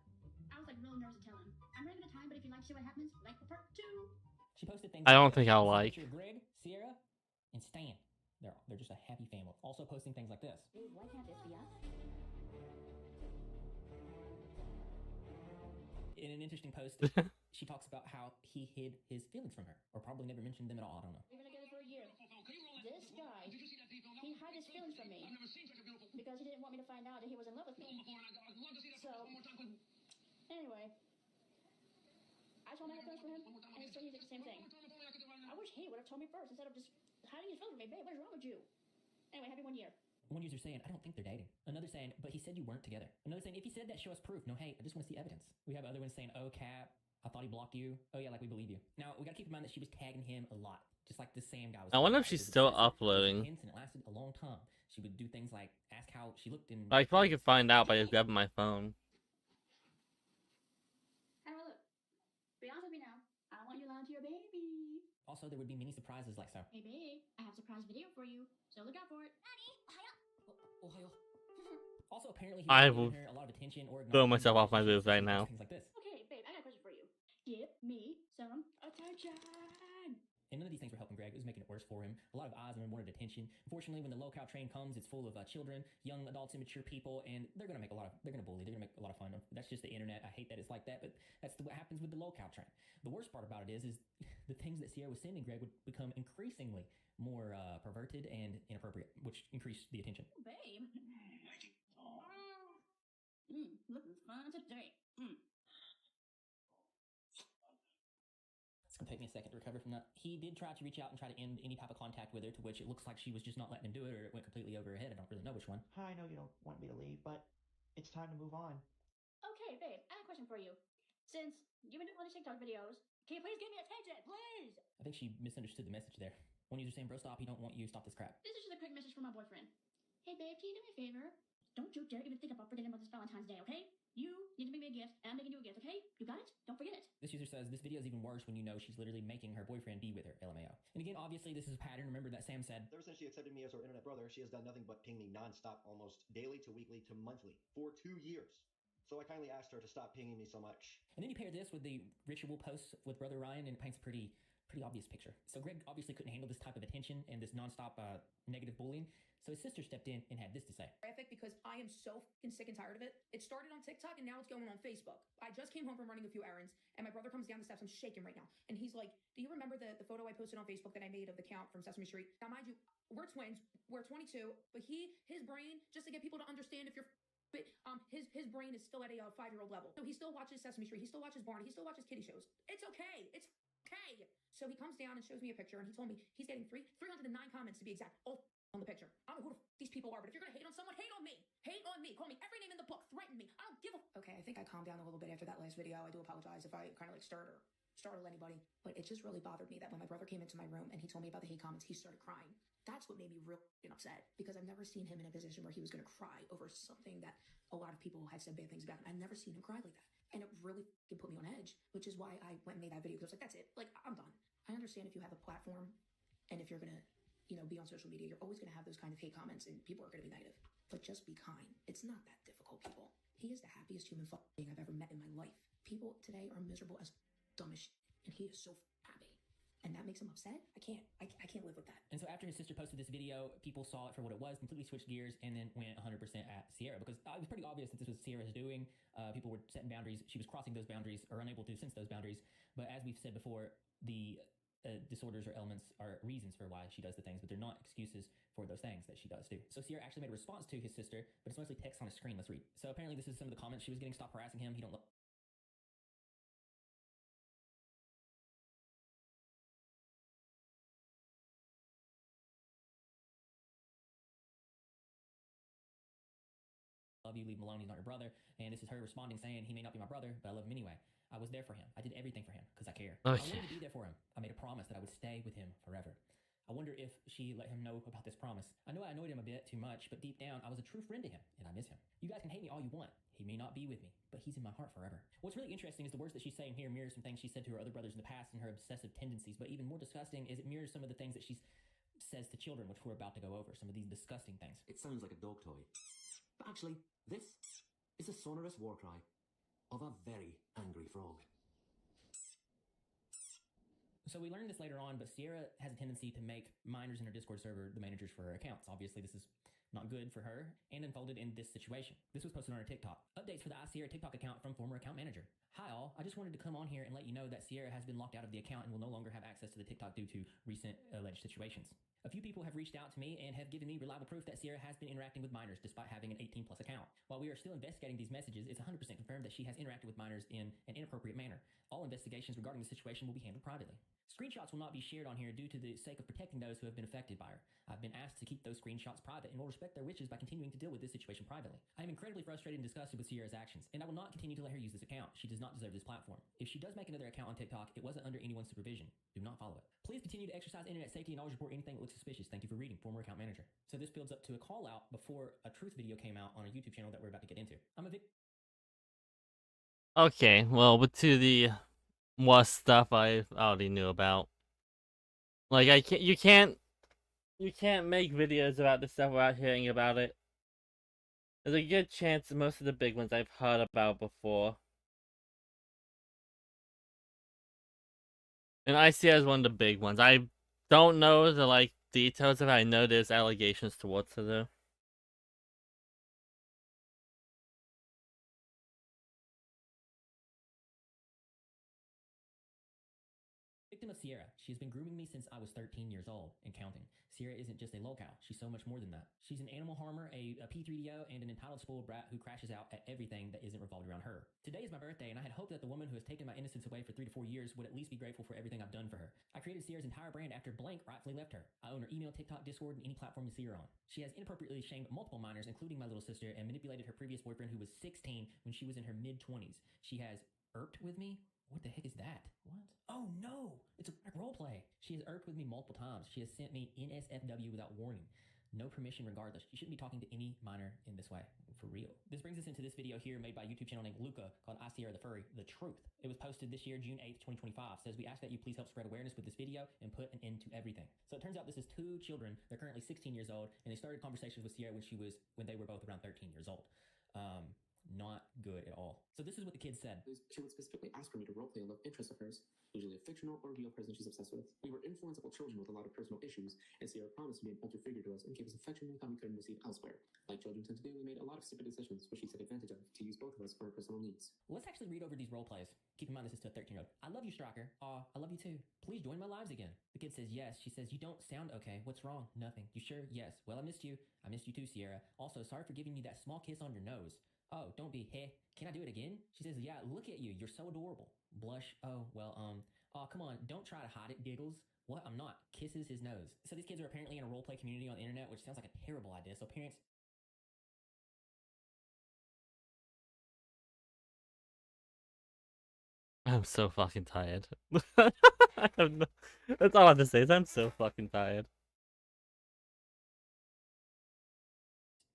I was like really nervous to tell him. I'm running out of time, but if you'd like to see what happens, like for part 2. She posted things. I don't like think I'll like. Greg, Sierra, and Stan. They're just a happy family. Also posting things like this. Why can't this be us? In an interesting post, she talks about how he hid his feelings from her, or probably never mentioned them at all. I don't know. We've been together for a year. This guy, he hid his feelings from me because he didn't want me to find out that he was in love with me. So, anyway, I told him I had feelings for him, and he still did the same thing. I wish he would have told me first instead of just hiding his feelings from me. Babe, what is wrong with you? Anyway, happy 1 year. One user saying, I don't think they're dating. Another saying, but he said you weren't together. Another saying, if he said that, show us proof. No, hey, I just want to see evidence. We have other ones saying, oh, Cap, I thought he blocked you. Oh, yeah, like we believe you. Now, we got to keep in mind that she was tagging him a lot, just like the Sam guy was. I wonder if she's still uploading. And it lasted a long time. She would do things like ask how she looked in. I probably could find out by just grabbing my phone. How do I look? Be honest with me now. I don't want you lying to your baby. Also, there would be many surprises like so. Hey, babe, I have a surprise video for you, so look out for it. Ohio. Also, apparently, I he's will giving her a lot of attention or throw myself off my booth right now. Things like this. Okay, babe, I got a question for you. Give me some attention. And none of these things were helping Greg. It was making it worse for him. A lot of eyes on him, wanted attention. Unfortunately, when the locale train comes, it's full of children, young adults, immature people, and they're gonna bully. They're gonna make a lot of fun of. That's just the internet. I hate that it's like that, but that's what happens with the locale train. The worst part about it is the things that Sierra was sending Greg would become increasingly more perverted and inappropriate, which increased the attention. Babe. Looking fun today. It's gonna take me a second to recover from that. He did try to reach out and try to end any type of contact with her, to which it looks like she was just not letting him do it, or it went completely over her head. I don't really know which one. I know you don't want me to leave, but it's time to move on. Okay, babe, I have a question for you. Since you've been doing all these TikTok videos, can you please give me attention, please? I think she misunderstood the message there. One user saying, bro, stop, he don't want you, stop this crap. This is just a quick message from my boyfriend. Hey, babe, can you do me a favor? Don't you dare even think about forgetting about this Valentine's Day, okay? You need to make me a gift, and I'm making you a gift, okay? You got it? Don't forget it. This user says, this video is even worse when you know she's literally making her boyfriend be with her, LMAO. And again, obviously, this is a pattern. Remember that Sam said, ever since she accepted me as her internet brother, she has done nothing but ping me nonstop, almost daily to weekly to monthly, for 2 years. So I kindly asked her to stop pinging me so much. And then you pair this with the ritual posts with Brother Ryan, and it paints a pretty pretty obvious picture. So Greg obviously couldn't handle this type of attention and this nonstop negative bullying. So his sister stepped in and had this to say. Graphic because I am so fucking sick and tired of it. It started on TikTok and now it's going on Facebook. I just came home from running a few errands and my brother comes down the steps. I'm shaking right now. And he's like, do you remember the photo I posted on Facebook that I made of the count from Sesame Street? Now, mind you, we're twins. We're 22. But his brain, just to get people to understand if you're his brain is still at a 5-year-old level. So he still watches Sesame Street. He still watches Barney. He still watches kiddie shows. It's okay. It's okay. So he comes down and shows me a picture and he told me he's getting 309 comments to be exact. All on the picture. I don't know who these people are, but if you're gonna hate on someone, hate on me. Hate on me. Call me every name in the book. Threaten me. I don't give a. Okay, I think I calmed down a little bit after that last video. I do apologize if I kind of like startled anybody, but it just really bothered me that when my brother came into my room and he told me about the hate comments, he started crying. That's what made me real upset because I've never seen him in a position where he was gonna cry over something that a lot of people had said bad things about him. I've never seen him cry like that, and it really put me on edge, which is why I went and made that video because I was like, that's it. Like, I'm done. I understand if you have a platform and if you're gonna be on social media, you're always going to have those kind of hate comments and people are going to be negative. But just be kind. It's not that difficult, people. He is the happiest human being I've ever met in my life. People today are miserable as dumb as shit, and he is so happy. And that makes him upset? I can't live with that. And so after his sister posted this video, people saw it for what it was, completely switched gears, and then went 100% at Sierra because it was pretty obvious that this was Sierra's doing. People were setting boundaries. She was crossing those boundaries or unable to sense those boundaries. But as we've said before, the disorders or elements are reasons for why she does the things, but they're not excuses for those things that she does do. So Sierra actually made a response to his sister, but it's mostly text on a screen. Let's read. So apparently this is some of the comments she was getting. Stop harassing him. He don't look. Love you, leave him alone, he's not your brother. And this is her responding saying, he may not be my brother, but I love him anyway. I was there for him. I did everything for him because I care. Okay. I wanted to be there for him. I made a promise that I would stay with him forever. I wonder if she let him know about this promise. I know I annoyed him a bit too much, but deep down, I was a true friend to him, and I miss him. You guys can hate me all you want. He may not be with me, but he's in my heart forever. What's really interesting is the words that she's saying here mirror some things she said to her other brothers in the past and her obsessive tendencies, but even more disgusting is it mirrors some of the things that she says to children, which we're about to go over, some of these disgusting things. It sounds like a dog toy. But actually, this is a sonorous war cry of a very angry frog. So we learned this later on, but Sierra has a tendency to make minors in her Discord server the managers for her accounts. Obviously, this is not good for her and unfolded in this situation. This was posted on her TikTok. Updates for the iSierra TikTok account from former account manager. Hi all, I just wanted to come on here and let you know that Sierra has been locked out of the account and will no longer have access to the TikTok due to recent alleged situations. A few people have reached out to me and have given me reliable proof that Sierra has been interacting with minors despite having an 18+ account. While we are still investigating these messages, it's 100% confirmed that she has interacted with minors in an inappropriate manner. All investigations regarding the situation will be handled privately. Screenshots will not be shared on here due to the sake of protecting those who have been affected by her. I've been asked to keep those screenshots private and will respect their wishes by continuing to deal with this situation privately. I am incredibly frustrated and disgusted with Sierra's actions, and I will not continue to let her use this account. She does not deserve this platform. If she does make another account on TikTok, it wasn't under anyone's supervision. Do not follow it. Please continue to exercise internet safety and always report anything that looks suspicious. Thank you for reading, former account manager. So this builds up to a call out before a truth video came out on a YouTube channel that we're about to get into. Okay, well, but to the worst stuff I already knew about. Like, you can't make videos about this stuff without hearing about it. There's a good chance that most of the big ones I've heard about before. And ICO is one of the big ones. I don't know the, like, details of it. I know there's allegations towards her, though. Victim of Sierra. She has been grooming me since I was 13 years old and counting. Sierra isn't just a lolcow. She's so much more than that. She's an animal harmer, a P3DO, and an entitled spoiled brat who crashes out at everything that isn't revolved around her. Today is my birthday, and I had hoped that the woman who has taken my innocence away for 3 to 4 years would at least be grateful for everything I've done for her. I created Sierra's entire brand after Blank rightfully left her. I own her email, TikTok, Discord, and any platform you see her on. She has inappropriately shamed multiple minors, including my little sister, and manipulated her previous boyfriend who was 16 when she was in her mid-20s. She has irked with me. What the heck is that? What? Oh no! It's a roleplay. She has irked with me multiple times. She has sent me NSFW without warning. No permission regardless. You shouldn't be talking to any minor in this way. For real. This brings us into this video here made by a YouTube channel named Luca called iSierra the Furry, The Truth. It was posted this year, June 8th, 2025. Says, we ask that you please help spread awareness with this video and put an end to everything. So it turns out this is 2 children. They're currently 16 years old, and they started conversations with Sierra when they were both around 13 years old. Not good at all. So this is what the kid said. She would specifically ask for me to roleplay a love interest of hers, usually a fictional or real person she's obsessed with. We were influenceable children with a lot of personal issues, and Sierra promised to be an alter figure to us and give us affection we thought we couldn't receive elsewhere. Like children tend to do, we made a lot of stupid decisions, which she took advantage of to use both of us for her personal needs. Let's actually read over these role plays. Keep in mind this is to a 13-year-old. I love you, Striker. Aw, I love you too. Please join my lives again. The kid says yes. She says, you don't sound okay. What's wrong? Nothing. You sure? Yes. Well, I missed you. I missed you too, Sierra. Also, sorry for giving you that small kiss on your nose. Oh, don't be, hey, can I do it again? She says, yeah, look at you. You're so adorable. Blush. Oh, well, oh, come on. Don't try to hide it, Giggles. What? I'm not. Kisses his nose. So these kids are apparently in a roleplay community on the internet, which sounds like a terrible idea. So parents... I'm so fucking tired. I have no... That's all I have to say is I'm so fucking tired.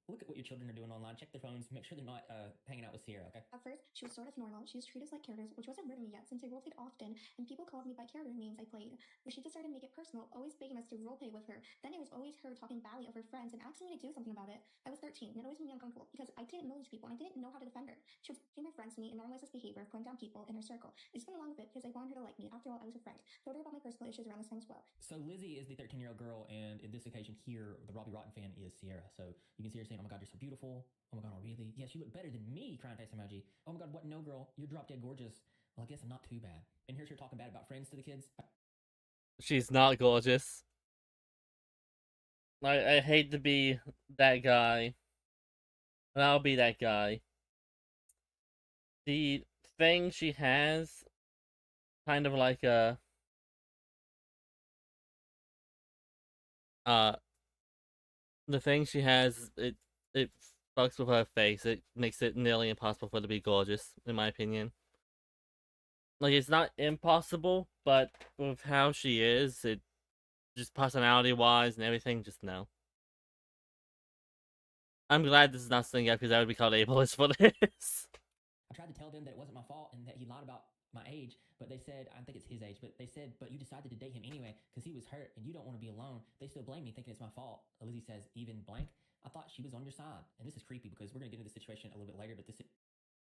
Look at what your children are doing online. Check their phones. Make sure they're not hanging out with Sierra, okay? At first, she was sort of normal. She was treated us like characters, which wasn't rude to me yet, since I roleplayed often, and people called me by character names I played. But she decided to make it personal, always begging us to roleplay with her. Then it was always her talking badly of her friends and asking me to do something about it. I was 13, and it always made me uncomfortable, because I didn't know these people, and I didn't know how to defend her. She was teaching my friends to me and normalize this behavior of putting down people in her circle. I just went along with it because I wanted her to like me. After all, I was a friend. Told her about my personal issues around this time as well. So Lizzie is the 13-year-old girl, and in this occasion here, the Robbie Rotten fan is Sierra. So you can see her saying, oh my god, you're so beautiful. Oh my god, oh really? Yes, you look better than me, crying face emoji. Oh my god, what? No, girl, you're drop dead gorgeous. Well, I guess I'm not too bad. And here's her talking bad about friends to the kids. She's not gorgeous. I hate to be that guy. And I'll be that guy. The thing she has, kind of like a... the thing she has, it fucks with her face. It makes it nearly impossible for her to be gorgeous, in my opinion. Like, it's not impossible, but with how she is, it just personality-wise and everything, just no. I'm glad this is not something up because I would be called ableist for this. I tried to tell them that it wasn't my fault and that he lied about my age, but they said, I think it's his age, but they said, but you decided to date him anyway because he was hurt and you don't want to be alone. They still blame me thinking it's my fault. Lizzie says, even blank. I thought she was on your side. And this is creepy because we're going to get into the situation a little bit later, but this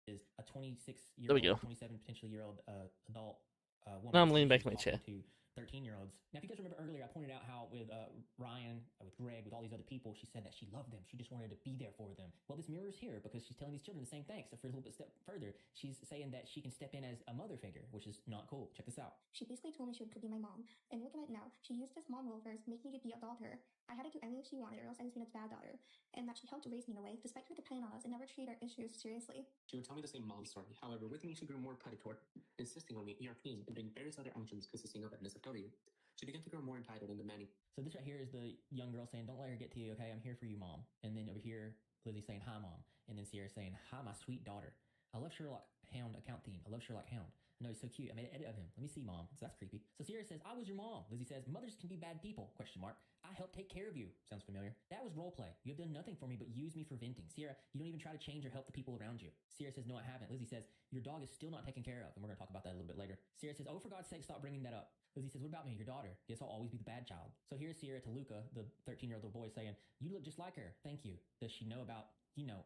is a 26-year-old, 27 potentially year old adult woman. No, I'm leaning back in my chair. To 13-year-olds. Now, if you guys remember earlier, I pointed out how with Ryan, with Greg, with all these other people, she said that she loved them. She just wanted to be there for them. Well, this mirrors here because she's telling these children the same thing, except for a little bit step further. She's saying that she can step in as a mother figure, which is not cool. Check this out. She basically told me she could be my mom. And looking at it now, she used this mom role first, make me to be a daughter. I had to do anything she wanted or else I was being a bad daughter. And that she helped raise me in a way, despite her depending on us and never treated our issues seriously. She would tell me the same mom story. However, with me, she grew more predatory, insisting on me ERPing and doing various other actions consisting of NSFW. She began to grow more entitled and demanding. So this right here is the young girl saying, don't let her get to you, okay? I'm here for you, Mom. And then over here, Lizzie saying, hi, Mom. And then Sierra saying, hi, my sweet daughter. I love Sherlock Hound account theme. I love Sherlock Hound. I know he's so cute. I made an edit of him. Let me see, Mom. So that's creepy. So Sierra says, I was your mom. Lizzie says, mothers can be bad people, question mark. I helped take care of you. Sounds familiar. That was roleplay. You have done nothing for me but use me for venting. Sierra, you don't even try to change or help the people around you. Sierra says, no, I haven't. Lizzie says, your dog is still not taken care of. And we're going to talk about that a little bit later. Sierra says, oh, for God's sake, stop bringing that up. Lizzie says, what about me, your daughter? Guess I'll always be the bad child. So here's Sierra to Luca, the 13-year-old little boy, saying, you look just like her. Thank you. Does she know about,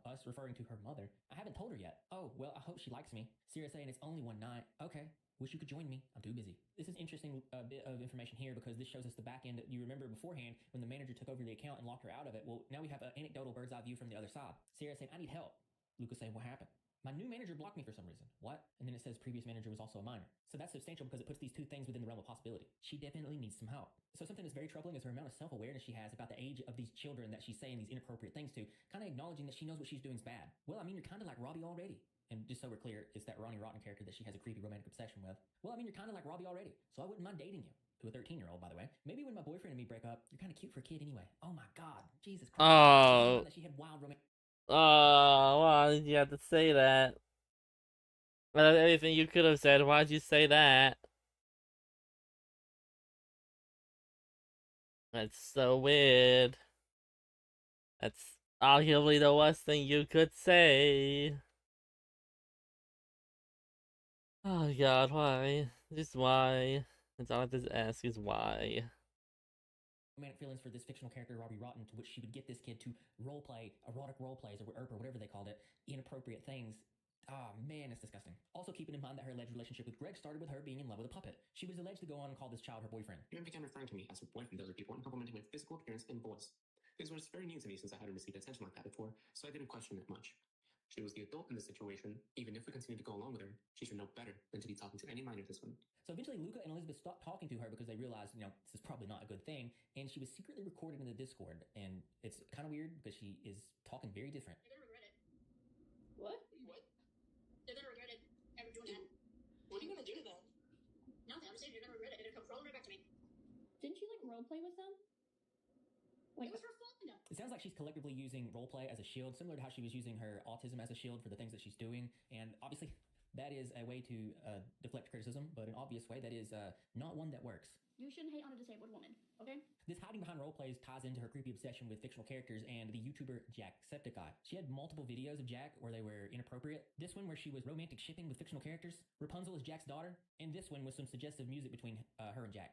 us referring to her mother? I haven't told her yet. Oh, well, I hope she likes me. Sierra saying, it's only one night. Okay. Wish you could join me. I'm too busy. This is interesting bit of information here because this shows us the back end. You remember beforehand when the manager took over the account and locked her out of it. Well, now we have an anecdotal bird's eye view from the other side. Sierra saying, I need help. Luca saying, what happened? My new manager blocked me for some reason. What? And then it says previous manager was also a minor. So that's substantial because it puts these two things within the realm of possibility. She definitely needs some help. So something that's very troubling is her amount of self-awareness she has about the age of these children that she's saying these inappropriate things to, kind of acknowledging that she knows what she's doing is bad. Well, I mean, you're kind of like Robbie already. And just so we're clear, it's that Ronnie Rotten character that she has a creepy romantic obsession with. Well, I mean, you're kind of like Robbie already, so I wouldn't mind dating you. To a 13-year-old, by the way. Maybe when my boyfriend and me break up, you're kind of cute for a kid anyway. Oh my god, Jesus Christ. Oh. That she had wild romantic. Oh, why did you have to say that? Out of everything you could have said, why'd you say that? That's so weird. That's arguably the worst thing you could say. Oh god, why? Just why? That's all I have to ask is why. Romantic feelings for this fictional character, Robbie Rotten, to which she would get this kid to roleplay, erotic roleplays, or whatever they called it, inappropriate things. Oh man, it's disgusting. Also keeping in mind that her alleged relationship with Greg started with her being in love with a puppet. She was alleged to go on and call this child her boyfriend. Even began referring to me as her boyfriend to other people and complimenting my physical appearance and voice. This was very new to me since I hadn't received attention like that before, so I didn't question it much. She was the adult in this situation. Even if we continue to go along with her, she should know better than to be talking to any minor this one. So eventually Luca and Elizabeth stopped talking to her because they realized, this is probably not a good thing, and she was secretly recorded in the Discord, and it's kind of weird because she is talking very different. You're gonna regret it. What? What? You're gonna regret it ever doing that. What are you gonna do to them? Nothing. I'm saying you're gonna regret it. It'll come rolling right back to me. Didn't you like roleplay with them? It was for fun. It sounds like she's collectively using roleplay as a shield, similar to how she was using her autism as a shield for the things that she's doing. And obviously, that is a way to deflect criticism, but an obvious way that is not one that works. You shouldn't hate on a disabled woman, okay? This hiding behind roleplays ties into her creepy obsession with fictional characters and the YouTuber Jacksepticeye. She had multiple videos of Jack where they were inappropriate. This one where she was romantic shipping with fictional characters. Rapunzel is Jack's daughter. And this one with some suggestive music between her and Jack.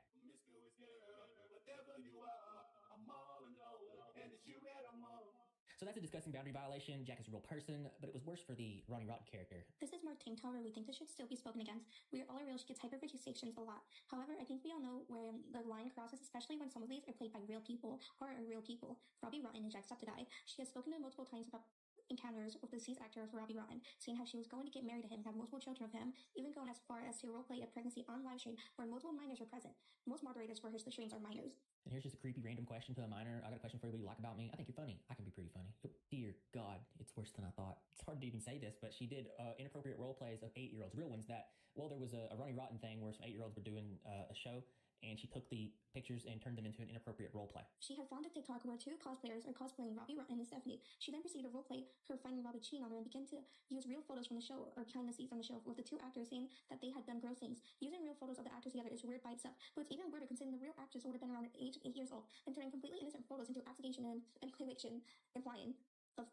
So that's a disgusting boundary violation. Jack is a real person, but it was worse for the Ronnie Rotten character. This is more tamed, however, we think this should still be spoken against. We are all real, she gets hyperfixations a lot. However, I think we all know where the line crosses, especially when some of these are played by real people or are real people. Robbie Rotten and Jacksepticeye. She has spoken to multiple times about encounters with the deceased actor of Robbie Rotten, saying how she was going to get married to him and have multiple children of him, even going as far as to roleplay a pregnancy on live stream where multiple minors were present. Most moderators for her streams are minors. And here's just a creepy random question to a minor. I got a question for everybody you like about me. I think you're funny. I can be pretty funny. Oh, dear God, it's worse than I thought. It's hard to even say this, but she did inappropriate role plays of 8-year-olds, real ones that, well, there was a Ronnie Rotten thing where some 8-year-olds were doing a show, and she took the pictures and turned them into an inappropriate role play. She had found a TikTok where two cosplayers are cosplaying Robbie Rotten and Stephanie. She then proceeded to roleplay her finding Robbie cheating on her and began to use real photos from the show or behind the scenes from the show with the two actors saying that they had done gross things. Using real photos of the actors together is weird by itself, but it's even weirder considering the real actress would have been around the age of 8 years old and turning completely innocent photos into accusation and conviction, implying of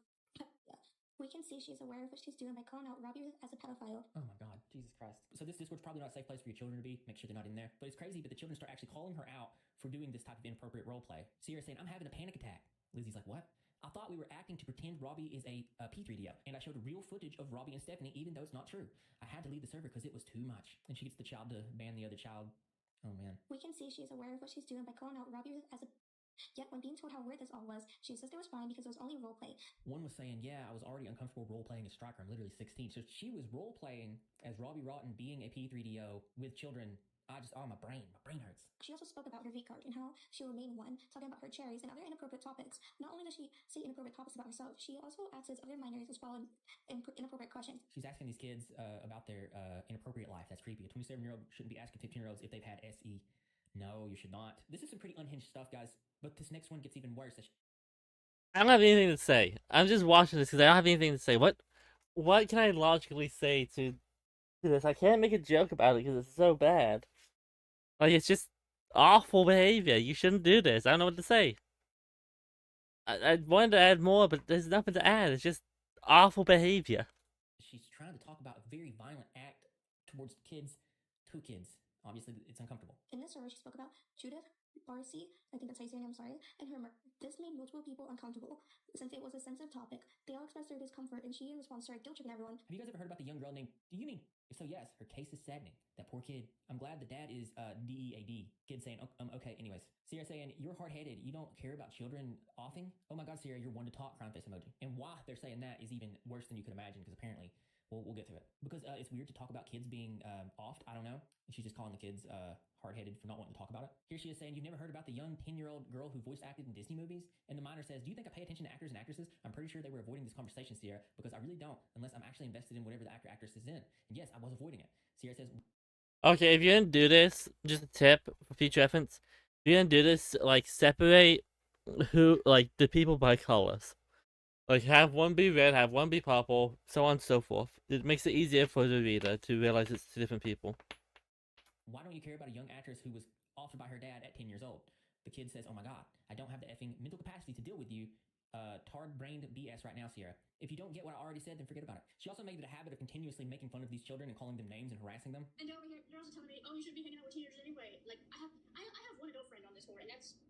we can see she's aware of what she's doing by calling out Robbie as a pedophile. Oh my God, Jesus Christ. So this Discord's probably not a safe place for your children to be. Make sure they're not in there. But it's crazy, but the children start actually calling her out for doing this type of inappropriate role play. Sierra saying, I'm having a panic attack. Lizzie's like, what? I thought we were acting to pretend Robbie is a P3DO, and I showed real footage of Robbie and Stephanie, even though it's not true. I had to leave the server because it was too much. And she gets the child to ban the other child. Oh man. We can see she's aware of what she's doing by calling out Robbie as a... Yet when being told how weird this all was, she says it was fine because it was only roleplay. One was saying, yeah, I was already uncomfortable role-playing as Striker. I'm literally 16. So she was role-playing as Robbie Rotten being a P3DO with children. My brain hurts. She also spoke about her V-card and how she'll remain one, talking about her cherries and other inappropriate topics. Not only does she say inappropriate topics about herself, she also asks other minors as well inappropriate questions. She's asking these kids about their inappropriate life. That's creepy. A 27-year-old shouldn't be asking 15-year-olds if they've had SE. No, you should not. This is some pretty unhinged stuff, guys. But this next one gets even worse. I don't have anything to say. I'm just watching this because I don't have anything to say. What can I logically say to this? I can't make a joke about it because it's so bad. Like, it's just awful behavior. You shouldn't do this. I don't know what to say. I wanted to add more, but there's nothing to add. It's just awful behavior. She's trying to talk about a very violent act towards kids, two kids. Obviously, it's uncomfortable. In this server, she spoke about Judith Barcy, I think that's how you say her name, I'm sorry, and her murder. This made multiple people uncomfortable, since it was a sensitive topic. They all expressed their discomfort, and she, in response, started guilt-tripping everyone. Have you guys ever heard about the young girl named... Do you mean... If so, yes, her case is saddening. That poor kid. I'm glad the dad is DEAD. Kid saying, okay, anyways. Sierra saying, you're hard-headed. You don't care about children offing? Oh my God, Sierra, you're one to talk, crying face emoji. And why they're saying that is even worse than you could imagine, because apparently... We'll get to it. Because it's weird to talk about kids being offed. I don't know. She's just calling the kids hard-headed for not wanting to talk about it. Here she is saying, you've never heard about the young 10-year-old girl who voice acted in Disney movies? And the minor says, do you think I pay attention to actors and actresses? I'm pretty sure they were avoiding this conversation, Sierra, because I really don't, unless I'm actually invested in whatever the actor/actress is in. And yes, I was avoiding it. Sierra says... Okay, if you're gonna do this, just a tip for future reference. If you're gonna do this, like, separate the people by colors. Like, have one be red, have one be purple, so on and so forth. It makes it easier for the reader to realize it's two different people. Why don't you care about a young actress who was offered by her dad at 10 years old? The kid says, oh my God, I don't have the effing mental capacity to deal with you, tard-brained BS right now, Sierra. If you don't get what I already said, then forget about it. She also made it a habit of continuously making fun of these children and calling them names and harassing them. And over here, you're also telling me, oh, you should be hanging out with teenagers anyway. Like, I have one adult friend on this board, and that's...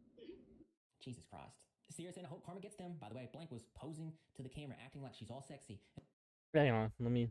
Jesus Christ. Sierra saying, I hope karma gets them. By the way, Blank was posing to the camera, acting like she's all sexy. Hang on, let me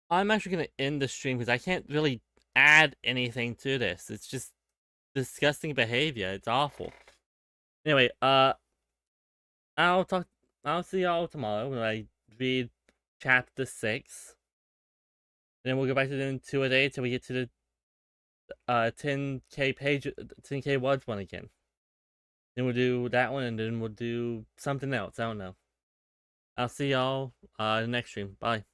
I'm actually gonna end the stream because I can't really add anything to this. It's just disgusting behavior. It's awful. Anyway, I'll see y'all tomorrow when I read chapter 6. Then we'll go back to doing 2 a day till we get to the 10k page, 10k words one again. Then we'll do that one, and then we'll do something else. I don't know. I'll see y'all in the next stream. Bye.